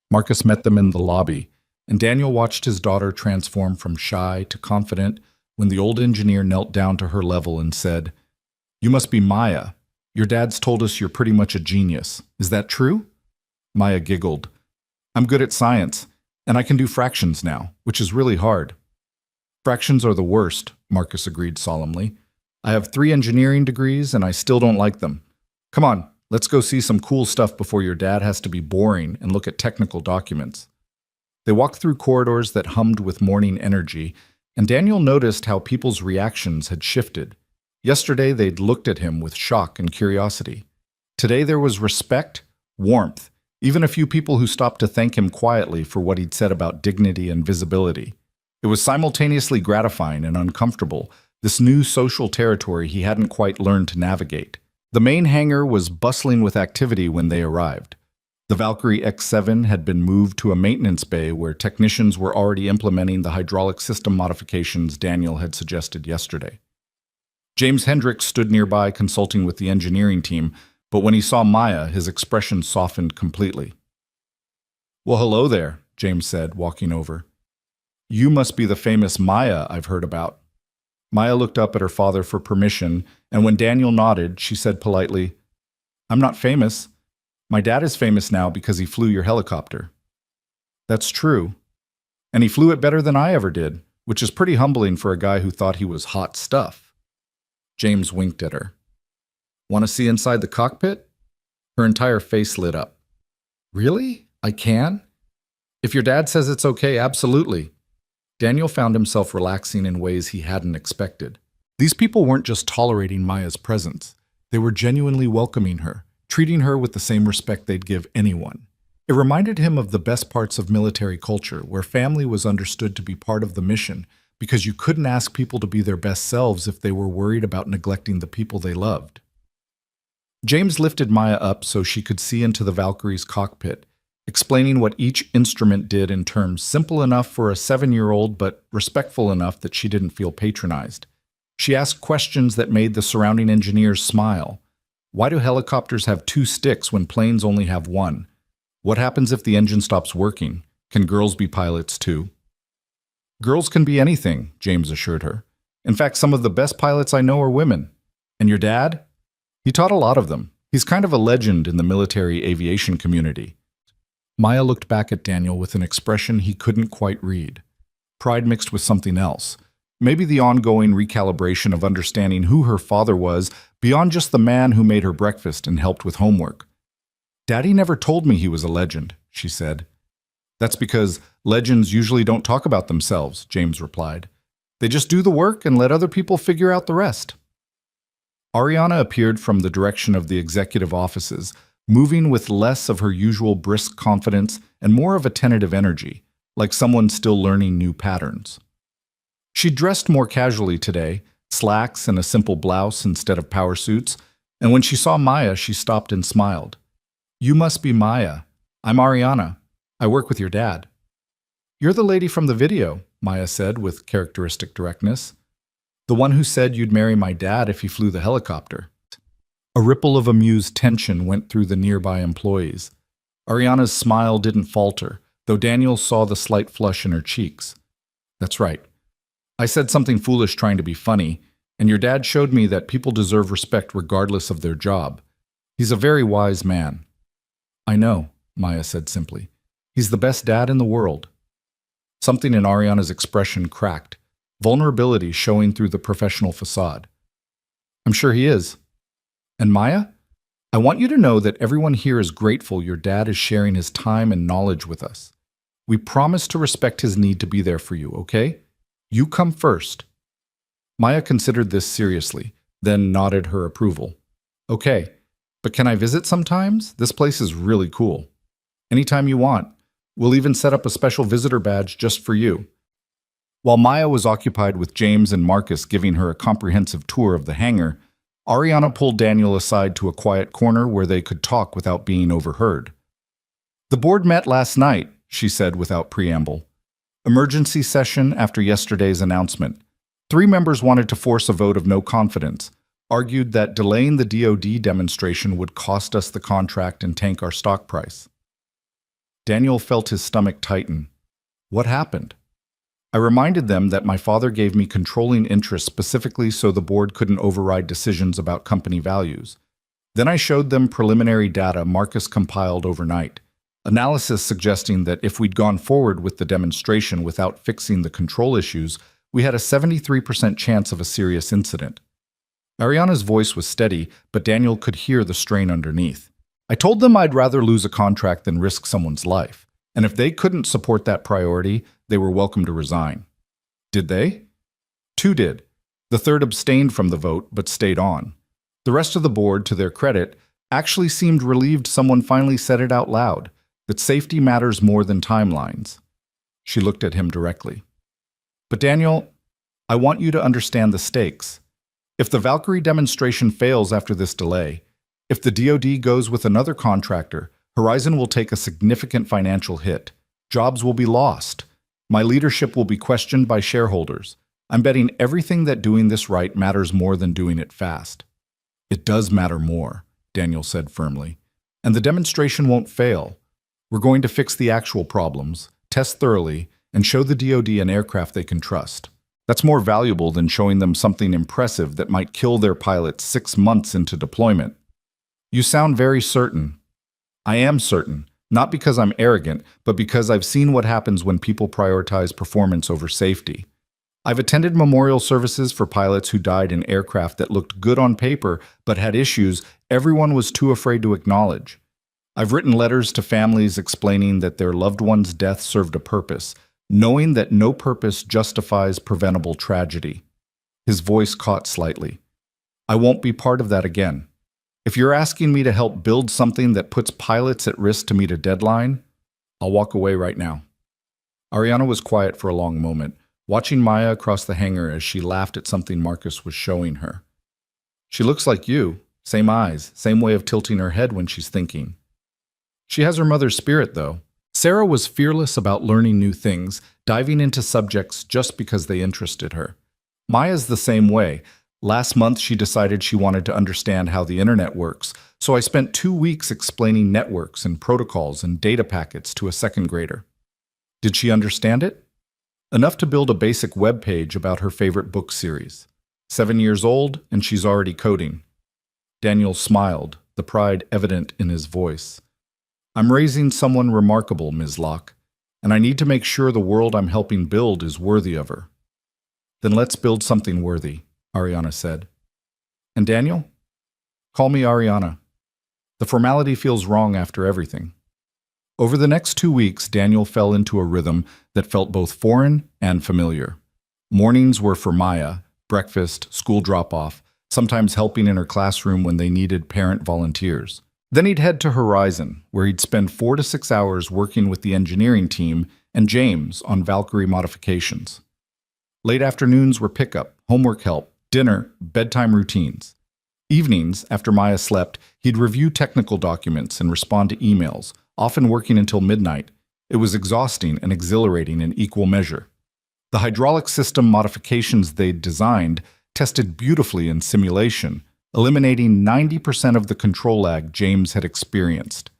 Marcus met them in the lobby, and Daniel watched his daughter transform from shy to confident when the old engineer knelt down to her level and said, You must be Maya. Your dad's told us you're pretty much a genius. Is that true? Maya giggled. I'm good at science, and I can do fractions now, which is really hard. Fractions are the worst, Marcus agreed solemnly. I have 3 engineering degrees, and I still don't like them. Come on, let's go see some cool stuff before your dad has to be boring and look at technical documents. They walked through corridors that hummed with morning energy, and Daniel noticed how people's reactions had shifted. Yesterday, they'd looked at him with shock and curiosity. Today, there was respect, warmth, even a few people who stopped to thank him quietly for what he'd said about dignity and visibility. It was simultaneously gratifying and uncomfortable, this new social territory he hadn't quite learned to navigate. The main hangar was bustling with activity when they arrived. The Valkyrie X7 had been moved to a maintenance bay where technicians were already implementing the hydraulic system modifications Daniel had suggested yesterday. James Hendricks stood nearby consulting with the engineering team, but when he saw Maya, his expression softened completely. Well, hello there, James said, walking over. You must be the famous Maya I've heard about. Maya looked up at her father for permission, and when Daniel nodded, she said politely, I'm not famous. My dad is famous now because he flew your helicopter. That's true. And he flew it better than I ever did, which is pretty humbling for a guy who thought he was hot stuff. James winked at her. Want to see inside the cockpit? Her entire face lit up. Really? I can? If your dad says it's okay, absolutely. Daniel found himself relaxing in ways he hadn't expected. These people weren't just tolerating Maya's presence. They were genuinely welcoming her, treating her with the same respect they'd give anyone. It reminded him of the best parts of military culture, where family was understood to be part of the mission, because you couldn't ask people to be their best selves if they were worried about neglecting the people they loved. James lifted Maya up so she could see into the Valkyrie's cockpit, explaining what each instrument did in terms simple enough for a 7-year-old but respectful enough that she didn't feel patronized. She asked questions that made the surrounding engineers smile. Why do helicopters have 2 sticks when planes only have 1? What happens if the engine stops working? Can girls be pilots too? Girls can be anything, James assured her. In fact, some of the best pilots I know are women. And your dad? He taught a lot of them. He's kind of a legend in the military aviation community. Maya looked back at Daniel with an expression he couldn't quite read. Pride mixed with something else. Maybe the ongoing recalibration of understanding who her father was beyond just the man who made her breakfast and helped with homework. Daddy never told me he was a legend, she said. That's because legends usually don't talk about themselves, James replied. They just do the work and let other people figure out the rest. Ariana appeared from the direction of the executive offices, moving with less of her usual brisk confidence and more of a tentative energy, like someone still learning new patterns. She dressed more casually today, slacks and a simple blouse instead of power suits, and when she saw Maya, she stopped and smiled. You must be Maya. I'm Ariana. I work with your dad. You're the lady from the video, Maya said with characteristic directness. The one who said you'd marry my dad if he flew the helicopter. A ripple of amused tension went through the nearby employees. Ariana's smile didn't falter, though Daniel saw the slight flush in her cheeks. That's right. I said something foolish trying to be funny, and your dad showed me that people deserve respect regardless of their job. He's a very wise man. I know, Maya said simply. He's the best dad in the world. Something in Ariana's expression cracked, vulnerability showing through the professional facade. I'm sure he is. And Maya, I want you to know that everyone here is grateful your dad is sharing his time and knowledge with us. We promise to respect his need to be there for you, okay? You come first. Maya considered this seriously, then nodded her approval. Okay, but can I visit sometimes? This place is really cool. Anytime you want. We'll even set up a special visitor badge just for you. While Maya was occupied with James and Marcus giving her a comprehensive tour of the hangar, Ariana pulled Daniel aside to a quiet corner where they could talk without being overheard. The board met last night, she said without preamble. Emergency session after yesterday's announcement. 3 members wanted to force a vote of no confidence, argued that delaying the DoD demonstration would cost us the contract and tank our stock price. Daniel felt his stomach tighten. What happened? I reminded them that my father gave me controlling interest specifically so the board couldn't override decisions about company values. Then I showed them preliminary data Marcus compiled overnight, analysis suggesting that if we'd gone forward with the demonstration without fixing the control issues, we had a 73% chance of a serious incident. Ariana's voice was steady, but Daniel could hear the strain underneath. I told them I'd rather lose a contract than risk someone's life, and if they couldn't support that priority, they were welcome to resign. Did they? 2 did. The 3rd abstained from the vote, but stayed on. The rest of the board, to their credit, actually seemed relieved someone finally said it out loud, that safety matters more than timelines. She looked at him directly. But Daniel, I want you to understand the stakes. If the Valkyrie demonstration fails after this delay, if the DoD goes with another contractor, Horizon will take a significant financial hit. Jobs will be lost. My leadership will be questioned by shareholders. I'm betting everything that doing this right matters more than doing it fast. It does matter more, Daniel said firmly. And the demonstration won't fail. We're going to fix the actual problems, test thoroughly, and show the DoD an aircraft they can trust. That's more valuable than showing them something impressive that might kill their pilots 6 months into deployment. You sound very certain. I am certain, not because I'm arrogant, but because I've seen what happens when people prioritize performance over safety. I've attended memorial services for pilots who died in aircraft that looked good on paper but had issues everyone was too afraid to acknowledge. I've written letters to families explaining that their loved one's death served a purpose, knowing that no purpose justifies preventable tragedy. His voice caught slightly. I won't be part of that again. If you're asking me to help build something that puts pilots at risk to meet a deadline, I'll walk away right now. Ariana was quiet for a long moment, watching Maya across the hangar as she laughed at something Marcus was showing her. She looks like you, Same eyes, same way of tilting her head when she's thinking. She has her mother's spirit, though. Sarah was fearless about learning new things, diving into subjects just because they interested her. Maya's the same way. Last month, she decided she wanted to understand how the internet works, so I spent 2 weeks explaining networks and protocols and data packets to a second grader. Did she understand it? Enough to build a basic web page about her favorite book series. 7 years old, and she's already coding. Daniel smiled, the pride evident in his voice. I'm raising someone remarkable, Ms. Locke, and I need to make sure the world I'm helping build is worthy of her. Then let's build something worthy, Ariana said. And Daniel? Call me Ariana. The formality feels wrong after everything. Over the next 2 weeks, Daniel fell into a rhythm that felt both foreign and familiar. Mornings were for Maya, breakfast, school drop-off, sometimes helping in her classroom when they needed parent volunteers. Then he'd head to Horizon, where he'd spend 4 to 6 hours working with the engineering team and James on Valkyrie modifications. Late afternoons were pickup, homework help, dinner, bedtime routines. Evenings, after Maya slept, he'd review technical documents and respond to emails, often working until midnight. It was exhausting and exhilarating in equal measure. The hydraulic system modifications they'd designed tested beautifully in simulation, eliminating 90% of the control lag James had experienced.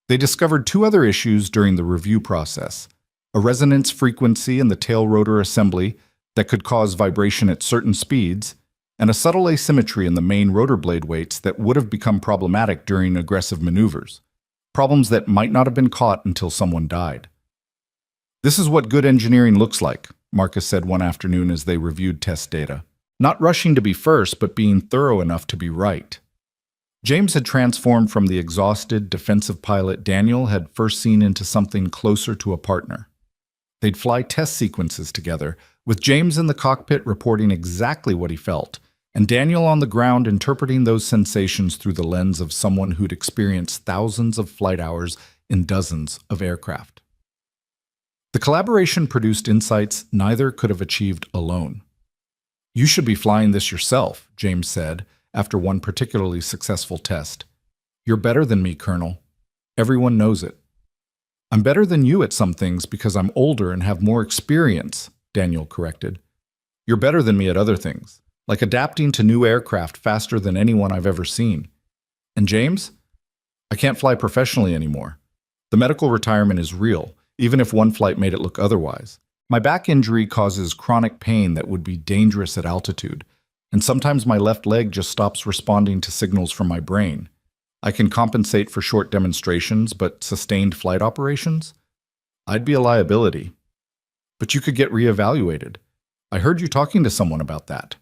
They discovered 2 other issues during the review process: a resonance frequency in the tail rotor assembly that could cause vibration at certain speeds, and a subtle asymmetry in the main rotor blade weights that would have become problematic during aggressive maneuvers. Problems that might not have been caught until someone died. This is what good engineering looks like, Marcus said one afternoon as they reviewed test data. Not rushing to be first, but being thorough enough to be right. James had transformed from the exhausted, defensive pilot Daniel had first seen into something closer to a partner. They'd fly test sequences together, with James in the cockpit reporting exactly what he felt, and Daniel on the ground interpreting those sensations through the lens of someone who'd experienced thousands of flight hours in dozens of aircraft. The collaboration produced insights neither could have achieved alone. You should be flying this yourself, James said, after one particularly successful test. You're better than me, Colonel. Everyone knows it. I'm better than you at some things because I'm older and have more experience, Daniel corrected. You're better than me at other things, like adapting to new aircraft faster than anyone I've ever seen. And James? I can't fly professionally anymore. The medical retirement is real, even if one flight made it look otherwise. My back injury causes chronic pain that would be dangerous at altitude, and sometimes my left leg just stops responding to signals from my brain. I can compensate for short demonstrations, but sustained flight operations? I'd be a liability. But you could get reevaluated. I heard you talking to someone about that.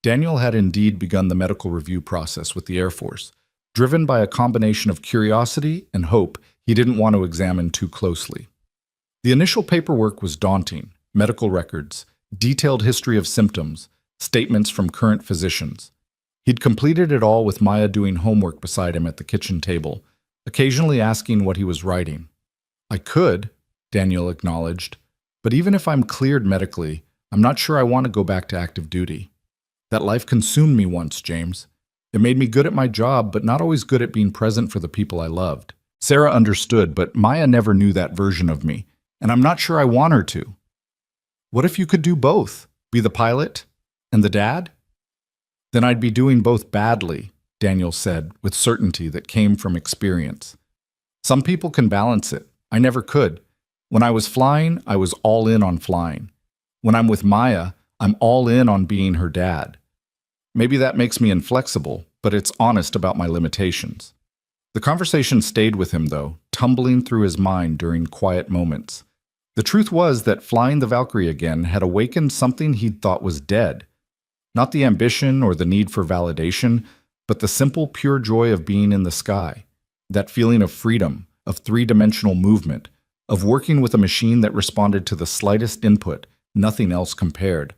Daniel had indeed begun the medical review process with the Air Force, driven by a combination of curiosity and hope he didn't want to examine too closely. The initial paperwork was daunting: medical records, detailed history of symptoms, statements from current physicians. He'd completed it all with Maya doing homework beside him at the kitchen table, occasionally asking what he was writing. I could, Daniel acknowledged, but even if I'm cleared medically, I'm not sure I want to go back to active duty. That life consumed me once, James. It made me good at my job, but not always good at being present for the people I loved. Sarah understood, but Maya never knew that version of me, and I'm not sure I want her to. What if you could do both? Be the pilot and the dad? Then I'd be doing both badly, Daniel said, with certainty that came from experience. Some people can balance it. I never could. When I was flying, I was all in on flying. When I'm with Maya, I'm all in on being her dad. Maybe that makes me inflexible, but it's honest about my limitations. The conversation stayed with him, though, tumbling through his mind during quiet moments. The truth was that flying the Valkyrie again had awakened something he'd thought was dead. Not the ambition or the need for validation, but the simple, pure joy of being in the sky. That feeling of freedom, of three-dimensional movement, of working with a machine that responded to the slightest input, nothing else compared.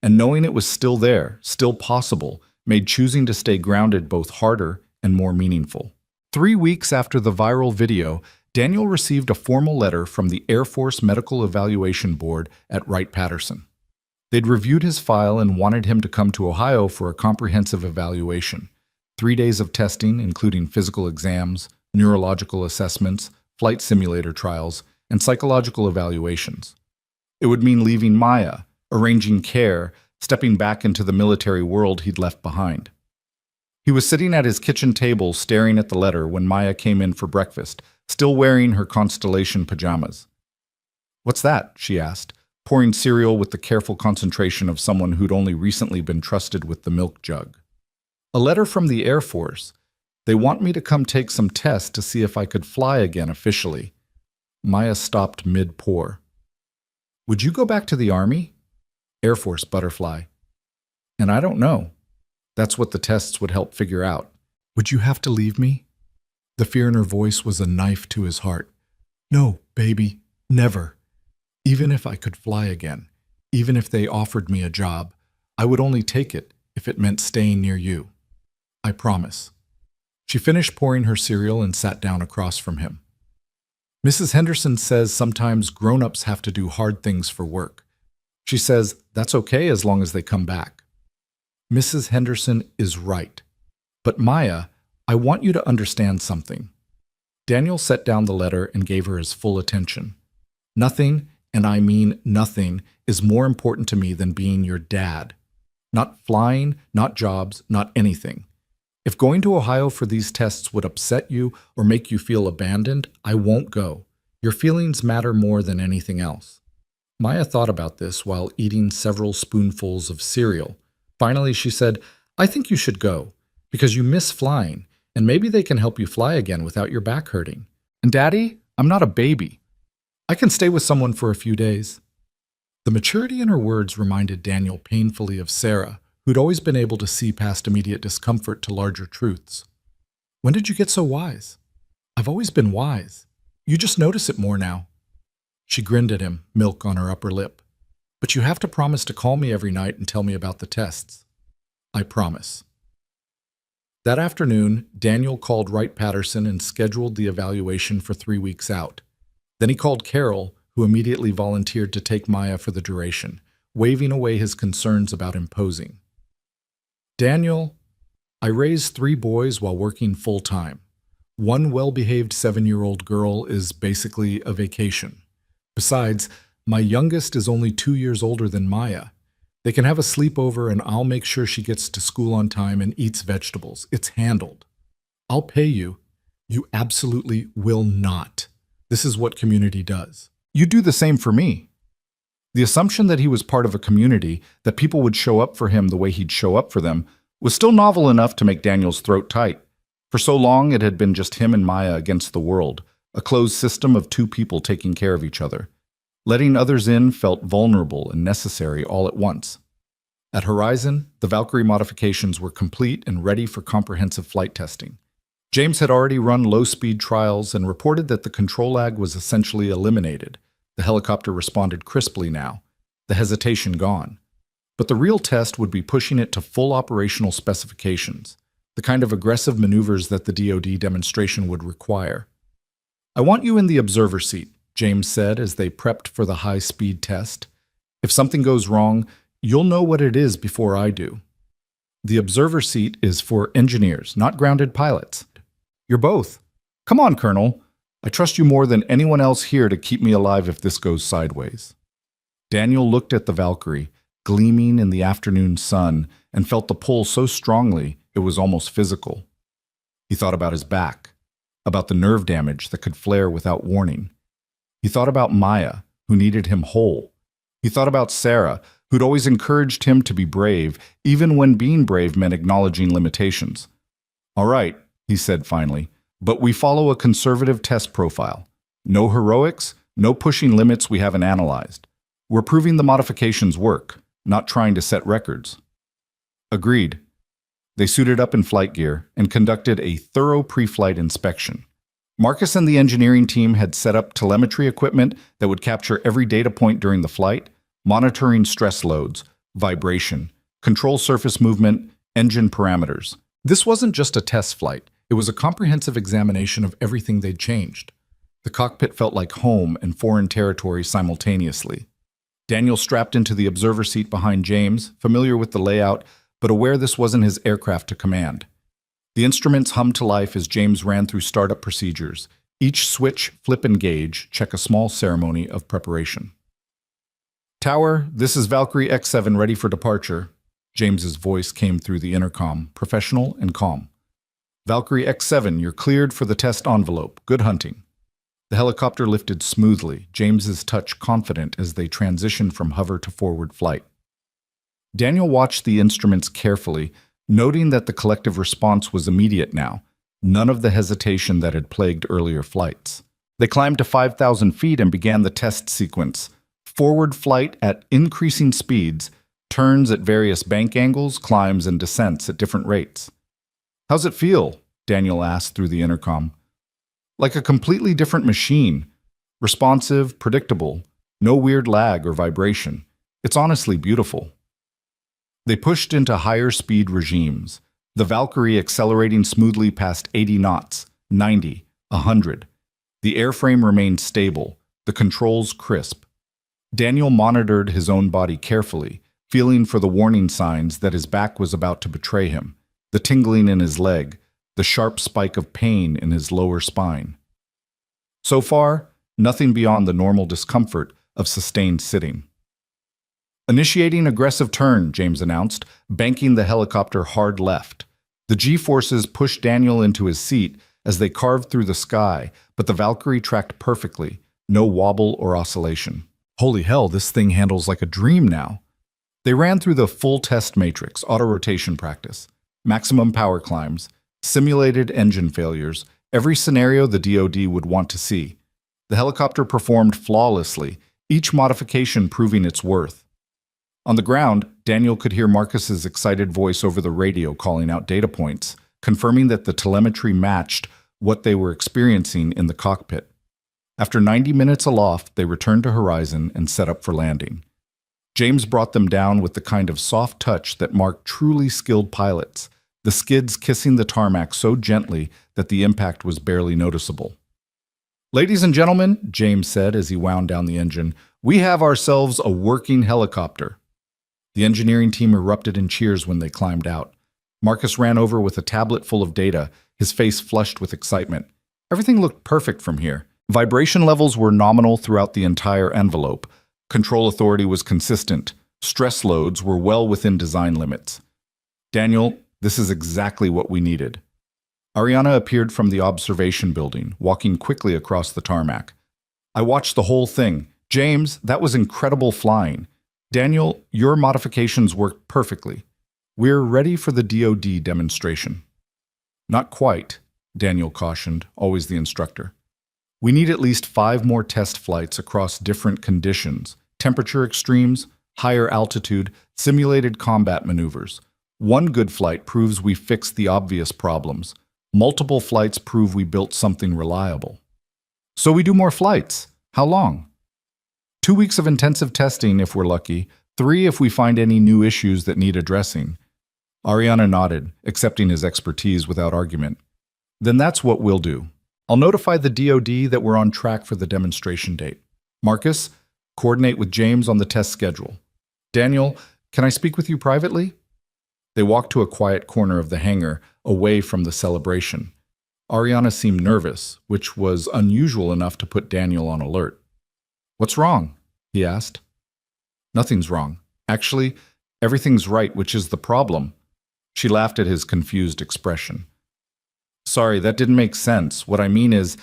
And knowing it was still there, still possible, made choosing to stay grounded both harder and more meaningful. 3 weeks after the viral video, Daniel received a formal letter from the Air Force Medical Evaluation Board at Wright-Patterson. They'd reviewed his file and wanted him to come to Ohio for a comprehensive evaluation. 3 days of testing, including physical exams, neurological assessments, flight simulator trials, and psychological evaluations. It would mean leaving Maya, arranging care, stepping back into the military world he'd left behind. He was sitting at his kitchen table staring at the letter when Maya came in for breakfast, still wearing her Constellation pajamas. "What's that?" she asked, pouring cereal with the careful concentration of someone who'd only recently been trusted with the milk jug. "A letter from the Air Force. They want me to come take some tests to see if I could fly again officially." Maya stopped mid-pour. "Would you go back to the Army?" "Air Force, butterfly." "And I don't know. That's what the tests would help figure out." "Would you have to leave me?" The fear in her voice was a knife to his heart. "No, baby, never. Even if I could fly again, even if they offered me a job, I would only take it if it meant staying near you. I promise." She finished pouring her cereal and sat down across from him. "Mrs. Henderson says sometimes grown-ups have to do hard things for work. She says that's okay as long as they come back." Mrs. Henderson is right. "But Maya, I want you to understand something." Daniel set down the letter and gave her his full attention. "Nothing, and I mean nothing, is more important to me than being your dad. Not flying, not jobs, not anything. If going to Ohio for these tests would upset you or make you feel abandoned, I won't go. Your feelings matter more than anything else." Maya thought about this while eating several spoonfuls of cereal. Finally, she said, "I think you should go, because you miss flying, and maybe they can help you fly again without your back hurting. And Daddy, I'm not a baby. I can stay with someone for a few days." The maturity in her words reminded Daniel painfully of Sarah, who'd always been able to see past immediate discomfort to larger truths. "When did you get so wise?" "I've always been wise. You just notice it more now." She grinned at him, milk on her upper lip. "But you have to promise to call me every night and tell me about the tests." "I promise." That afternoon, Daniel called Wright-Patterson and scheduled the evaluation for 3 weeks out. Then he called Carol, who immediately volunteered to take Maya for the duration, waving away his concerns about imposing. "Daniel, I raised 3 boys while working full-time. One well-behaved 7-year-old girl is basically a vacation. Besides, my youngest is only 2 years older than Maya. They can have a sleepover and I'll make sure she gets to school on time and eats vegetables. It's handled. I'll pay you." "You absolutely will not. This is what community does." "You do the same for me." The assumption that he was part of a community, that people would show up for him the way he'd show up for them, was still novel enough to make Daniel's throat tight. For so long, it had been just him and Maya against the world, a closed system of 2 people taking care of each other. Letting others in felt vulnerable and necessary all at once. At Horizon, the Valkyrie modifications were complete and ready for comprehensive flight testing. James had already run low-speed trials and reported that the control lag was essentially eliminated. The helicopter responded crisply now, the hesitation gone. But the real test would be pushing it to full operational specifications, the kind of aggressive maneuvers that the DoD demonstration would require. "I want you in the observer seat," James said as they prepped for the high-speed test. "If something goes wrong, you'll know what it is before I do." The observer seat is for engineers, not grounded pilots. "You're both. Come on, Colonel. I trust you more than anyone else here to keep me alive if this goes sideways." Daniel looked at the Valkyrie, gleaming in the afternoon sun, and felt the pull so strongly it was almost physical. He thought about his back, about the nerve damage that could flare without warning. He thought about Maya, who needed him whole. He thought about Sarah, who'd always encouraged him to be brave, even when being brave meant acknowledging limitations. "All right," he said finally, "but we follow a conservative test profile. No heroics, no pushing limits we haven't analyzed. We're proving the modifications work, not trying to set records." Agreed. They suited up in flight gear and conducted a thorough pre-flight inspection. Marcus and the engineering team had set up telemetry equipment that would capture every data point during the flight, monitoring stress loads, vibration, control surface movement, engine parameters. This wasn't just a test flight. It was a comprehensive examination of everything they'd changed. The cockpit felt like home and foreign territory simultaneously. Daniel strapped into the observer seat behind James, familiar with the layout, but aware this wasn't his aircraft to command. The instruments hummed to life as James ran through startup procedures. Each switch, flip, and gauge check a small ceremony of preparation. Tower, this is Valkyrie X7 ready for departure. James's voice came through the intercom, professional and calm. Valkyrie X7, you're cleared for the test envelope. Good hunting. The helicopter lifted smoothly, James's touch confident as they transitioned from hover to forward flight. Daniel watched the instruments carefully, noting that the collective response was immediate now, none of the hesitation that had plagued earlier flights. They climbed to 5,000 feet and began the test sequence. Forward flight at increasing speeds, turns at various bank angles, climbs and descents at different rates. How's it feel? Daniel asked through the intercom. Like a completely different machine. Responsive, predictable, no weird lag or vibration. It's honestly beautiful. They pushed into higher speed regimes, the Valkyrie accelerating smoothly past 80 knots, 90, 100. The airframe remained stable, the controls crisp. Daniel monitored his own body carefully, feeling for the warning signs that his back was about to betray him, the tingling in his leg, the sharp spike of pain in his lower spine. So far, nothing beyond the normal discomfort of sustained sitting. Initiating aggressive turn, James announced, banking the helicopter hard left. The G-forces pushed Daniel into his seat as they carved through the sky, but the Valkyrie tracked perfectly, no wobble or oscillation. Holy hell, this thing handles like a dream now. They ran through the full test matrix, auto-rotation practice, maximum power climbs, simulated engine failures, every scenario the DoD would want to see. The helicopter performed flawlessly, each modification proving its worth. On the ground, Daniel could hear Marcus's excited voice over the radio calling out data points, confirming that the telemetry matched what they were experiencing in the cockpit. After 90 minutes aloft, they returned to Horizon and set up for landing. James brought them down with the kind of soft touch that marked truly skilled pilots, the skids kissing the tarmac so gently that the impact was barely noticeable. Ladies and gentlemen, James said as he wound down the engine, we have ourselves a working helicopter. The engineering team erupted in cheers when they climbed out. Marcus ran over with a tablet full of data, his face flushed with excitement. Everything looked perfect from here. Vibration levels were nominal throughout the entire envelope. Control authority was consistent. Stress loads were well within design limits. Daniel, this is exactly what we needed. Ariana appeared from the observation building, walking quickly across the tarmac. I watched the whole thing. James, that was incredible flying. Daniel, your modifications worked perfectly. We're ready for the DoD demonstration. Not quite, Daniel cautioned, always the instructor. We need at least 5 more test flights across different conditions, temperature extremes, higher altitude, simulated combat maneuvers. One good flight proves we fixed the obvious problems. Multiple flights prove we built something reliable. So we do more flights. How long? 2 weeks of intensive testing if we're lucky, 3 if we find any new issues that need addressing. Ariana nodded, accepting his expertise without argument. Then that's what we'll do. I'll notify the DoD that we're on track for the demonstration date. Marcus, coordinate with James on the test schedule. Daniel, can I speak with you privately? They walked to a quiet corner of the hangar, away from the celebration. Ariana seemed nervous, which was unusual enough to put Daniel on alert. What's wrong? He asked. Nothing's wrong. Actually, everything's right, which is the problem. She laughed at his confused expression. Sorry, that didn't make sense. What I mean is,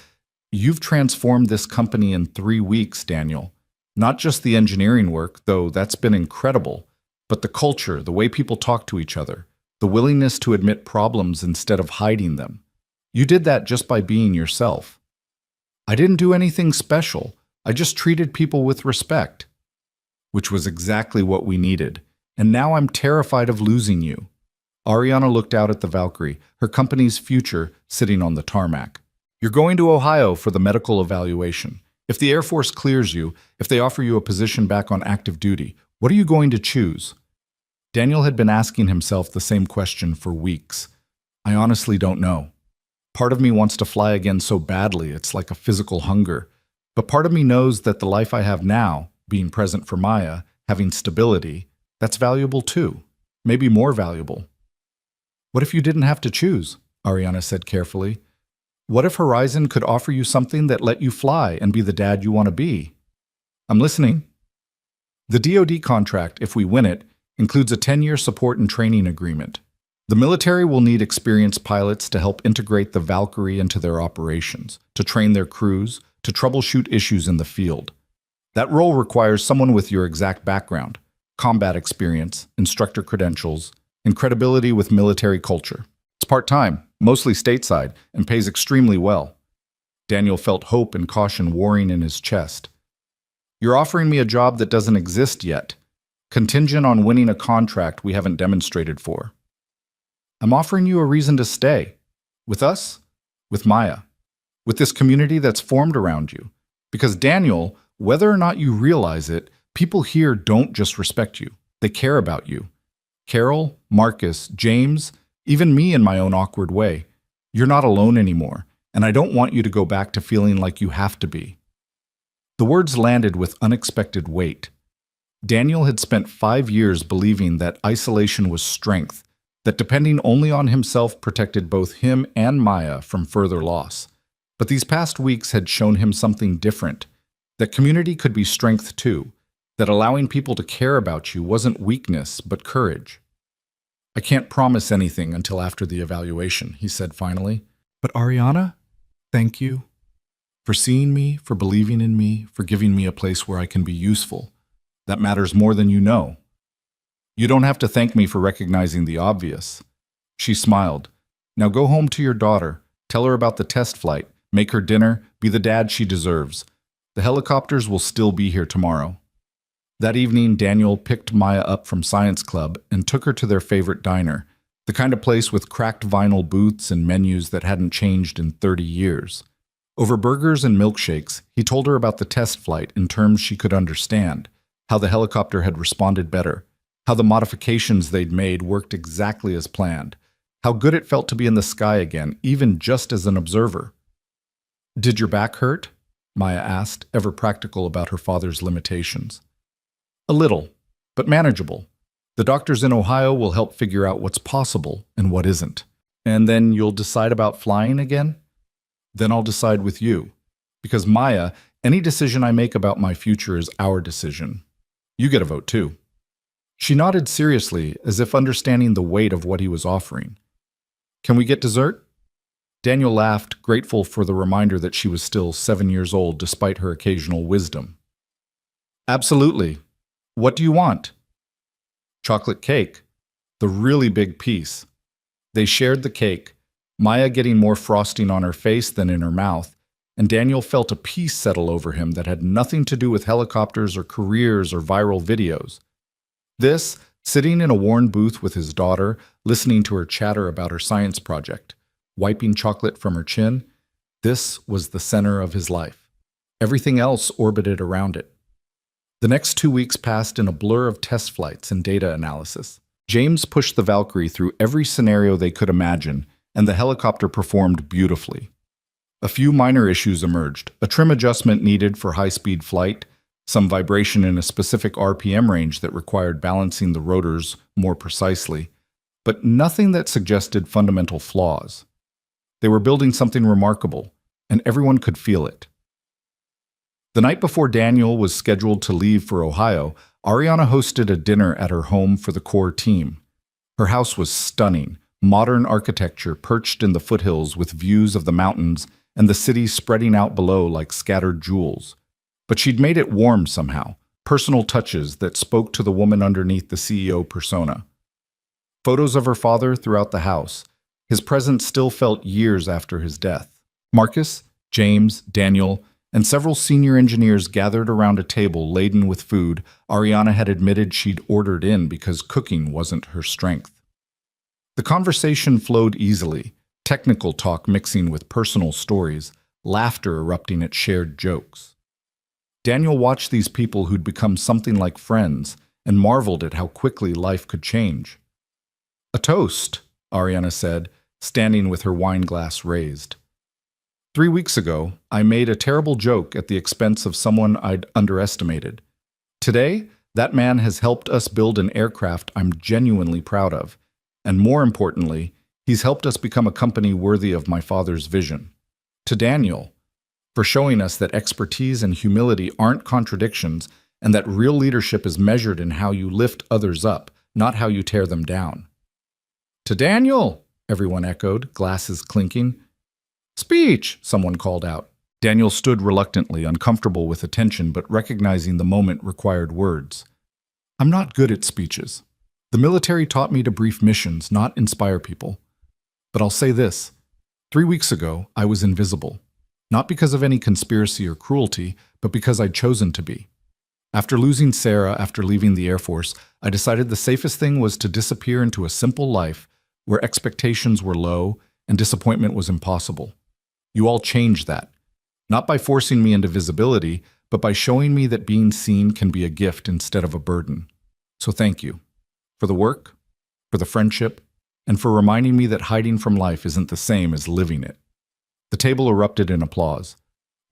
you've transformed this company in 3 weeks, Daniel. Not just the engineering work, though that's been incredible, but the culture, the way people talk to each other, the willingness to admit problems instead of hiding them. You did that just by being yourself. I didn't do anything special. I just treated people with respect. Which was exactly what we needed. And now I'm terrified of losing you. Ariana looked out at the Valkyrie, her company's future sitting on the tarmac. You're going to Ohio for the medical evaluation. If the Air Force clears you, if they offer you a position back on active duty, what are you going to choose? Daniel had been asking himself the same question for weeks. I honestly don't know. Part of me wants to fly again so badly, it's like a physical hunger. But part of me knows that the life I have now, being present for Maya, having stability, that's valuable too. Maybe more valuable. What if you didn't have to choose? Ariana said carefully. What if Horizon could offer you something that let you fly and be the dad you want to be? I'm listening. The DoD contract, if we win it, includes a 10-year support and training agreement. The military will need experienced pilots to help integrate the Valkyrie into their operations, to train their crews, to troubleshoot issues in the field. That role requires someone with your exact background, combat experience, instructor credentials, and credibility with military culture. It's part-time, mostly stateside, and pays extremely well. Daniel felt hope and caution warring in his chest. You're offering me a job that doesn't exist yet, contingent on winning a contract we haven't demonstrated for. I'm offering you a reason to stay. With us, with Maya, with this community that's formed around you. Because Daniel, whether or not you realize it, people here don't just respect you. They care about you. Carol, Marcus, James, even me in my own awkward way. You're not alone anymore, and I don't want you to go back to feeling like you have to be. The words landed with unexpected weight. Daniel had spent 5 years believing that isolation was strength, that depending only on himself protected both him and Maya from further loss. But these past weeks had shown him something different, that community could be strength too, that allowing people to care about you wasn't weakness but courage. I can't promise anything until after the evaluation, he said finally. But Ariana, thank you. For seeing me, for believing in me, for giving me a place where I can be useful. That matters more than you know. You don't have to thank me for recognizing the obvious. She smiled. Now go home to your daughter. Tell her about the test flight. Make her dinner. Be the dad she deserves. The helicopters will still be here tomorrow. That evening, Daniel picked Maya up from science club and took her to their favorite diner, the kind of place with cracked vinyl booths and menus that hadn't changed in 30 years. Over burgers and milkshakes, he told her about the test flight in terms she could understand, how the helicopter had responded better, how the modifications they'd made worked exactly as planned, how good it felt to be in the sky again, even just as an observer. Did your back hurt? Maya asked, ever practical about her father's limitations. A little, but manageable. The doctors in Ohio will help figure out what's possible and what isn't. And then you'll decide about flying again? Then I'll decide with you. Because Maya, any decision I make about my future is our decision. You get a vote too. She nodded seriously, as if understanding the weight of what he was offering. Can we get dessert? Daniel laughed, grateful for the reminder that she was still 7 years old despite her occasional wisdom. Absolutely. What do you want? Chocolate cake. The really big piece. They shared the cake, Maya getting more frosting on her face than in her mouth, and Daniel felt a peace settle over him that had nothing to do with helicopters or careers or viral videos. This, sitting in a worn booth with his daughter, listening to her chatter about her science project, wiping chocolate from her chin, this was the center of his life. Everything else orbited around it. The next 2 weeks passed in a blur of test flights and data analysis. James pushed the Valkyrie through every scenario they could imagine, and the helicopter performed beautifully. A few minor issues emerged, a trim adjustment needed for high-speed flight, some vibration in a specific RPM range that required balancing the rotors more precisely, but nothing that suggested fundamental flaws. They were building something remarkable, and everyone could feel it. The night before Daniel was scheduled to leave for Ohio, Ariana hosted a dinner at her home for the core team. Her house was stunning, modern architecture perched in the foothills with views of the mountains and the city spreading out below like scattered jewels. But she'd made it warm somehow, personal touches that spoke to the woman underneath the CEO persona. Photos of her father throughout the house. His presence still felt years after his death. Marcus, James, Daniel, and several senior engineers gathered around a table laden with food Ariana had admitted she'd ordered in because cooking wasn't her strength. The conversation flowed easily, technical talk mixing with personal stories, laughter erupting at shared jokes. Daniel watched these people who'd become something like friends and marveled at how quickly life could change. "A toast," Ariana said, standing with her wine glass raised. 3 weeks ago, I made a terrible joke at the expense of someone I'd underestimated. Today, that man has helped us build an aircraft I'm genuinely proud of. And more importantly, He's helped us become a company worthy of my father's vision. To Daniel, for showing us that expertise and humility aren't contradictions and that real leadership is measured in how you lift others up, not how you tear them down. To Daniel, everyone echoed, glasses clinking. Speech, someone called out. Daniel stood reluctantly, uncomfortable with attention, but recognizing the moment required words. I'm not good at speeches. The military taught me to brief missions, not inspire people. But I'll say this. 3 weeks ago, I was invisible. Not because of any conspiracy or cruelty, but because I'd chosen to be. After losing Sarah after leaving the Air Force, I decided the safest thing was to disappear into a simple life where expectations were low and disappointment was impossible. You all changed that. Not by forcing me into visibility, but by showing me that being seen can be a gift instead of a burden. So thank you. For the work, for the friendship, and for reminding me that hiding from life isn't the same as living it. The table erupted in applause.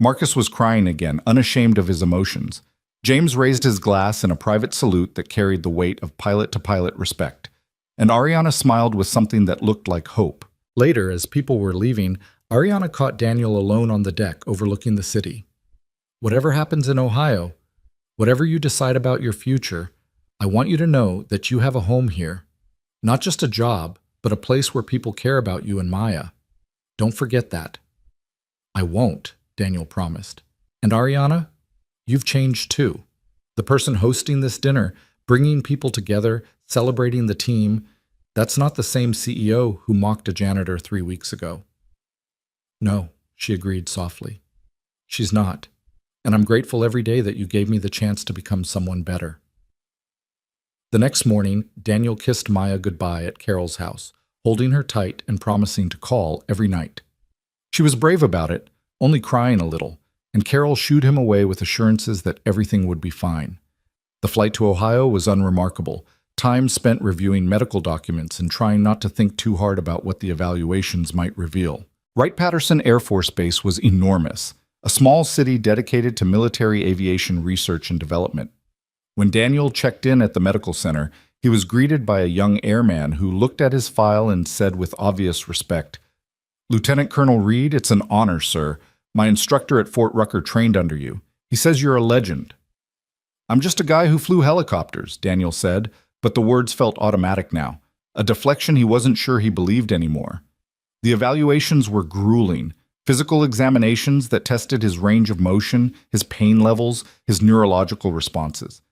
Marcus was crying again, unashamed of his emotions. James raised his glass in a private salute that carried the weight of pilot-to-pilot respect. And Ariana smiled with something that looked like hope. Later, as people were leaving, Ariana caught Daniel alone on the deck overlooking the city. Whatever happens in Ohio, whatever you decide about your future, I want you to know that you have a home here. Not just a job, but a place where people care about you and Maya. Don't forget that. I won't, Daniel promised. And Ariana, you've changed too. The person hosting this dinner, bringing people together, celebrating the team, that's not the same CEO who mocked a janitor 3 weeks ago. No, she agreed softly. She's not. And I'm grateful every day that you gave me the chance to become someone better. The next morning, Daniel kissed Maya goodbye at Carol's house, holding her tight and promising to call every night. She was brave about it, only crying a little, and Carol shooed him away with assurances that everything would be fine. The flight to Ohio was unremarkable, time spent reviewing medical documents and trying not to think too hard about what the evaluations might reveal. Wright-Patterson Air Force Base was enormous, a small city dedicated to military aviation research and development. When Daniel checked in at the medical center, he was greeted by a young airman who looked at his file and said with obvious respect, "Lieutenant Colonel Reed, it's an honor, sir. My instructor at Fort Rucker trained under you. He says you're a legend." "I'm just a guy who flew helicopters," Daniel said, but the words felt automatic now, a deflection he wasn't sure he believed anymore. The evaluations were grueling, physical examinations that tested his range of motion, his pain levels, his neurological responses.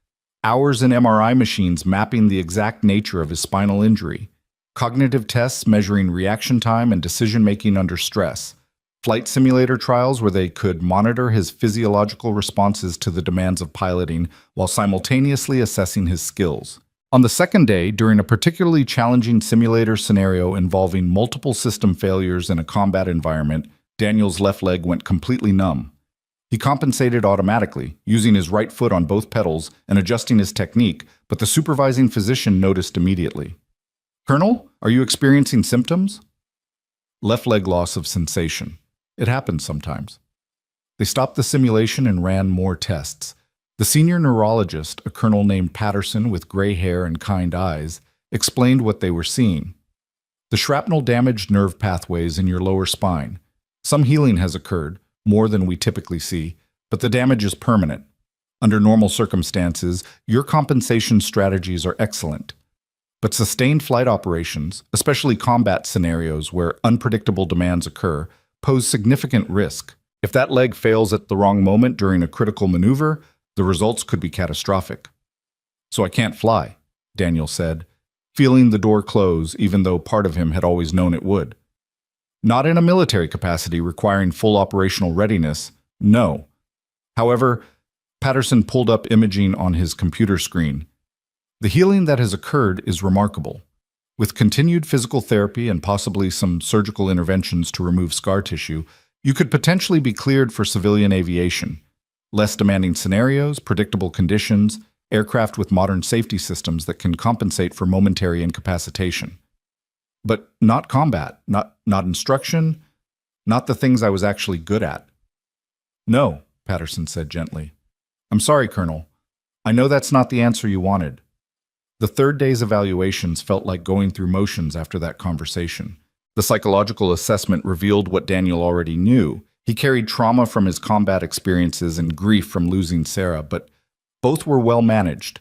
Hours in MRI machines mapping the exact nature of his spinal injury. Cognitive tests measuring reaction time and decision-making under stress. Flight simulator trials where they could monitor his physiological responses to the demands of piloting while simultaneously assessing his skills. On the second day, during a particularly challenging simulator scenario involving multiple system failures in a combat environment, Daniel's left leg went completely numb. He compensated automatically, using his right foot on both pedals and adjusting his technique, but the supervising physician noticed immediately. "Colonel, are you experiencing symptoms?" Left leg loss of sensation. It happens sometimes. They stopped the simulation and ran more tests. The senior neurologist, a colonel named Patterson with gray hair and kind eyes, explained what they were seeing. The shrapnel damaged nerve pathways in your lower spine. Some healing has occurred, more than we typically see, but the damage is permanent. Under normal circumstances, your compensation strategies are excellent. But sustained flight operations, especially combat scenarios where unpredictable demands occur, pose significant risk. If that leg fails at the wrong moment during a critical maneuver, the results could be catastrophic. "So I can't fly," Daniel said, feeling the door close even though part of him had always known it would. "Not in a military capacity requiring full operational readiness, no." However, Patterson pulled up imaging on his computer screen. The healing that has occurred is remarkable. With continued physical therapy and possibly some surgical interventions to remove scar tissue, you could potentially be cleared for civilian aviation. Less demanding scenarios, predictable conditions, aircraft with modern safety systems that can compensate for momentary incapacitation. But not combat, not instruction, not the things I was actually good at. "No," Patterson said gently. "I'm sorry, Colonel. I know that's not the answer you wanted." The third day's evaluations felt like going through motions after that conversation. The psychological assessment revealed what Daniel already knew. He carried trauma from his combat experiences and grief from losing Sarah, but both were well managed.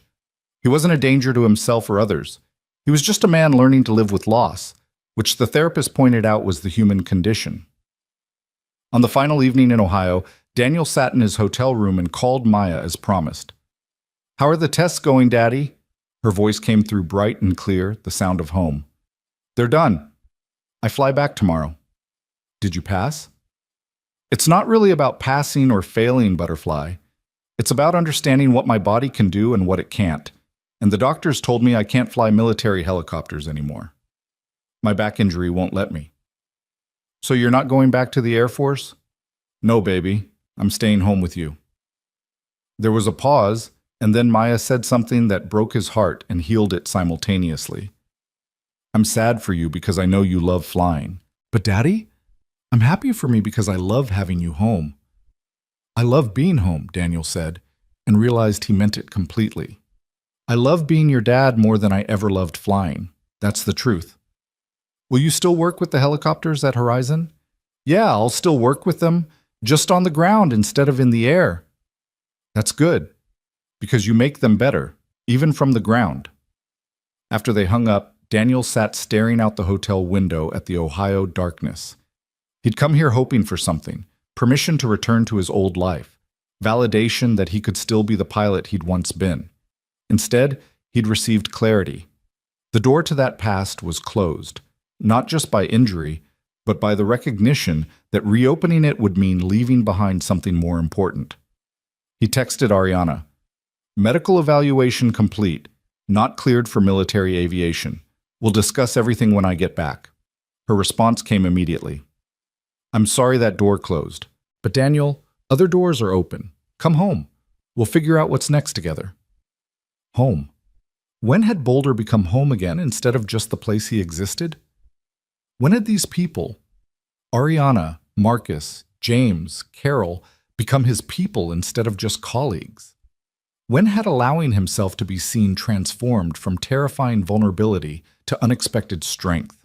He wasn't a danger to himself or others. He was just a man learning to live with loss, which the therapist pointed out was the human condition. On the final evening in Ohio, Daniel sat in his hotel room and called Maya as promised. "How are the tests going, Daddy?" Her voice came through bright and clear, the sound of home. "They're done. I fly back tomorrow." "Did you pass?" "It's not really about passing or failing, Butterfly. It's about understanding what my body can do and what it can't. And the doctors told me I can't fly military helicopters anymore. My back injury won't let me." "So you're not going back to the Air Force?" "No, baby. I'm staying home with you." There was a pause, and then Maya said something that broke his heart and healed it simultaneously. "I'm sad for you because I know you love flying. But Daddy, I'm happy for me because I love having you home." "I love being home," Daniel said, and realized he meant it completely. "I love being your dad more than I ever loved flying. That's the truth." "Will you still work with the helicopters at Horizon?" "Yeah, I'll still work with them, just on the ground instead of in the air." "That's good, because you make them better, even from the ground." After they hung up, Daniel sat staring out the hotel window at the Ohio darkness. He'd come here hoping for something, permission to return to his old life, validation that he could still be the pilot he'd once been. Instead, he'd received clarity. The door to that past was closed, not just by injury, but by the recognition that reopening it would mean leaving behind something more important. He texted Ariana, "Medical evaluation complete, not cleared for military aviation. We'll discuss everything when I get back." Her response came immediately. "I'm sorry that door closed, but Daniel, other doors are open. Come home. We'll figure out what's next together." Home. When had Boulder become home again instead of just the place he existed? When had these people, Ariana, Marcus, James, Carol, become his people instead of just colleagues? When had allowing himself to be seen transformed from terrifying vulnerability to unexpected strength?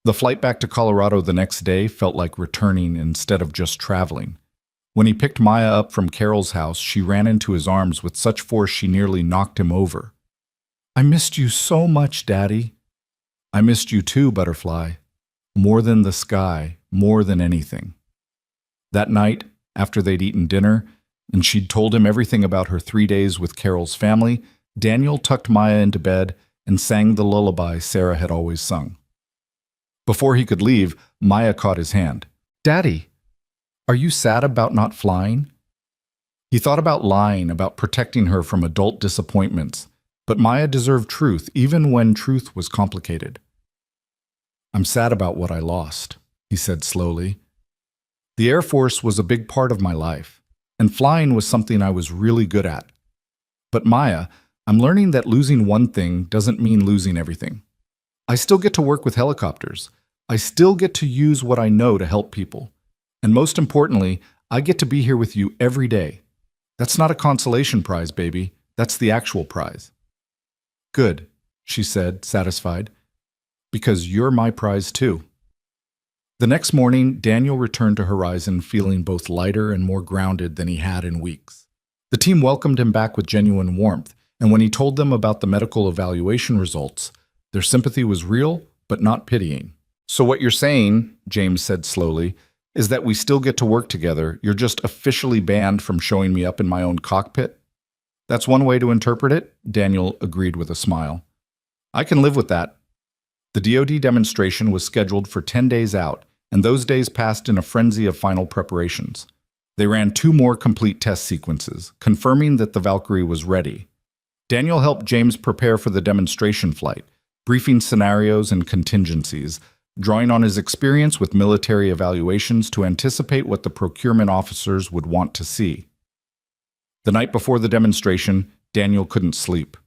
The flight back to Colorado the next day felt like returning instead of just traveling. When he picked Maya up from Carol's house, she ran into his arms with such force she nearly knocked him over. "I missed you so much, Daddy." "I missed you too, Butterfly. More than the sky, more than anything." That night, after they'd eaten dinner, and she'd told him everything about her 3 days with Carol's family, Daniel tucked Maya into bed and sang the lullaby Sarah had always sung. Before he could leave, Maya caught his hand. "Daddy, are you sad about not flying?" He thought about lying, about protecting her from adult disappointments, but Maya deserved truth even when truth was complicated. "I'm sad about what I lost," he said slowly. "The Air Force was a big part of my life, and flying was something I was really good at. But Maya, I'm learning that losing one thing doesn't mean losing everything. I still get to work with helicopters. I still get to use what I know to help people. And most importantly, I get to be here with you every day. That's not a consolation prize, baby. That's the actual prize." "Good," she said, satisfied, "because you're my prize too." The next morning, Daniel returned to Horizon feeling both lighter and more grounded than he had in weeks. The team welcomed him back with genuine warmth, and when he told them about the medical evaluation results, their sympathy was real, but not pitying. "So what you're saying," James said slowly, "is that we still get to work together. You're just officially banned from showing me up in my own cockpit?" "That's one way to interpret it," Daniel agreed with a smile. "I can live with that." The DoD demonstration was scheduled for 10 days out, and those days passed in a frenzy of final preparations. They ran 2 more complete test sequences, confirming that the Valkyrie was ready. Daniel helped James prepare for the demonstration flight, briefing scenarios and contingencies, drawing on his experience with military evaluations to anticipate what the procurement officers would want to see. The night before the demonstration, Daniel couldn't sleep.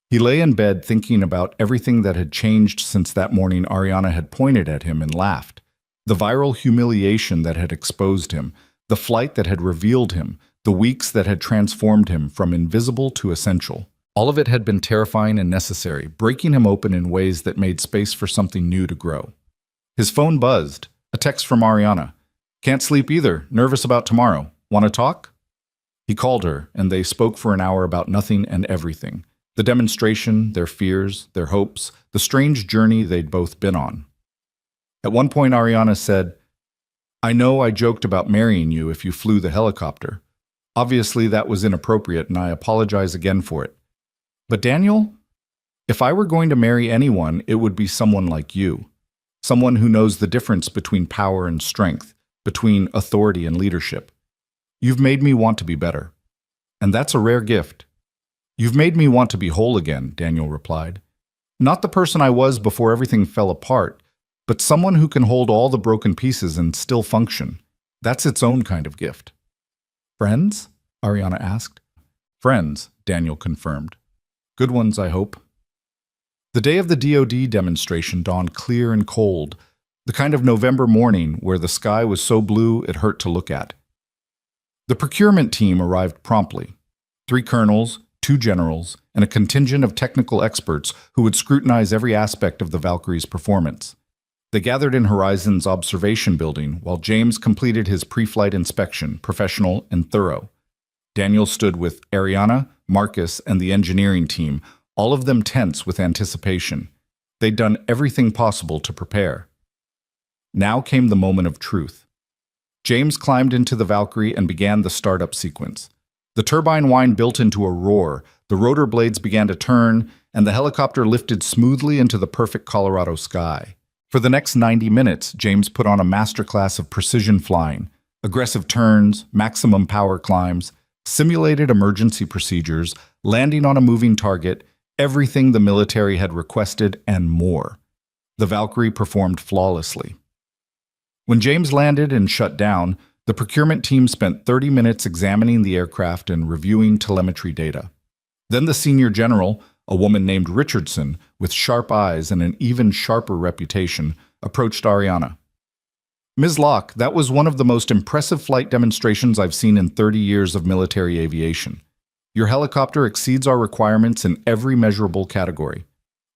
He lay in bed thinking about everything that had changed since that morning Ariana had pointed at him and laughed. The viral humiliation that had exposed him, the flight that had revealed him, the weeks that had transformed him from invisible to essential. All of it had been terrifying and necessary, breaking him open in ways that made space for something new to grow. His phone buzzed. A text from Ariana. Can't sleep either. Nervous about tomorrow. Want to talk? He called her, and they spoke for an hour about nothing and everything. The demonstration, their fears, their hopes, the strange journey they'd both been on. At one point, Ariana said, I know I joked about marrying you if you flew the helicopter. Obviously, that was inappropriate, and I apologize again for it. But Daniel, if I were going to marry anyone, it would be someone like you. Someone who knows the difference between power and strength, between authority and leadership. You've made me want to be better. And that's a rare gift. You've made me want to be whole again, Daniel replied. Not the person I was before everything fell apart, but someone who can hold all the broken pieces and still function. That's its own kind of gift. Friends? Ariana asked. Friends, Daniel confirmed. Good ones, I hope. The day of the DoD demonstration dawned clear and cold, the kind of November morning where the sky was so blue it hurt to look at. The procurement team arrived promptly. 3 colonels, 2 generals, and a contingent of technical experts who would scrutinize every aspect of the Valkyrie's performance. They gathered in Horizon's observation building while James completed his pre-flight inspection, professional and thorough. Daniel stood with Ariana, Marcus, and the engineering team, all of them tense with anticipation. They'd done everything possible to prepare. Now came the moment of truth. James climbed into the Valkyrie and began the startup sequence. The turbine whine built into a roar, the rotor blades began to turn, and the helicopter lifted smoothly into the perfect Colorado sky. For the next 90 minutes, James put on a masterclass of precision flying, aggressive turns, maximum power climbs, simulated emergency procedures, landing on a moving target, everything the military had requested and more. The Valkyrie performed flawlessly. When James landed and shut down, the procurement team spent 30 minutes examining the aircraft and reviewing telemetry data. Then the senior general, a woman named Richardson, with sharp eyes and an even sharper reputation, approached Ariana. Ms. Locke, that was one of the most impressive flight demonstrations I've seen in 30 years of military aviation. Your helicopter exceeds our requirements in every measurable category.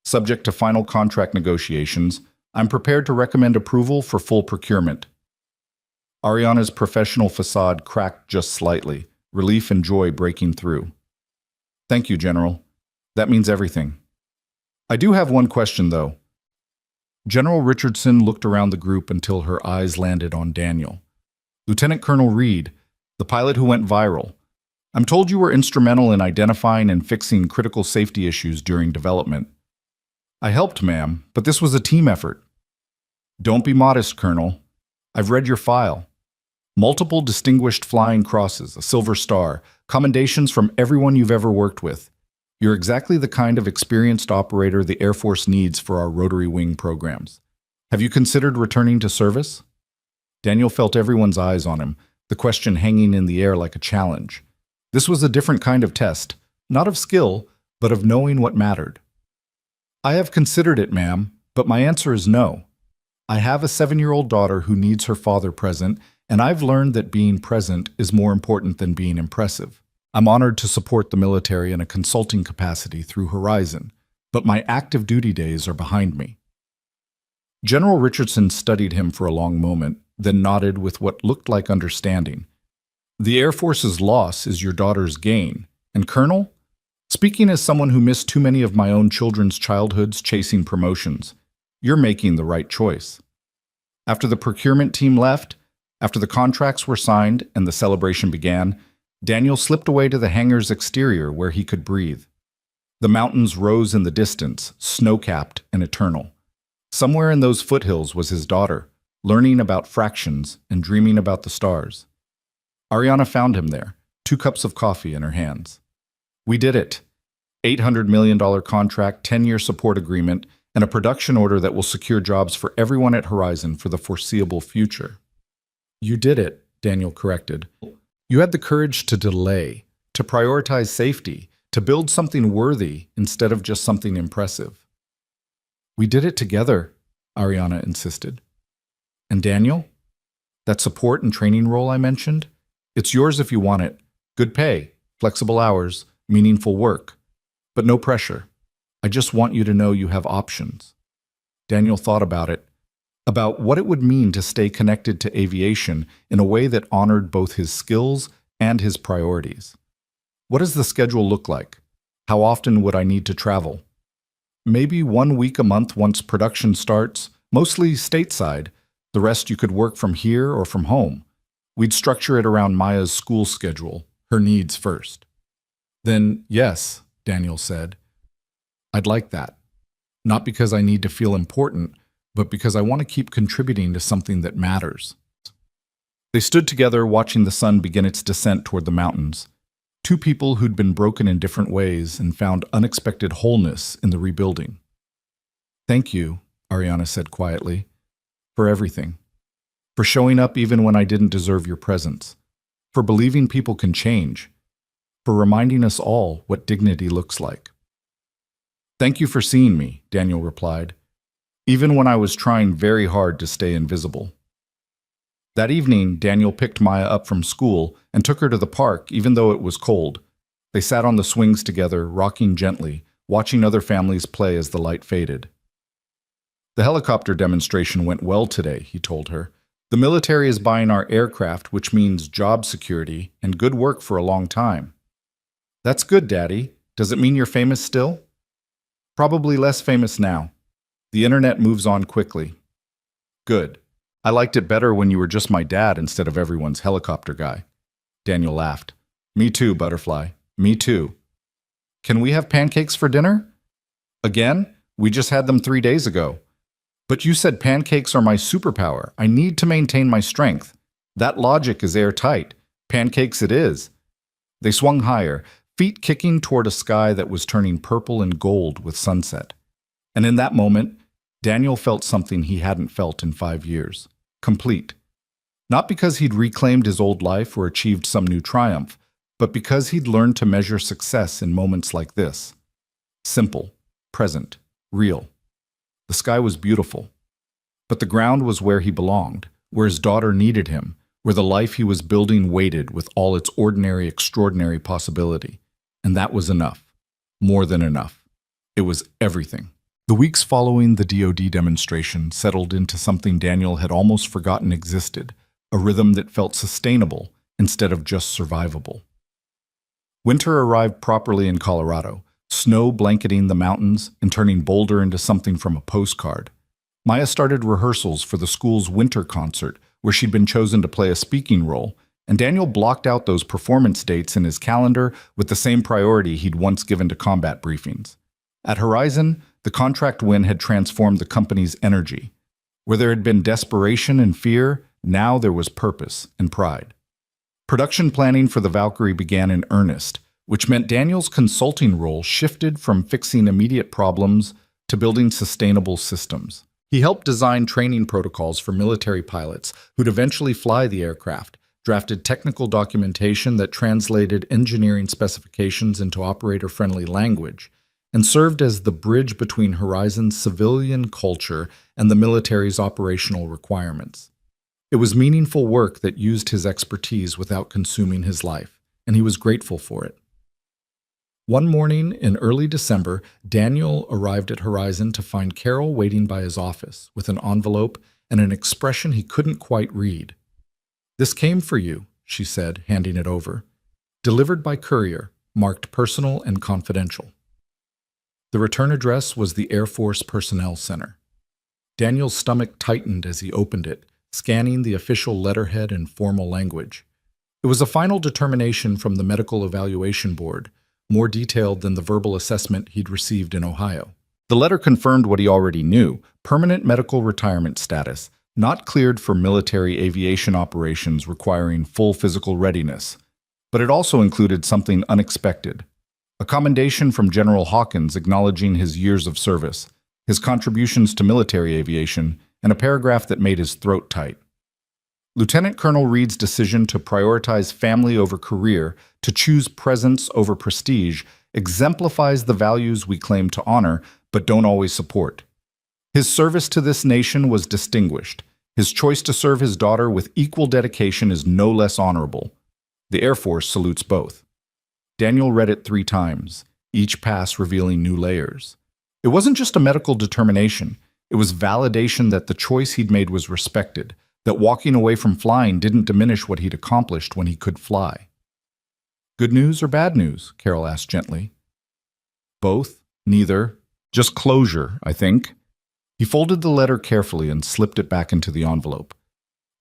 Subject to final contract negotiations, I'm prepared to recommend approval for full procurement. Ariana's professional facade cracked just slightly, relief and joy breaking through. Thank you, General. That means everything. I do have one question, though. General Richardson looked around the group until her eyes landed on Daniel. Lieutenant Colonel Reed, the pilot who went viral. I'm told you were instrumental in identifying and fixing critical safety issues during development. I helped, ma'am, but this was a team effort. Don't be modest, Colonel. I've read your file. Multiple distinguished flying crosses, a silver star, commendations from everyone you've ever worked with. You're exactly the kind of experienced operator the Air Force needs for our rotary wing programs. Have you considered returning to service? Daniel felt everyone's eyes on him, the question hanging in the air like a challenge. This was a different kind of test, not of skill, but of knowing what mattered. I have considered it, ma'am, but my answer is no. I have a 7-year-old daughter who needs her father present, and I've learned that being present is more important than being impressive. I'm honored to support the military in a consulting capacity through Horizon, but my active duty days are behind me. General Richardson studied him for a long moment, then nodded with what looked like understanding. The Air Force's loss is your daughter's gain, and Colonel, speaking as someone who missed too many of my own children's childhoods chasing promotions, you're making the right choice. After the procurement team left, after the contracts were signed and the celebration began, Daniel slipped away to the hangar's exterior where he could breathe. The mountains rose in the distance, snow-capped and eternal. Somewhere in those foothills was his daughter, learning about fractions and dreaming about the stars. Ariana found him there, 2 cups of coffee in her hands. We did it. $800 million contract, 10-year support agreement, and a production order that will secure jobs for everyone at Horizon for the foreseeable future. You did it, Daniel corrected. You had the courage to delay, to prioritize safety, to build something worthy instead of just something impressive. We did it together, Ariana insisted. And Daniel? That support and training role I mentioned? It's yours if you want it. Good pay, flexible hours, meaningful work. But no pressure. I just want you to know you have options. Daniel thought about it. about what it would mean to stay connected to aviation in a way that honored both his skills and his priorities. What does the schedule look like? How often would I need to travel? Maybe 1 week a month once production starts, mostly stateside. The rest you could work from here or from home. We'd structure it around Maya's school schedule, her needs first. Then, yes, Daniel said, I'd like that. Not because I need to feel important, but because I want to keep contributing to something that matters. They stood together watching the sun begin its descent toward the mountains. Two people who'd been broken in different ways and found unexpected wholeness in the rebuilding. Thank you, Ariana said quietly, for everything. For showing up even when I didn't deserve your presence. For believing people can change. For reminding us all what dignity looks like. Thank you for seeing me, Daniel replied, even when I was trying very hard to stay invisible. That evening, Daniel picked Maya up from school and took her to the park even though it was cold. They sat on the swings together, rocking gently, watching other families play as the light faded. The helicopter demonstration went well today, he told her. The military is buying our aircraft, which means job security and good work for a long time. That's good, Daddy. Does it mean you're famous still? Probably less famous now. The internet moves on quickly. Good. I liked it better when you were just my dad instead of everyone's helicopter guy. Daniel laughed. Me too, Butterfly. Me too. Can we have pancakes for dinner? Again? We just had them 3 days ago. But you said pancakes are my superpower. I need to maintain my strength. That logic is airtight. Pancakes it is. They swung higher, feet kicking toward a sky that was turning purple and gold with sunset. And in that moment, Daniel felt something he hadn't felt in 5 years. Complete. Not because he'd reclaimed his old life or achieved some new triumph, but because he'd learned to measure success in moments like this. Simple, present, real. The sky was beautiful. But the ground was where he belonged, where his daughter needed him, where the life he was building waited with all its ordinary, extraordinary possibility. And that was enough. More than enough. It was everything. The weeks following the DoD demonstration settled into something Daniel had almost forgotten existed, a rhythm that felt sustainable instead of just survivable. Winter arrived properly in Colorado, snow blanketing the mountains and turning Boulder into something from a postcard. Maya started rehearsals for the school's winter concert, where she'd been chosen to play a speaking role, and Daniel blocked out those performance dates in his calendar with the same priority he'd once given to combat briefings. At Horizon, the contract win had transformed the company's energy. Where there had been desperation and fear, now there was purpose and pride. Production planning for the Valkyrie began in earnest, which meant Daniel's consulting role shifted from fixing immediate problems to building sustainable systems. He helped design training protocols for military pilots who'd eventually fly the aircraft, drafted technical documentation that translated engineering specifications into operator-friendly language, and served as the bridge between Horizon's civilian culture and the military's operational requirements. It was meaningful work that used his expertise without consuming his life, and he was grateful for it. One morning in early December, Daniel arrived at Horizon to find Carol waiting by his office with an envelope and an expression he couldn't quite read. "This came for you," she said, handing it over. "Delivered by courier, marked personal and confidential." The return address was the Air Force Personnel Center. Daniel's stomach tightened as he opened it, scanning the official letterhead in formal language. It was a final determination from the Medical Evaluation Board, more detailed than the verbal assessment he'd received in Ohio. The letter confirmed what he already knew: permanent medical retirement status, not cleared for military aviation operations requiring full physical readiness. But it also included something unexpected. A commendation from General Hawkins acknowledging his years of service, his contributions to military aviation, and a paragraph that made his throat tight. Lieutenant Colonel Reed's decision to prioritize family over career, to choose presence over prestige, exemplifies the values we claim to honor but don't always support. His service to this nation was distinguished. His choice to serve his daughter with equal dedication is no less honorable. The Air Force salutes both. Daniel read it 3 times, each pass revealing new layers. It wasn't just a medical determination. It was validation that the choice he'd made was respected, that walking away from flying didn't diminish what he'd accomplished when he could fly. Good news or bad news? Carol asked gently. Both, neither, just closure, I think. He folded the letter carefully and slipped it back into the envelope.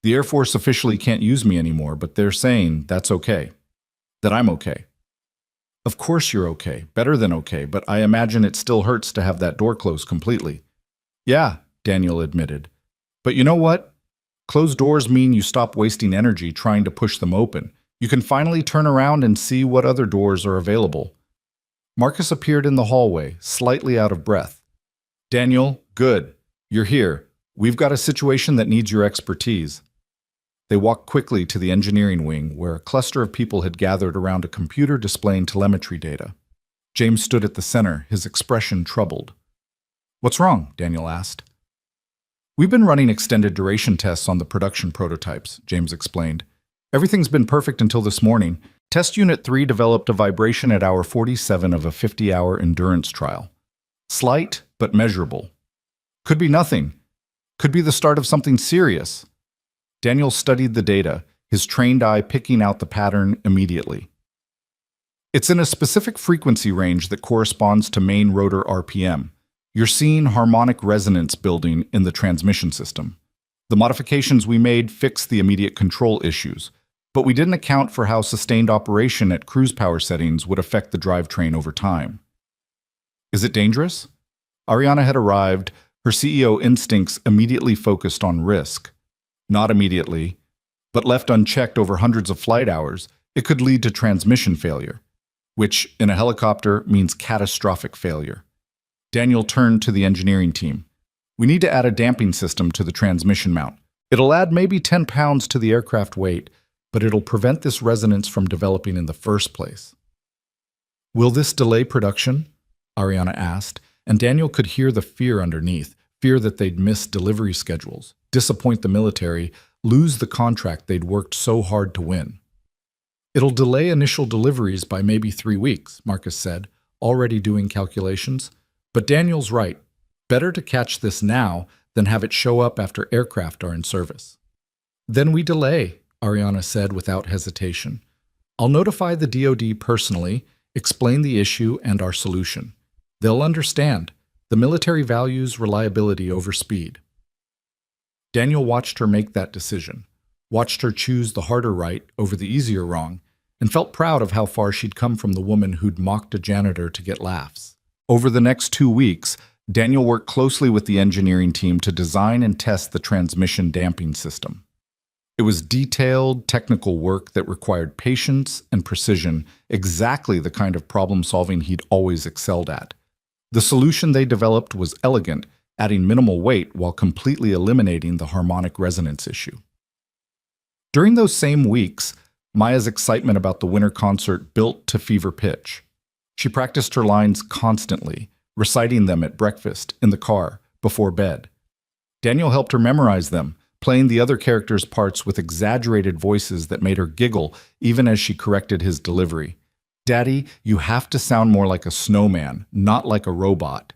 The Air Force officially can't use me anymore, but they're saying that's okay, that I'm okay. Of course you're okay, better than okay, but I imagine it still hurts to have that door closed completely. Yeah, Daniel admitted. But you know what? Closed doors mean you stop wasting energy trying to push them open. You can finally turn around and see what other doors are available. Marcus appeared in the hallway, slightly out of breath. Daniel, good. You're here. We've got a situation that needs your expertise. They walked quickly to the engineering wing, where a cluster of people had gathered around a computer displaying telemetry data. James stood at the center, his expression troubled. What's wrong? Daniel asked. We've been running extended duration tests on the production prototypes, James explained. Everything's been perfect until this morning. Test Unit 3 developed a vibration at hour 47 of a 50-hour endurance trial. Slight, but measurable. Could be nothing. Could be the start of something serious. Daniel studied the data, his trained eye picking out the pattern immediately. It's in a specific frequency range that corresponds to main rotor RPM. You're seeing harmonic resonance building in the transmission system. The modifications we made fixed the immediate control issues, but we didn't account for how sustained operation at cruise power settings would affect the drivetrain over time. Is it dangerous? Ariana had arrived, her CEO instincts immediately focused on risk. Not immediately, but left unchecked over hundreds of flight hours, it could lead to transmission failure, which, in a helicopter, means catastrophic failure. Daniel turned to the engineering team. We need to add a damping system to the transmission mount. It'll add maybe 10 pounds to the aircraft weight, but it'll prevent this resonance from developing in the first place. Will this delay production? Ariana asked, and Daniel could hear the fear underneath, fear that they'd miss delivery schedules, disappoint the military, lose the contract they'd worked so hard to win. It'll delay initial deliveries by maybe 3 weeks, Marcus said, already doing calculations. But Daniel's right. Better to catch this now than have it show up after aircraft are in service. Then we delay, Ariana said without hesitation. I'll notify the DoD personally, explain the issue and our solution. They'll understand. The military values reliability over speed. Daniel watched her make that decision, watched her choose the harder right over the easier wrong, and felt proud of how far she'd come from the woman who'd mocked a janitor to get laughs. Over the next 2 weeks, Daniel worked closely with the engineering team to design and test the transmission damping system. It was detailed, technical work that required patience and precision, exactly the kind of problem-solving he'd always excelled at. The solution they developed was elegant, adding minimal weight while completely eliminating the harmonic resonance issue. During those same weeks, Maya's excitement about the winter concert built to fever pitch. She practiced her lines constantly, reciting them at breakfast, in the car, before bed. Daniel helped her memorize them, playing the other characters' parts with exaggerated voices that made her giggle even as she corrected his delivery. Daddy, you have to sound more like a snowman, not like a robot.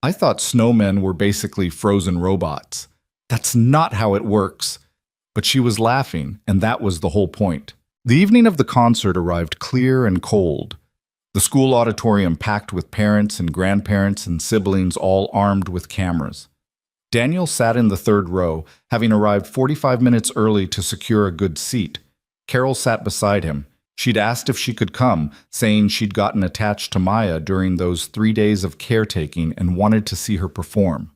I thought snowmen were basically frozen robots. That's not how it works. But she was laughing, and that was the whole point. The evening of the concert arrived clear and cold. The school auditorium packed with parents and grandparents and siblings all armed with cameras. Daniel sat in the third row, having arrived 45 minutes early to secure a good seat. Carol sat beside him. She'd asked if she could come, saying she'd gotten attached to Maya during those 3 days of caretaking and wanted to see her perform.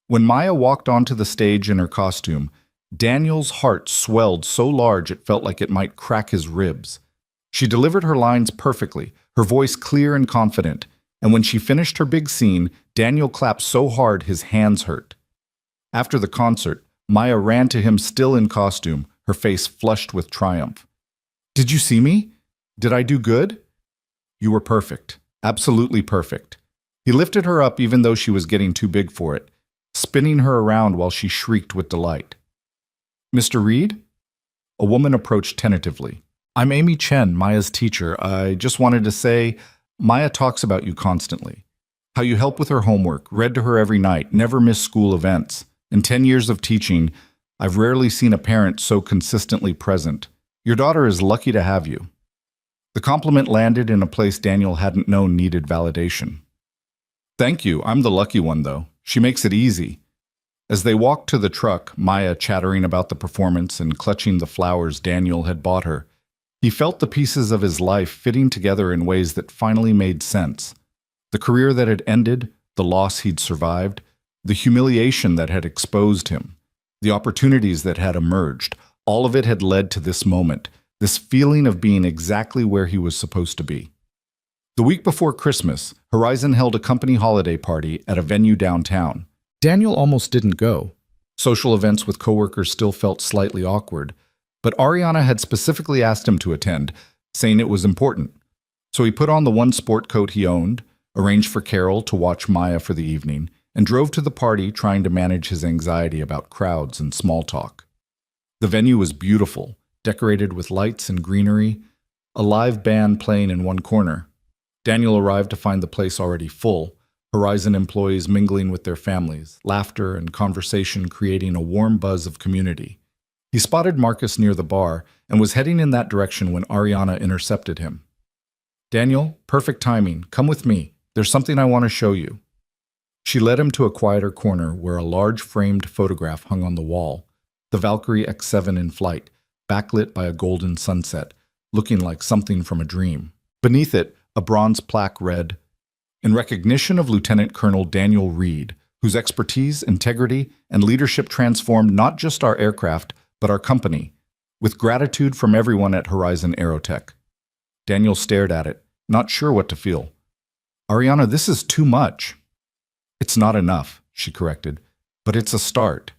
When Maya walked onto the stage in her costume, Daniel's heart swelled so large it felt like it might crack his ribs. She delivered her lines perfectly, her voice clear and confident, and when she finished her big scene, Daniel clapped so hard his hands hurt. After the concert, Maya ran to him still in costume, her face flushed with triumph. Did you see me? Did I do good? You were perfect. Absolutely perfect. He lifted her up even though she was getting too big for it, spinning her around while she shrieked with delight. Mr. Reed? A woman approached tentatively. I'm Amy Chen, Maya's teacher. I just wanted to say, Maya talks about you constantly. how you help with her homework, read to her every night, never miss school events. In 10 years of teaching, I've rarely seen a parent so consistently present. Your daughter is lucky to have you." The compliment landed in a place Daniel hadn't known needed validation. "Thank you, I'm the lucky one, though. She makes it easy." As they walked to the truck, Maya chattering about the performance and clutching the flowers Daniel had bought her, he felt the pieces of his life fitting together in ways that finally made sense. The career that had ended, the loss he'd survived, the humiliation that had exposed him, the opportunities that had emerged, all of it had led to this moment, this feeling of being exactly where he was supposed to be. The week before Christmas, Horizon held a company holiday party at a venue downtown. Daniel almost didn't go. Social events with coworkers still felt slightly awkward, but Ariana had specifically asked him to attend, saying it was important. So he put on the one sport coat he owned, arranged for Carol to watch Maya for the evening, and drove to the party trying to manage his anxiety about crowds and small talk. The venue was beautiful, decorated with lights and greenery, a live band playing in one corner. Daniel arrived to find the place already full, Horizon employees mingling with their families, laughter and conversation creating a warm buzz of community. He spotted Marcus near the bar and was heading in that direction when Ariana intercepted him. "Daniel, perfect timing. Come with me. There's something I want to show you." She led him to a quieter corner where a large framed photograph hung on the wall, the Valkyrie X7 in flight, backlit by a golden sunset, looking like something from a dream. Beneath it, a bronze plaque read, "In recognition of Lieutenant Colonel Daniel Reed, whose expertise, integrity, and leadership transformed not just our aircraft, but our company, with gratitude from everyone at Horizon Aerotech." Daniel stared at it, not sure what to feel. "Ariana, this is too much." "It's not enough," she corrected, "but it's a start."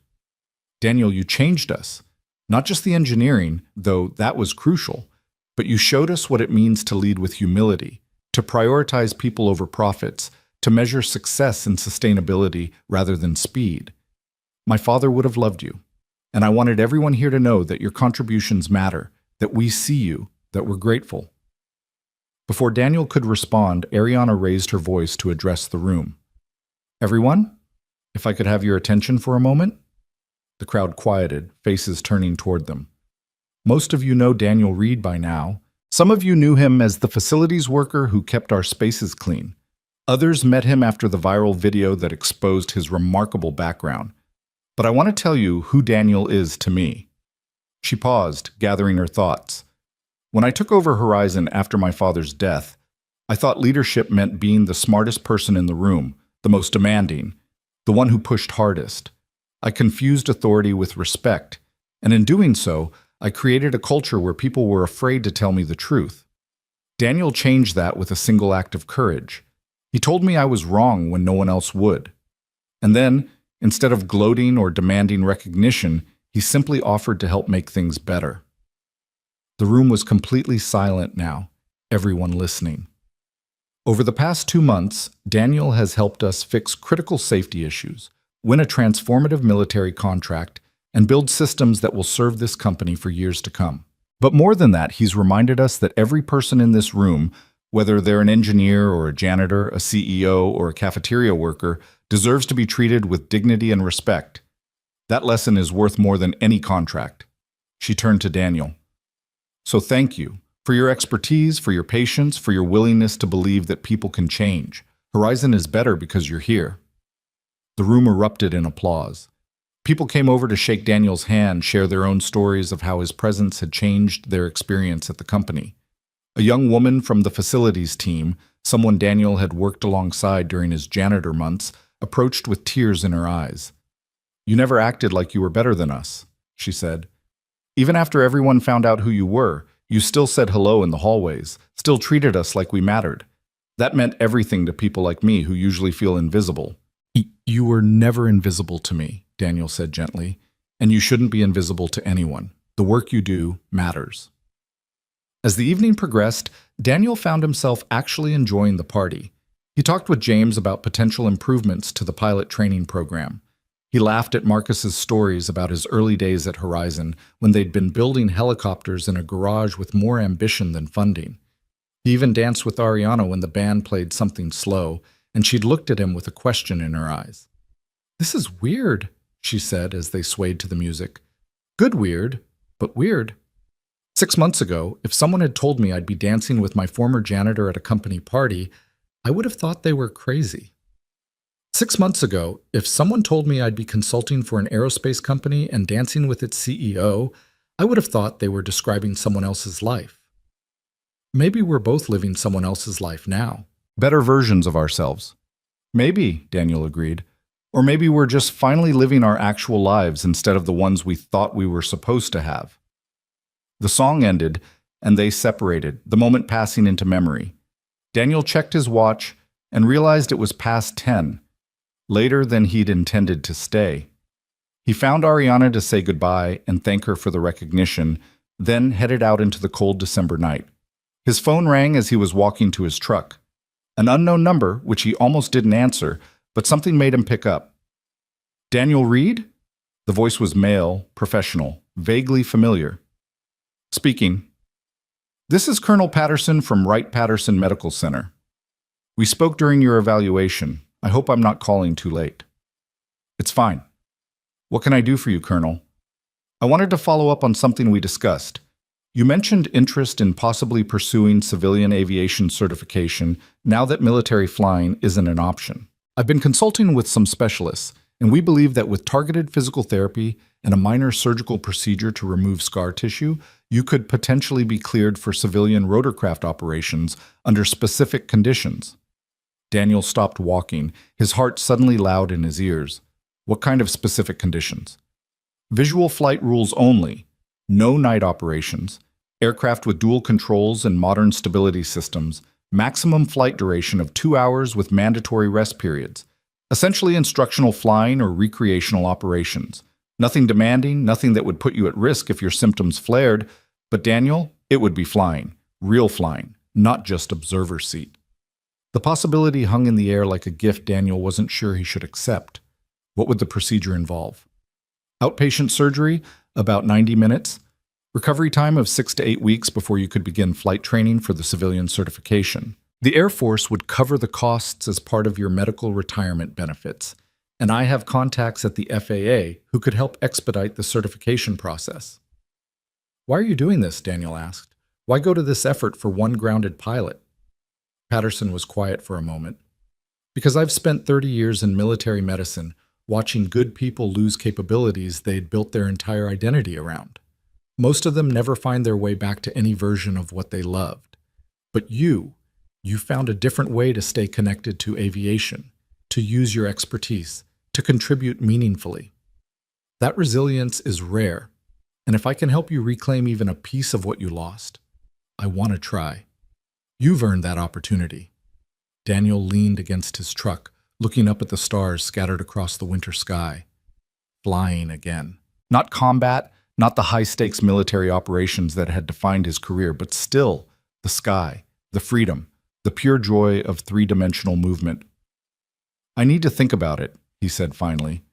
"Daniel, you changed us. Not just the engineering, though that was crucial, but you showed us what it means to lead with humility, to prioritize people over profits, to measure success in sustainability rather than speed. My father would have loved you, and I wanted everyone here to know that your contributions matter, that we see you, that we're grateful." Before Daniel could respond, Ariana raised her voice to address the room. "Everyone, if I could have your attention for a moment?" The crowd quieted, faces turning toward them. Most of you know Daniel Reed by now. Some of you knew him as the facilities worker who kept our spaces clean. Others met him after the viral video that exposed his remarkable background. But I want to tell you who Daniel is to me. She paused, gathering her thoughts. When I took over Horizon after my father's death, I thought leadership meant being the smartest person in the room, the most demanding, the one who pushed hardest. I confused authority with respect, and in doing so, I created a culture where people were afraid to tell me the truth. Daniel changed that with a single act of courage. He told me I was wrong when no one else would. And then, instead of gloating or demanding recognition, he simply offered to help make things better. The room was completely silent now, everyone listening. Over the past 2 months, Daniel has helped us fix critical safety issues, win a transformative military contract, and build systems that will serve this company for years to come. But more than that, he's reminded us that every person in this room, whether they're an engineer or a janitor, a CEO or a cafeteria worker, deserves to be treated with dignity and respect. That lesson is worth more than any contract. She turned to Daniel. "So thank you for your expertise, for your patience, for your willingness to believe that people can change. Horizon is better because you're here." The room erupted in applause. People came over to shake Daniel's hand, share their own stories of how his presence had changed their experience at the company. A young woman from the facilities team, someone Daniel had worked alongside during his janitor months, approached with tears in her eyes. "You never acted like you were better than us," she said. "Even after everyone found out who you were, you still said hello in the hallways, still treated us like we mattered. That meant everything to people like me who usually feel invisible." "You were never invisible to me," Daniel said gently, "and you shouldn't be invisible to anyone. The work you do matters." As the evening progressed, Daniel found himself actually enjoying the party. He talked with James about potential improvements to the pilot training program. He laughed at Marcus's stories about his early days at Horizon when they'd been building helicopters in a garage with more ambition than funding. He even danced with Ariana when the band played something slow, and she'd looked at him with a question in her eyes. "This is weird," she said as they swayed to the music. "Good weird, but weird." 6 months ago, if someone had told me I'd be dancing with my former janitor at a company party, I would have thought they were crazy. 6 months ago, if someone told me I'd be consulting for an aerospace company and dancing with its CEO, I would have thought they were describing someone else's life. Maybe we're both living someone else's life now. Better versions of ourselves. Maybe, Daniel agreed. Or maybe we're just finally living our actual lives instead of the ones we thought we were supposed to have. The song ended, and they separated, the moment passing into memory. Daniel checked his watch and realized it was past 10, later than he'd intended to stay. He found Ariana to say goodbye and thank her for the recognition, then headed out into the cold December night. His phone rang as he was walking to his truck. An unknown number, which he almost didn't answer, but something made him pick up. "Daniel Reed?" The voice was male, professional, vaguely familiar. "Speaking. This is Colonel Patterson from Wright-Patterson Medical Center. We spoke during your evaluation. I hope I'm not calling too late." "It's fine. What can I do for you, Colonel?" "I wanted to follow up on something we discussed. You mentioned interest in possibly pursuing civilian aviation certification now that military flying isn't an option. I've been consulting with some specialists, and we believe that with targeted physical therapy and a minor surgical procedure to remove scar tissue, you could potentially be cleared for civilian rotorcraft operations under specific conditions." Daniel stopped walking, his heart suddenly loud in his ears. "What kind of specific conditions?" "Visual flight rules only. No night operations. Aircraft with dual controls and modern stability systems. Maximum flight duration of 2 hours with mandatory rest periods. Essentially instructional flying or recreational operations. Nothing demanding, nothing that would put you at risk if your symptoms flared. But Daniel, it would be flying. Real flying, not just observer seat." The possibility hung in the air like a gift Daniel wasn't sure he should accept. What would the procedure involve? Outpatient surgery, about 90 minutes. Recovery time of 6 to 8 weeks before you could begin flight training for the civilian certification. The Air Force would cover the costs as part of your medical retirement benefits, and I have contacts at the FAA who could help expedite the certification process. "Why are you doing this?" Daniel asked. "Why go to this effort for one grounded pilot?" Patterson was quiet for a moment. "Because I've spent 30 years in military medicine watching good people lose capabilities they'd built their entire identity around. Most of them never find their way back to any version of what they loved. But you found a different way to stay connected to aviation, to use your expertise, to contribute meaningfully. That resilience is rare, and if I can help you reclaim even a piece of what you lost, I want to try. You've earned that opportunity." Daniel leaned against his truck, looking up at the stars scattered across the winter sky. Flying again. Not combat, not the high-stakes military operations that had defined his career, but still the sky, the freedom, the pure joy of three-dimensional movement. "I need to think about it," he said finally.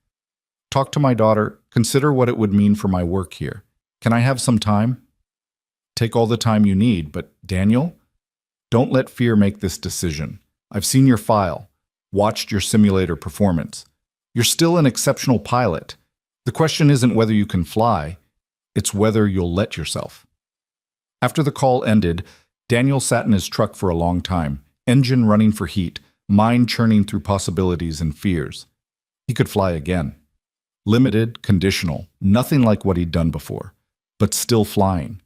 "Talk to my daughter, consider what it would mean for my work here. Can I have some time?" "Take all the time you need, but Daniel, don't let fear make this decision. I've seen your file, watched your simulator performance. You're still an exceptional pilot. The question isn't whether you can fly, it's whether you'll let yourself." After the call ended, Daniel sat in his truck for a long time, engine running for heat, mind churning through possibilities and fears. He could fly again. Limited, conditional, nothing like what he'd done before, but still flying.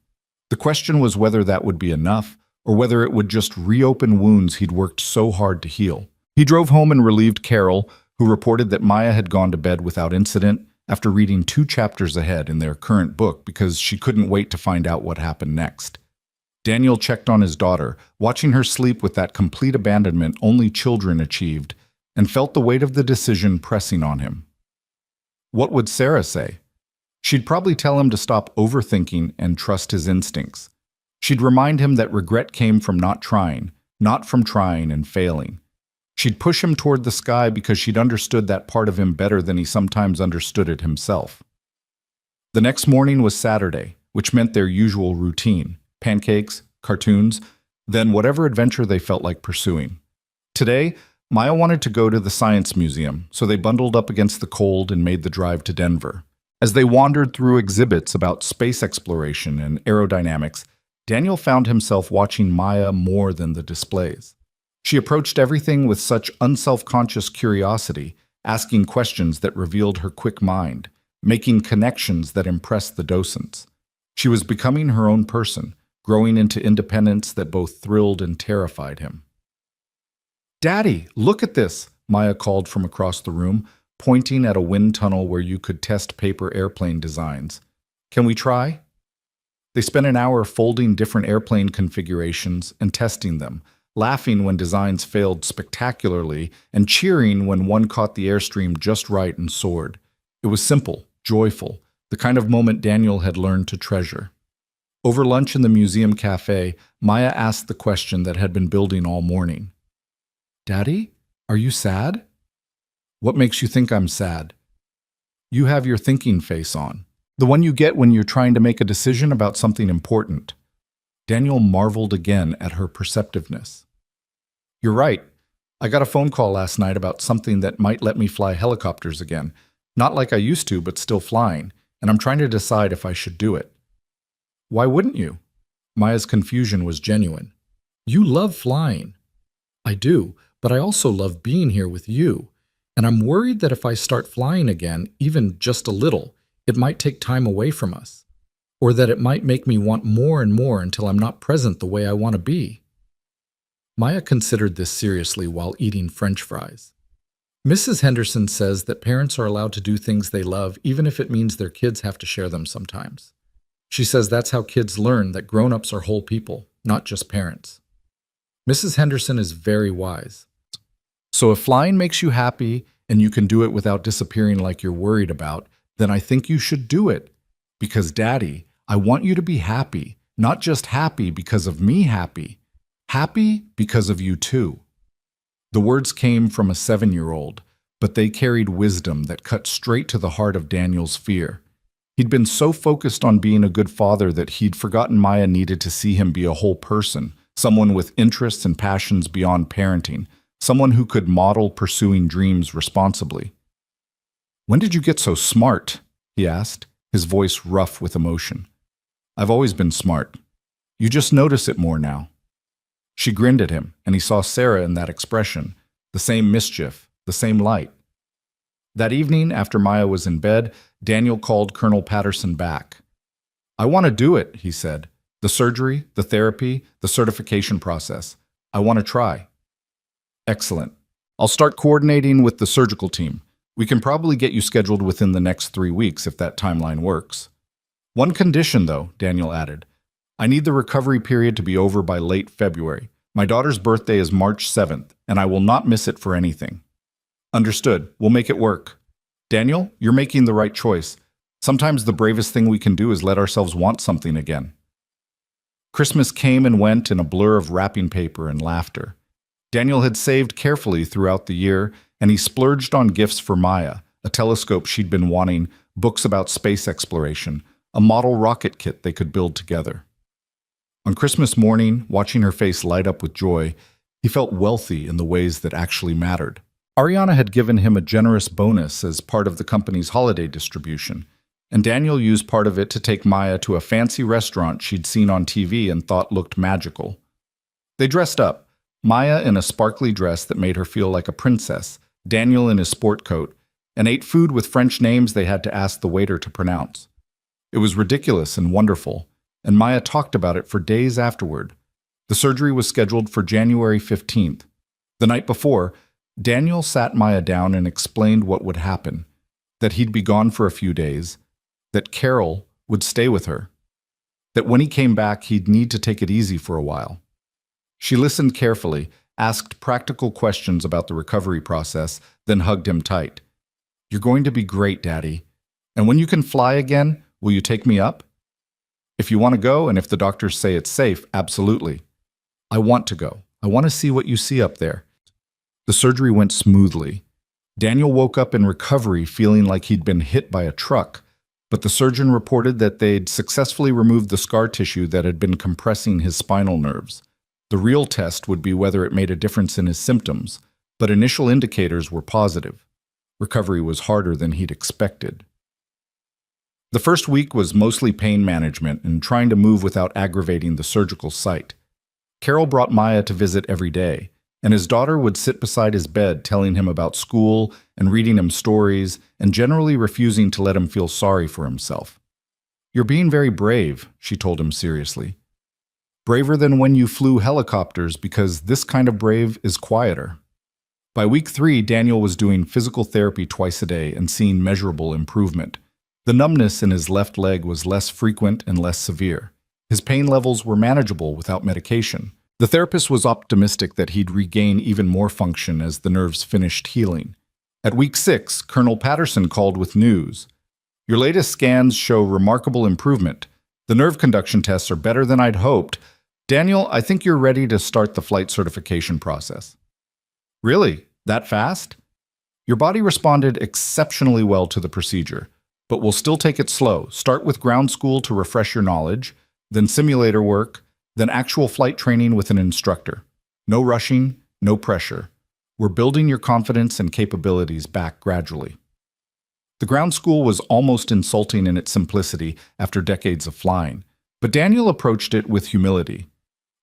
The question was whether that would be enough, or whether it would just reopen wounds he'd worked so hard to heal. He drove home and relieved Carol, who reported that Maya had gone to bed without incident after reading 2 chapters ahead in their current book because she couldn't wait to find out what happened next. Daniel checked on his daughter, watching her sleep with that complete abandonment only children achieved, and felt the weight of the decision pressing on him. What would Sarah say? She'd probably tell him to stop overthinking and trust his instincts. She'd remind him that regret came from not trying, not from trying and failing. She'd push him toward the sky because she'd understood that part of him better than he sometimes understood it himself. The next morning was Saturday, which meant their usual routine: pancakes, cartoons, then whatever adventure they felt like pursuing. Today, Maya wanted to go to the science museum, so they bundled up against the cold and made the drive to Denver. As they wandered through exhibits about space exploration and aerodynamics, Daniel found himself watching Maya more than the displays. She approached everything with such unself-conscious curiosity, asking questions that revealed her quick mind, making connections that impressed the docents. She was becoming her own person, growing into independence that both thrilled and terrified him. "Daddy, look at this," Maya called from across the room, pointing at a wind tunnel where you could test paper airplane designs. "Can we try?" They spent an hour folding different airplane configurations and testing them, laughing when designs failed spectacularly and cheering when one caught the airstream just right and soared. It was simple, joyful, the kind of moment Daniel had learned to treasure. Over lunch in the museum cafe, Maya asked the question that had been building all morning. "Daddy, are you sad?" "What makes you think I'm sad?" "You have your thinking face on. The one you get when you're trying to make a decision about something important." Daniel marveled again at her perceptiveness. "You're right. I got a phone call last night about something that might let me fly helicopters again. Not like I used to, but still flying, and I'm trying to decide if I should do it." "Why wouldn't you?" Maya's confusion was genuine. "You love flying." "I do, but I also love being here with you. And I'm worried that if I start flying again, even just a little, it might take time away from us. Or that it might make me want more and more until I'm not present the way I want to be." Maya considered this seriously while eating French fries. "Mrs. Henderson says that parents are allowed to do things they love even if it means their kids have to share them sometimes. She says that's how kids learn that grown-ups are whole people, not just parents." Mrs. Henderson is very wise. "So if flying makes you happy and you can do it without disappearing like you're worried about, then I think you should do it. Because, Daddy, I want you to be happy, not just happy because of me happy because of you too." The words came from a 7-year-old, but they carried wisdom that cut straight to the heart of Daniel's fear. He'd been so focused on being a good father that he'd forgotten Maya needed to see him be a whole person, someone with interests and passions beyond parenting, someone who could model pursuing dreams responsibly. "When did you get so smart?" he asked, his voice rough with emotion. "I've always been smart. You just notice it more now." She grinned at him, and he saw Sarah in that expression, the same mischief, the same light. That evening, after Maya was in bed, Daniel called Colonel Patterson back. "I want to do it," he said. "The surgery, the therapy, the certification process. I want to try." "Excellent. I'll start coordinating with the surgical team. We can probably get you scheduled within the next 3 weeks if that timeline works." "One condition, though," Daniel added. "I need the recovery period to be over by late February. My daughter's birthday is March 7th, and I will not miss it for anything." "Understood. We'll make it work." "Daniel, you're making the right choice. Sometimes the bravest thing we can do is let ourselves want something again." Christmas came and went in a blur of wrapping paper and laughter. Daniel had saved carefully throughout the year, and he splurged on gifts for Maya, a telescope she'd been wanting, books about space exploration, a model rocket kit they could build together. On Christmas morning, watching her face light up with joy, he felt wealthy in the ways that actually mattered. Ariana had given him a generous bonus as part of the company's holiday distribution, and Daniel used part of it to take Maya to a fancy restaurant she'd seen on TV and thought looked magical. They dressed up, Maya in a sparkly dress that made her feel like a princess, Daniel in his sport coat, and ate food with French names they had to ask the waiter to pronounce. It was ridiculous and wonderful, and Maya talked about it for days afterward. The surgery was scheduled for January 15th. The night before, Daniel sat Maya down and explained what would happen, that he'd be gone for a few days, that Carol would stay with her, that when he came back he'd need to take it easy for a while. She listened carefully, asked practical questions about the recovery process, then hugged him tight. "You're going to be great, Daddy. And when you can fly again, will you take me up?" "If you want to go, and if the doctors say it's safe, absolutely." "I want to go. I want to see what you see up there." The surgery went smoothly. Daniel woke up in recovery feeling like he'd been hit by a truck, but the surgeon reported that they'd successfully removed the scar tissue that had been compressing his spinal nerves. The real test would be whether it made a difference in his symptoms, but initial indicators were positive. Recovery was harder than he'd expected. The first week was mostly pain management and trying to move without aggravating the surgical site. Carol brought Maya to visit every day, and his daughter would sit beside his bed telling him about school and reading him stories and generally refusing to let him feel sorry for himself. "You're being very brave," she told him seriously. "Braver than when you flew helicopters, because this kind of brave is quieter." By week 3, Daniel was doing physical therapy twice a day and seeing measurable improvement. The numbness in his left leg was less frequent and less severe. His pain levels were manageable without medication. The therapist was optimistic that he'd regain even more function as the nerves finished healing. At week 6, Colonel Patterson called with news. "Your latest scans show remarkable improvement. The nerve conduction tests are better than I'd hoped. Daniel, I think you're ready to start the flight certification process." "Really? That fast?" "Your body responded exceptionally well to the procedure, but we'll still take it slow. Start with ground school to refresh your knowledge, then simulator work, then actual flight training with an instructor. No rushing, no pressure. We're building your confidence and capabilities back gradually." The ground school was almost insulting in its simplicity after decades of flying, but Daniel approached it with humility.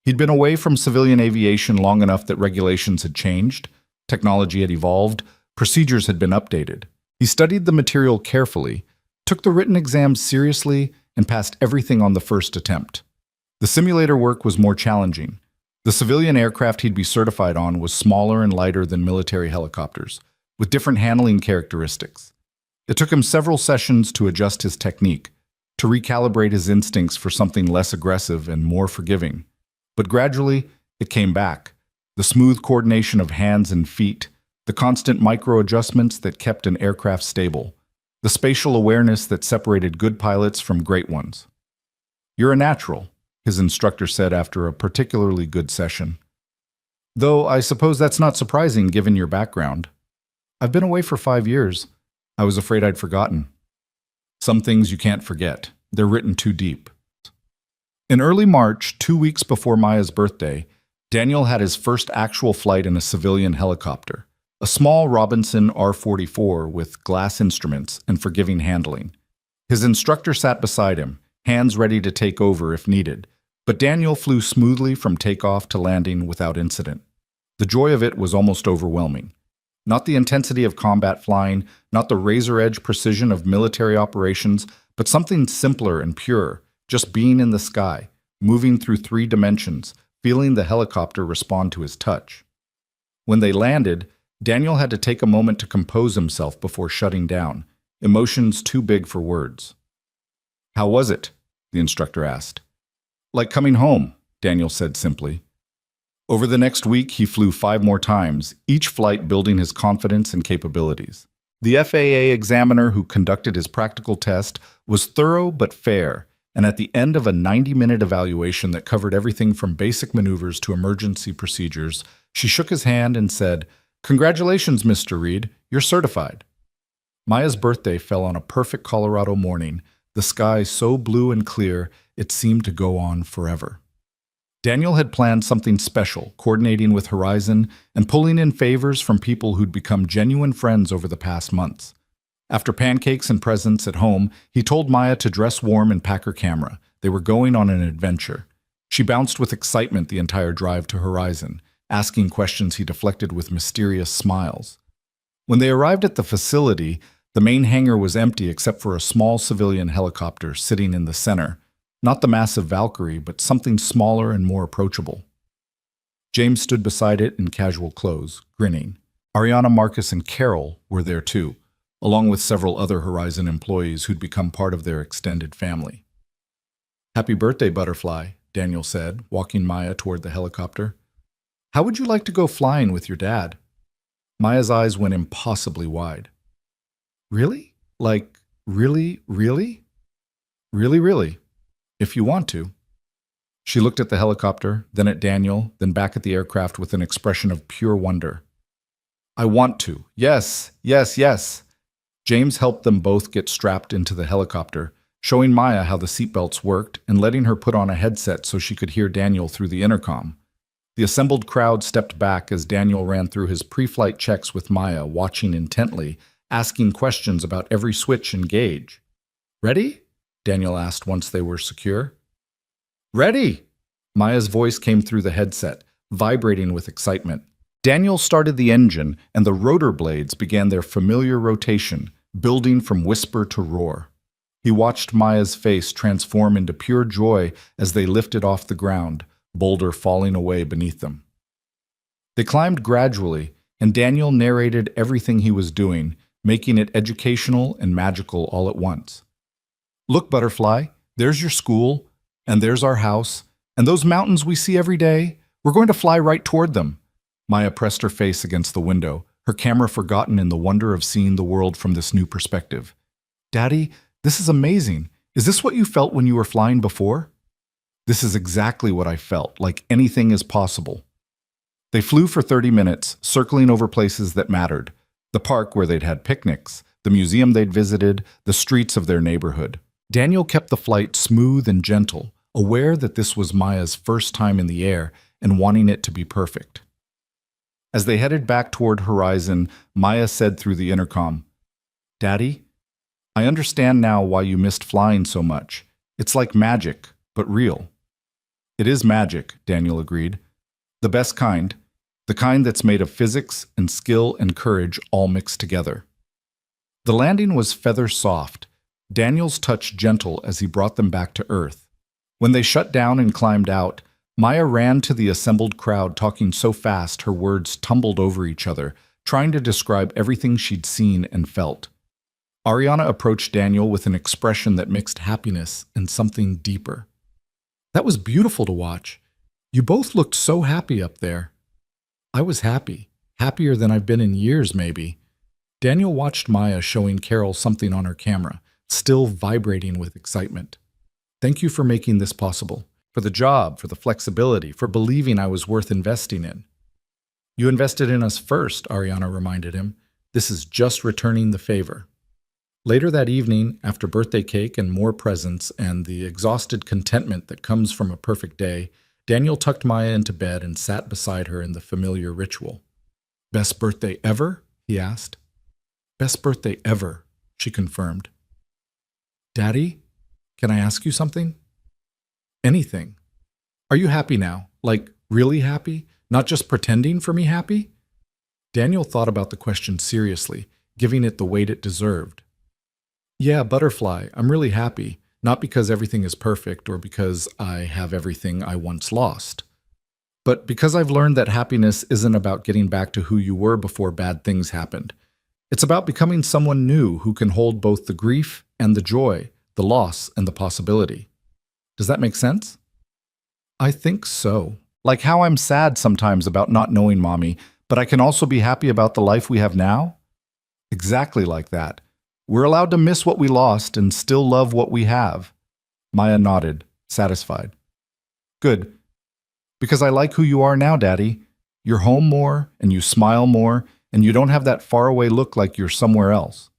He'd been away from civilian aviation long enough that regulations had changed, technology had evolved, procedures had been updated. He studied the material carefully, took the written exams seriously, and passed everything on the first attempt. The simulator work was more challenging. The civilian aircraft he'd be certified on was smaller and lighter than military helicopters, with different handling characteristics. It took him several sessions to adjust his technique, to recalibrate his instincts for something less aggressive and more forgiving. But gradually, it came back. The smooth coordination of hands and feet, the constant micro-adjustments that kept an aircraft stable, the spatial awareness that separated good pilots from great ones. "You're a natural," his instructor said after a particularly good session. "Though I suppose that's not surprising given your background. I've been away for 5 years. I was afraid I'd forgotten." Some things you can't forget. They're written too deep. In early March, 2 weeks before Maya's birthday, Daniel had his first actual flight in a civilian helicopter, a small Robinson R-44 with glass instruments and forgiving handling. His instructor sat beside him, hands ready to take over if needed, but Daniel flew smoothly from takeoff to landing without incident. The joy of it was almost overwhelming. Not the intensity of combat flying, not the razor-edge precision of military operations, but something simpler and pure, just being in the sky, moving through 3 dimensions, feeling the helicopter respond to his touch. When they landed, Daniel had to take a moment to compose himself before shutting down, emotions too big for words. "How was it?" the instructor asked. "Like coming home," Daniel said simply. Over the next week, he flew 5 more times, each flight building his confidence and capabilities. The FAA examiner who conducted his practical test was thorough but fair, and at the end of a 90-minute evaluation that covered everything from basic maneuvers to emergency procedures, she shook his hand and said, "Congratulations, Mr. Reed, you're certified." Maya's birthday fell on a perfect Colorado morning, the sky so blue and clear it seemed to go on forever. Daniel had planned something special, coordinating with Horizon and pulling in favors from people who'd become genuine friends over the past months. After pancakes and presents at home, he told Maya to dress warm and pack her camera. They were going on an adventure. She bounced with excitement the entire drive to Horizon, asking questions he deflected with mysterious smiles. When they arrived at the facility, the main hangar was empty except for a small civilian helicopter sitting in the center. Not the massive Valkyrie, but something smaller and more approachable. James stood beside it in casual clothes, grinning. Ariana, Marcus, and Carol were there too, along with several other Horizon employees who'd become part of their extended family. "Happy birthday, Butterfly," Daniel said, walking Maya toward the helicopter. "How would you like to go flying with your dad?" Maya's eyes went impossibly wide. "Really? Like, really, really?" "Really, really. If you want to." She looked at the helicopter, then at Daniel, then back at the aircraft with an expression of pure wonder. "I want to. Yes, yes, yes." James helped them both get strapped into the helicopter, showing Maya how the seatbelts worked and letting her put on a headset so she could hear Daniel through the intercom. The assembled crowd stepped back as Daniel ran through his pre-flight checks with Maya, watching intently, asking questions about every switch and gauge. "Ready?" Daniel asked once they were secure. "Ready!" Maya's voice came through the headset, vibrating with excitement. Daniel started the engine, and the rotor blades began their familiar rotation, building from whisper to roar. He watched Maya's face transform into pure joy as they lifted off the ground, boulder falling away beneath them. They climbed gradually, and Daniel narrated everything he was doing, making it educational and magical all at once. "Look, Butterfly, there's your school, and there's our house, and those mountains we see every day, we're going to fly right toward them." Maya pressed her face against the window, her camera forgotten in the wonder of seeing the world from this new perspective. "Daddy, this is amazing. Is this what you felt when you were flying before?" "This is exactly what I felt, like anything is possible." They flew for 30 minutes, circling over places that mattered. The park where they'd had picnics, the museum they'd visited, the streets of their neighborhood. Daniel kept the flight smooth and gentle, aware that this was Maya's first time in the air and wanting it to be perfect. As they headed back toward Horizon, Maya said through the intercom, "Daddy, I understand now why you missed flying so much. It's like magic, but real." "It is magic," Daniel agreed. "The best kind, the kind that's made of physics and skill and courage all mixed together." The landing was feather soft, Daniel's touch gentle as he brought them back to Earth. When they shut down and climbed out, Maya ran to the assembled crowd, talking so fast her words tumbled over each other, trying to describe everything she'd seen and felt. Ariana approached Daniel with an expression that mixed happiness and something deeper. "That was beautiful to watch. You both looked so happy up there." "I was happy, happier than I've been in years, maybe." Daniel watched Maya showing Carol something on her camera, still vibrating with excitement. "Thank you for making this possible. For the job, for the flexibility, for believing I was worth investing in." "You invested in us first," Ariana reminded him. "This is just returning the favor." Later that evening, after birthday cake and more presents and the exhausted contentment that comes from a perfect day, Daniel tucked Maya into bed and sat beside her in the familiar ritual. "Best birthday ever?" he asked. "Best birthday ever," she confirmed. "Daddy, can I ask you something?" "Anything. Are you happy now? Like, really happy? Not just pretending for me happy?" Daniel thought about the question seriously, giving it the weight it deserved. "Yeah, Butterfly, I'm really happy, not because everything is perfect or because I have everything I once lost, but because I've learned that happiness isn't about getting back to who you were before bad things happened. It's about becoming someone new who can hold both the grief and the joy, the loss and the possibility." Does that make sense? "I think so. Like how I'm sad sometimes about not knowing Mommy, but I can also be happy about the life we have now?" "Exactly like that. We're allowed to miss what we lost and still love what we have." Maya nodded, satisfied. "Good. Because I like who you are now, Daddy. You're home more, and you smile more, and you don't have that faraway look like you're somewhere else."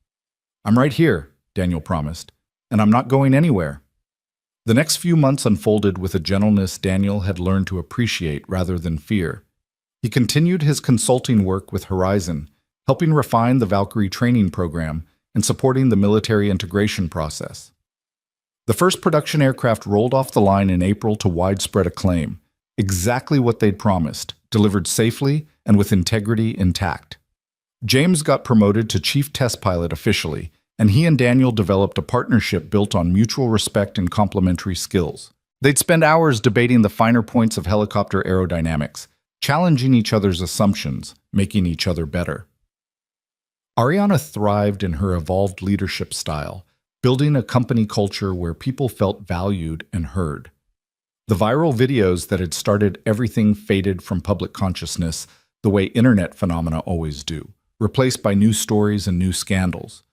"I'm right here," Daniel promised, "and I'm not going anywhere." The next few months unfolded with a gentleness Daniel had learned to appreciate rather than fear. He continued his consulting work with Horizon, helping refine the Valkyrie training program and supporting the military integration process. The first production aircraft rolled off the line in April to widespread acclaim, exactly what they'd promised, delivered safely and with integrity intact. James got promoted to chief test pilot officially, and he and Daniel developed a partnership built on mutual respect and complementary skills. They'd spend hours debating the finer points of helicopter aerodynamics, challenging each other's assumptions, making each other better. Ariana thrived in her evolved leadership style, building a company culture where people felt valued and heard. The viral videos that had started everything faded from public consciousness the way internet phenomena always do, replaced by new stories and new scandals.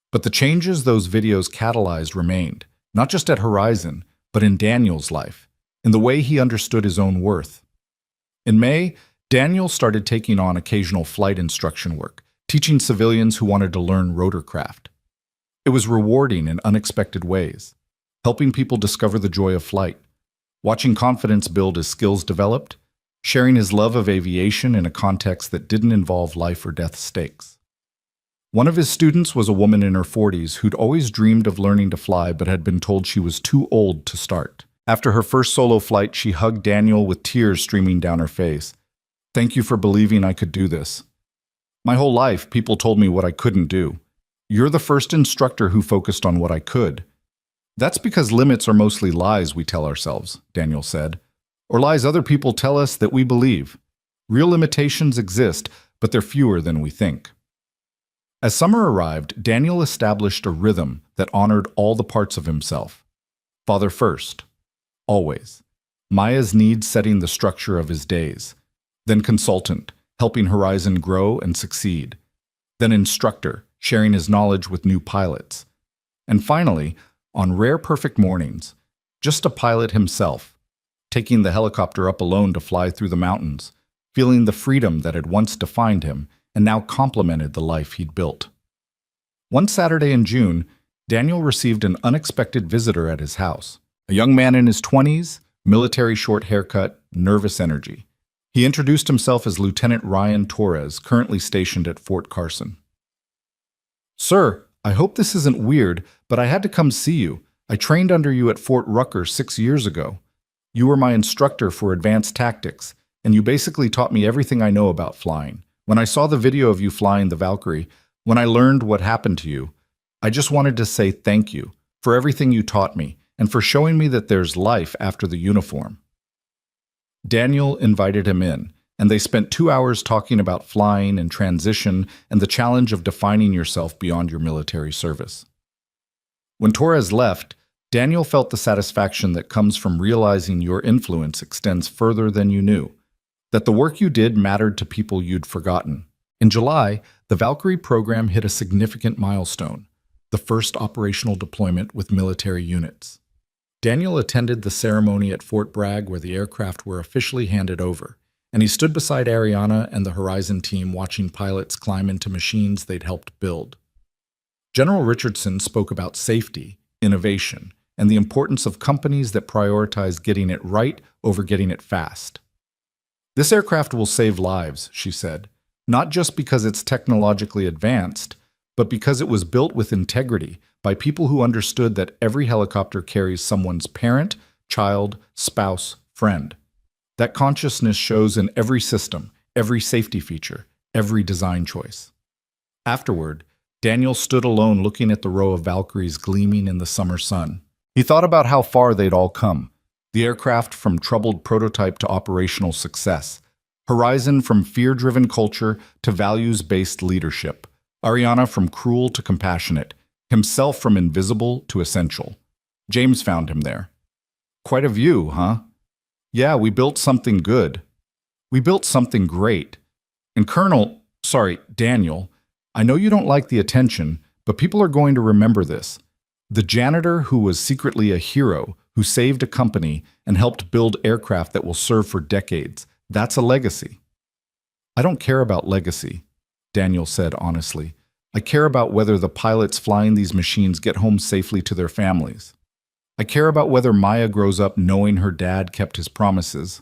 But the changes those videos catalyzed remained, not just at Horizon, but in Daniel's life, in the way he understood his own worth. In May, Daniel started taking on occasional flight instruction work, teaching civilians who wanted to learn rotorcraft. It was rewarding in unexpected ways, helping people discover the joy of flight, watching confidence build as skills developed, sharing his love of aviation in a context that didn't involve life or death stakes. One of his students was a woman in her 40s who'd always dreamed of learning to fly but had been told she was too old to start. After her first solo flight, she hugged Daniel with tears streaming down her face. "Thank you for believing I could do this. My whole life, people told me what I couldn't do. You're the first instructor who focused on what I could." "That's because limits are mostly lies we tell ourselves," Daniel said, "or lies other people tell us that we believe. Real limitations exist, but they're fewer than we think." As summer arrived, Daniel established a rhythm that honored all the parts of himself. Father first, always. Maya's needs setting the structure of his days. Then consultant, helping Horizon grow and succeed. Then instructor, sharing his knowledge with new pilots. And finally, on rare perfect mornings, just a pilot himself, taking the helicopter up alone to fly through the mountains, feeling the freedom that had once defined him and now complemented the life he'd built. One Saturday in June, Daniel received an unexpected visitor at his house. A young man in his 20s, military short haircut, nervous energy. He introduced himself as Lieutenant Ryan Torres, currently stationed at Fort Carson. "Sir, I hope this isn't weird, but I had to come see you. I trained under you at Fort Rucker 6 years ago. You were my instructor for advanced tactics, and you basically taught me everything I know about flying. When I saw the video of you flying the Valkyrie, when I learned what happened to you, I just wanted to say thank you for everything you taught me and for showing me that there's life after the uniform." Daniel invited him in, and they spent 2 hours talking about flying and transition and the challenge of defining yourself beyond your military service. When Torres left, Daniel felt the satisfaction that comes from realizing your influence extends further than you knew, that the work you did mattered to people you'd forgotten. In July, the Valkyrie program hit a significant milestone, the first operational deployment with military units. Daniel attended the ceremony at Fort Bragg where the aircraft were officially handed over, and he stood beside Ariana and the Horizon team watching pilots climb into machines they'd helped build. General Richardson spoke about safety, innovation, and the importance of companies that prioritize getting it right over getting it fast. "This aircraft will save lives," she said, "not just because it's technologically advanced, but because it was built with integrity by people who understood that every helicopter carries someone's parent, child, spouse, friend. That consciousness shows in every system, every safety feature, every design choice." Afterward, Daniel stood alone looking at the row of Valkyries gleaming in the summer sun. He thought about how far they'd all come. The aircraft from troubled prototype to operational success. Horizon from fear-driven culture to values-based leadership. Ariana from cruel to compassionate. Himself from invisible to essential. James found him there. "Quite a view, huh? Yeah, we built something good. We built something great. And Daniel, I know you don't like the attention, but people are going to remember this. The janitor who was secretly a hero, who saved a company and helped build aircraft that will serve for decades. That's a legacy." "I don't care about legacy," Daniel said honestly. "I care about whether the pilots flying these machines get home safely to their families. I care about whether Maya grows up knowing her dad kept his promises.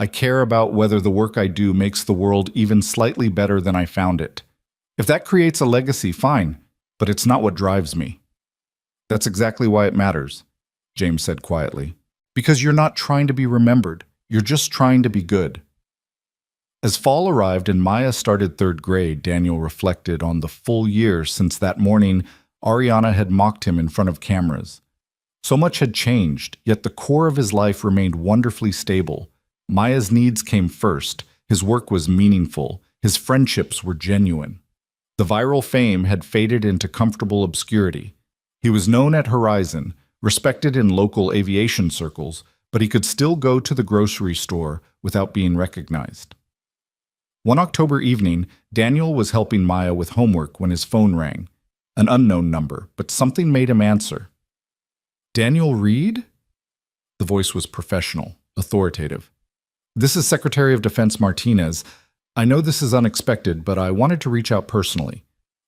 I care about whether the work I do makes the world even slightly better than I found it. If that creates a legacy, fine, but it's not what drives me." "That's exactly why it matters," James said quietly. "Because you're not trying to be remembered. You're just trying to be good." As fall arrived and Maya started 3rd grade, Daniel reflected on the full year since that morning Ariana had mocked him in front of cameras. So much had changed, yet the core of his life remained wonderfully stable. Maya's needs came first, his work was meaningful, his friendships were genuine. The viral fame had faded into comfortable obscurity. He was known at Horizon, respected in local aviation circles, but he could still go to the grocery store without being recognized. One October evening, Daniel was helping Maya with homework when his phone rang. An unknown number, but something made him answer. "Daniel Reed?" The voice was professional, authoritative. "This is Secretary of Defense Martinez. I know this is unexpected, but I wanted to reach out personally.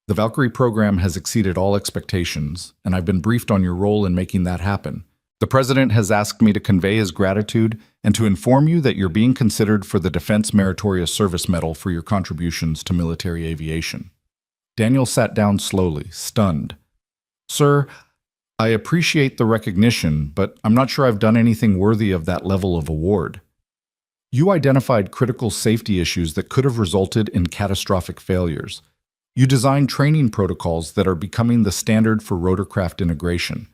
The Valkyrie program has exceeded all expectations, and I've been briefed on your role in making that happen. The President has asked me to convey his gratitude and to inform you that you're being considered for the Defense Meritorious Service Medal for your contributions to military aviation. Daniel sat down slowly, stunned. Sir, I appreciate the recognition, but I'm not sure I've done anything worthy of that level of award. You identified critical safety issues that could have resulted in catastrophic failures. You designed training protocols that are becoming the standard for rotorcraft integration.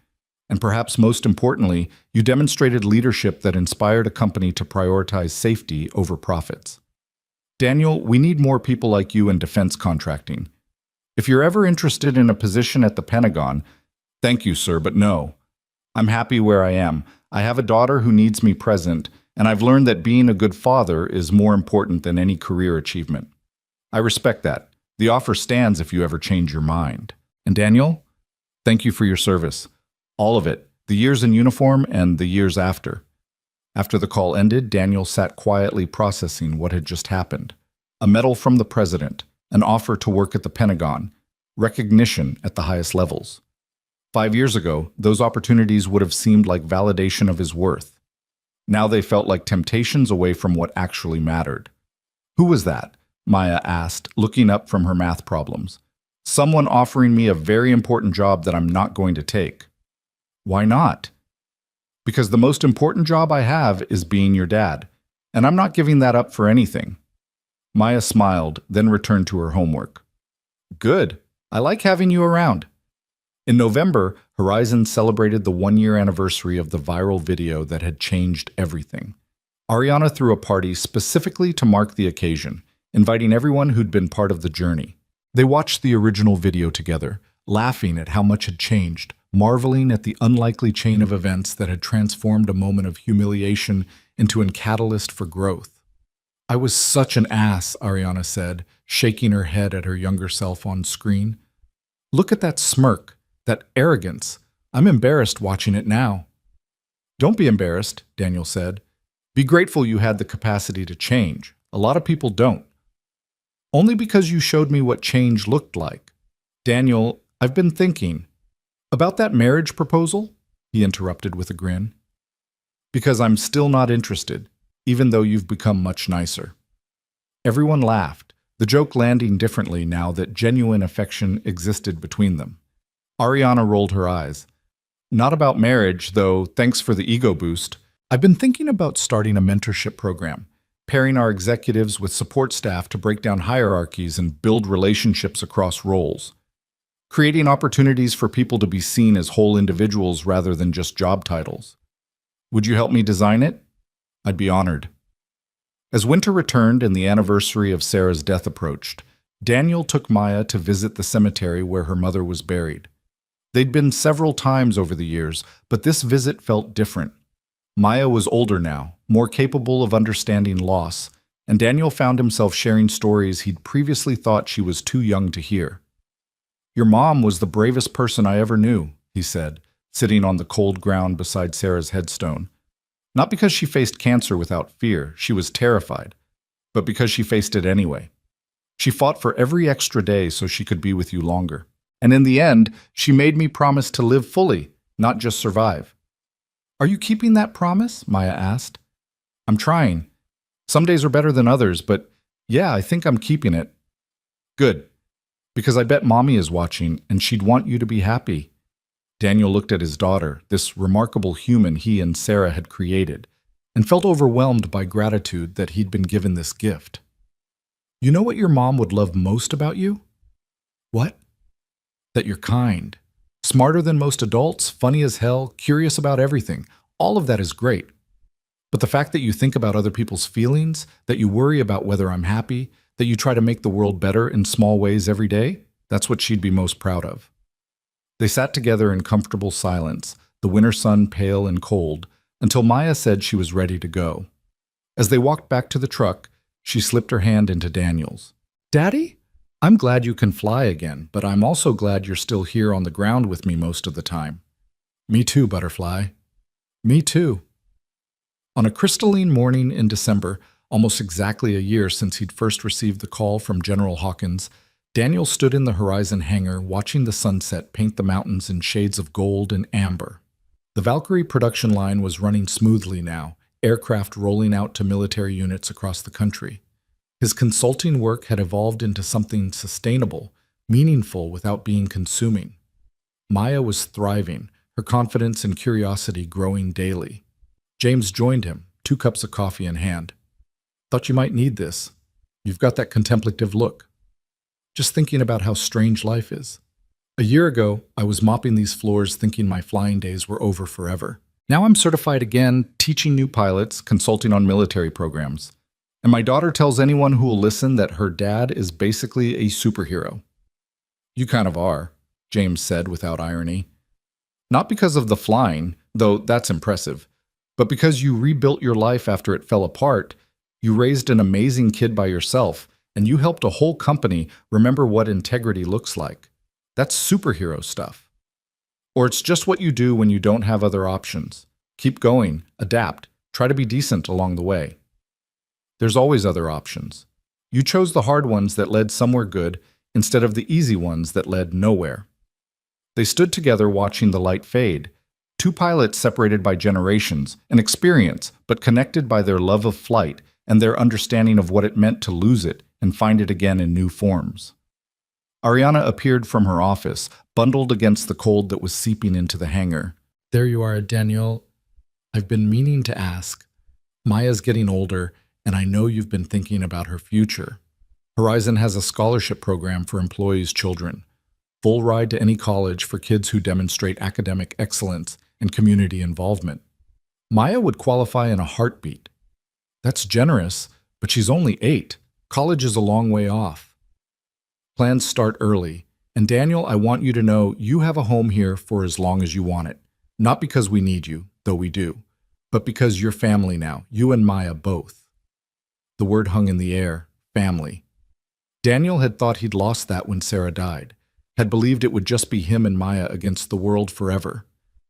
And perhaps most importantly, you demonstrated leadership that inspired a company to prioritize safety over profits. Daniel, we need more people like you in defense contracting. If you're ever interested in a position at the Pentagon, thank you, sir, but no. I'm happy where I am. I have a daughter who needs me present, and I've learned that being a good father is more important than any career achievement. I respect that. The offer stands if you ever change your mind. And Daniel, thank you for your service. All of it, the years in uniform and the years after. After the call ended, Daniel sat quietly processing what had just happened. A medal from the President, an offer to work at the Pentagon, recognition at the highest levels. 5 years ago, those opportunities would have seemed like validation of his worth. Now they felt like temptations away from what actually mattered. Who was that? Maya asked, looking up from her math problems. Someone offering me a very important job that I'm not going to take. Why not? Because the most important job I have is being your dad, and I'm not giving that up for anything. Maya smiled, then returned to her homework. Good. I like having you around. In November, Horizon celebrated the 1-year anniversary of the viral video that had changed everything. Ariana threw a party specifically to mark the occasion, inviting everyone who'd been part of the journey. They watched the original video together, laughing at how much had changed, marveling at the unlikely chain of events that had transformed a moment of humiliation into a catalyst for growth. I was such an ass, Ariana said, shaking her head at her younger self on screen. Look at that smirk, that arrogance. I'm embarrassed watching it now. Don't be embarrassed, Daniel said. Be grateful you had the capacity to change. A lot of people don't. Only because you showed me what change looked like. Daniel, I've been thinking. About that marriage proposal? He interrupted with a grin. Because I'm still not interested, even though you've become much nicer. Everyone laughed, the joke landing differently now that genuine affection existed between them. Ariana rolled her eyes. Not about marriage, though, thanks for the ego boost. I've been thinking about starting a mentorship program, pairing our executives with support staff to break down hierarchies and build relationships across roles. Creating opportunities for people to be seen as whole individuals rather than just job titles. Would you help me design it? I'd be honored. As winter returned and the anniversary of Sarah's death approached, Daniel took Maya to visit the cemetery where her mother was buried. They'd been several times over the years, but this visit felt different. Maya was older now, more capable of understanding loss, and Daniel found himself sharing stories he'd previously thought she was too young to hear. Your mom was the bravest person I ever knew, he said, sitting on the cold ground beside Sarah's headstone. Not because she faced cancer without fear, she was terrified, but because she faced it anyway. She fought for every extra day so she could be with you longer. And in the end, she made me promise to live fully, not just survive. Are you keeping that promise? Maya asked. I'm trying. Some days are better than others, but yeah, I think I'm keeping it. Good. Because I bet Mommy is watching, and she'd want you to be happy. Daniel looked at his daughter, this remarkable human he and Sarah had created, and felt overwhelmed by gratitude that he'd been given this gift. You know what your mom would love most about you? What? That you're kind. Smarter than most adults, funny as hell, curious about everything. All of that is great. But the fact that you think about other people's feelings, that you worry about whether I'm happy, that you try to make the world better in small ways every day, that's what she'd be most proud of. They sat together in comfortable silence, the winter sun pale and cold, until Maya said she was ready to go. As they walked back to the truck, she slipped her hand into Daniel's. Daddy? I'm glad you can fly again, but I'm also glad you're still here on the ground with me most of the time. Me too, Butterfly. Me too. On a crystalline morning in December, almost exactly a year since he'd first received the call from General Hawkins, Daniel stood in the Horizon hangar watching the sunset paint the mountains in shades of gold and amber. The Valkyrie production line was running smoothly now, aircraft rolling out to military units across the country. His consulting work had evolved into something sustainable, meaningful without being consuming. Maya was thriving, her confidence and curiosity growing daily. James joined him, 2 cups of coffee in hand. Thought you might need this. You've got that contemplative look. Just thinking about how strange life is. A year ago, I was mopping these floors thinking my flying days were over forever. Now I'm certified again, teaching new pilots, consulting on military programs. And my daughter tells anyone who will listen that her dad is basically a superhero. You kind of are, James said without irony. Not because of the flying, though that's impressive, but because you rebuilt your life after it fell apart, you raised an amazing kid by yourself, and you helped a whole company remember what integrity looks like. That's superhero stuff. Or it's just what you do when you don't have other options. Keep going, adapt, try to be decent along the way. There's always other options. You chose the hard ones that led somewhere good instead of the easy ones that led nowhere. They stood together watching the light fade. 2 pilots separated by generations, an experience, but connected by their love of flight and their understanding of what it meant to lose it and find it again in new forms. Ariana appeared from her office, bundled against the cold that was seeping into the hangar. There you are, Daniel. I've been meaning to ask. Maya's getting older, and I know you've been thinking about her future. Horizon has a scholarship program for employees' children. Full ride to any college for kids who demonstrate academic excellence and community involvement. Maya would qualify in a heartbeat. That's generous, but she's only 8. College is a long way off. Plans start early, and Daniel, I want you to know you have a home here for as long as you want it. Not because we need you, though we do, but because you're family now, you and Maya both. The word hung in the air, family. Daniel had thought he'd lost that when Sarah died, had believed it would just be him and Maya against the world forever.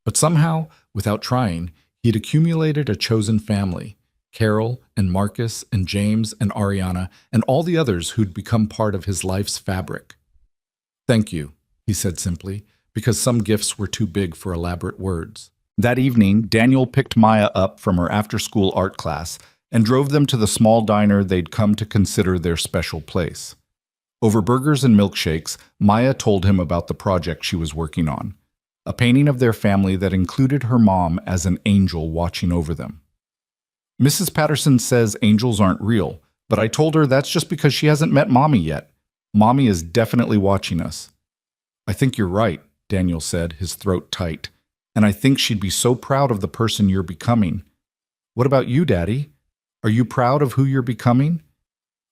But somehow, without trying, he'd accumulated a chosen family, Carol and Marcus and James and Ariana and all the others who'd become part of his life's fabric. Thank you, he said simply, because some gifts were too big for elaborate words. That evening, Daniel picked Maya up from her after-school art class and drove them to the small diner they'd come to consider their special place. Over burgers and milkshakes, Maya told him about the project she was working on, a painting of their family that included her mom as an angel watching over them. Mrs. Patterson says angels aren't real, but I told her that's just because she hasn't met Mommy yet. Mommy is definitely watching us. I think you're right, Daniel said, his throat tight, and I think she'd be so proud of the person you're becoming. What about you, Daddy? Are you proud of who you're becoming?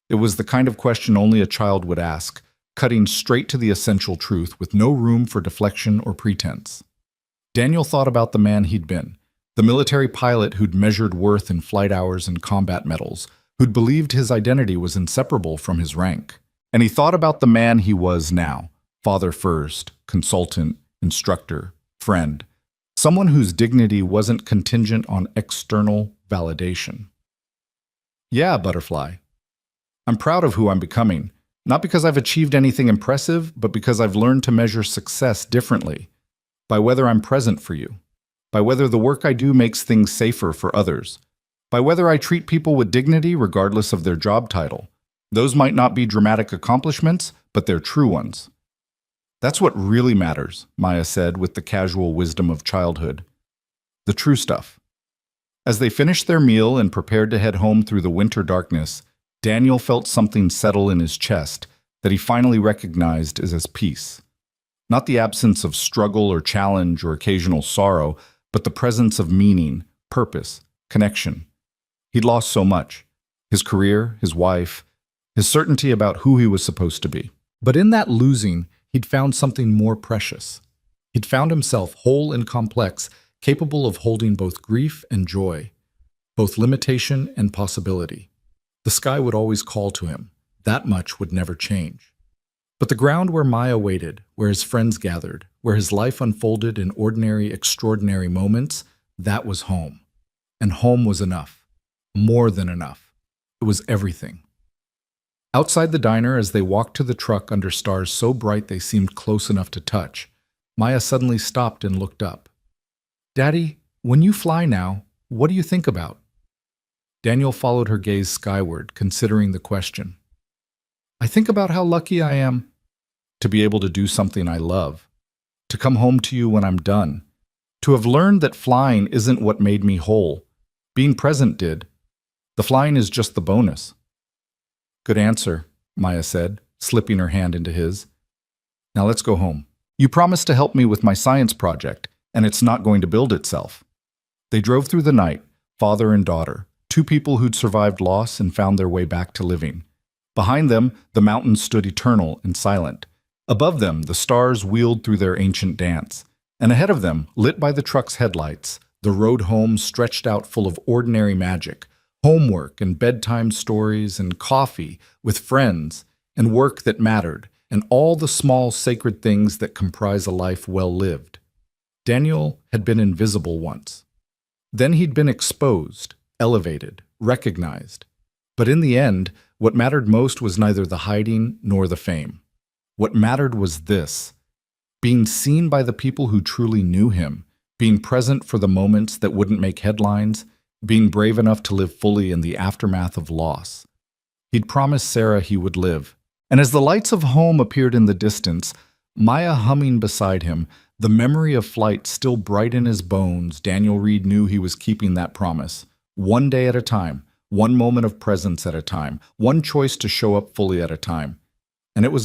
It was the kind of question only a child would ask, cutting straight to the essential truth with no room for deflection or pretense. Daniel thought about the man he'd been, the military pilot who'd measured worth in flight hours and combat medals, who'd believed his identity was inseparable from his rank. And he thought about the man he was now, father first, consultant, instructor, friend, someone whose dignity wasn't contingent on external validation. Yeah, Butterfly. I'm proud of who I'm becoming, not because I've achieved anything impressive, but because I've learned to measure success differently, by whether I'm present for you, by whether the work I do makes things safer for others, by whether I treat people with dignity regardless of their job title. Those might not be dramatic accomplishments, but they're true ones. That's what really matters, Maya said with the casual wisdom of childhood. The true stuff. As they finished their meal and prepared to head home through the winter darkness, Daniel felt something settle in his chest that he finally recognized as his peace. Not the absence of struggle or challenge or occasional sorrow, but the presence of meaning, purpose, connection. He'd lost so much. His career, his wife, his certainty about who he was supposed to be. But in that losing, he'd found something more precious. He'd found himself whole and complex, capable of holding both grief and joy, both limitation and possibility. The sky would always call to him. That much would never change. But the ground where Maya waited, where his friends gathered, where his life unfolded in ordinary, extraordinary moments, that was home. And home was enough. More than enough. It was everything. Outside the diner, as they walked to the truck under stars so bright they seemed close enough to touch, Maya suddenly stopped and looked up. Daddy, when you fly now, what do you think about? Daniel followed her gaze skyward, considering the question. I think about how lucky I am to be able to do something I love, to come home to you when I'm done, to have learned that flying isn't what made me whole. Being present did. The flying is just the bonus. Good answer, Maya said, slipping her hand into his. Now let's go home. You promised to help me with my science project, and it's not going to build itself. They drove through the night, father and daughter, two people who'd survived loss and found their way back to living. Behind them, the mountains stood eternal and silent. Above them, the stars wheeled through their ancient dance. And ahead of them, lit by the truck's headlights, the road home stretched out full of ordinary magic, homework and bedtime stories and coffee with friends and work that mattered, and all the small sacred things that comprise a life well lived. Daniel had been invisible once. Then he'd been exposed, elevated, recognized. But in the end, what mattered most was neither the hiding nor the fame. What mattered was this: being seen by the people who truly knew him, being present for the moments that wouldn't make headlines, being brave enough to live fully in the aftermath of loss. He'd promised Sarah he would live. And as the lights of home appeared in the distance, Maya humming beside him, the memory of flight still bright in his bones, Daniel Reed knew he was keeping that promise. One day at a time, one moment of presence at a time, one choice to show up fully at a time. And it was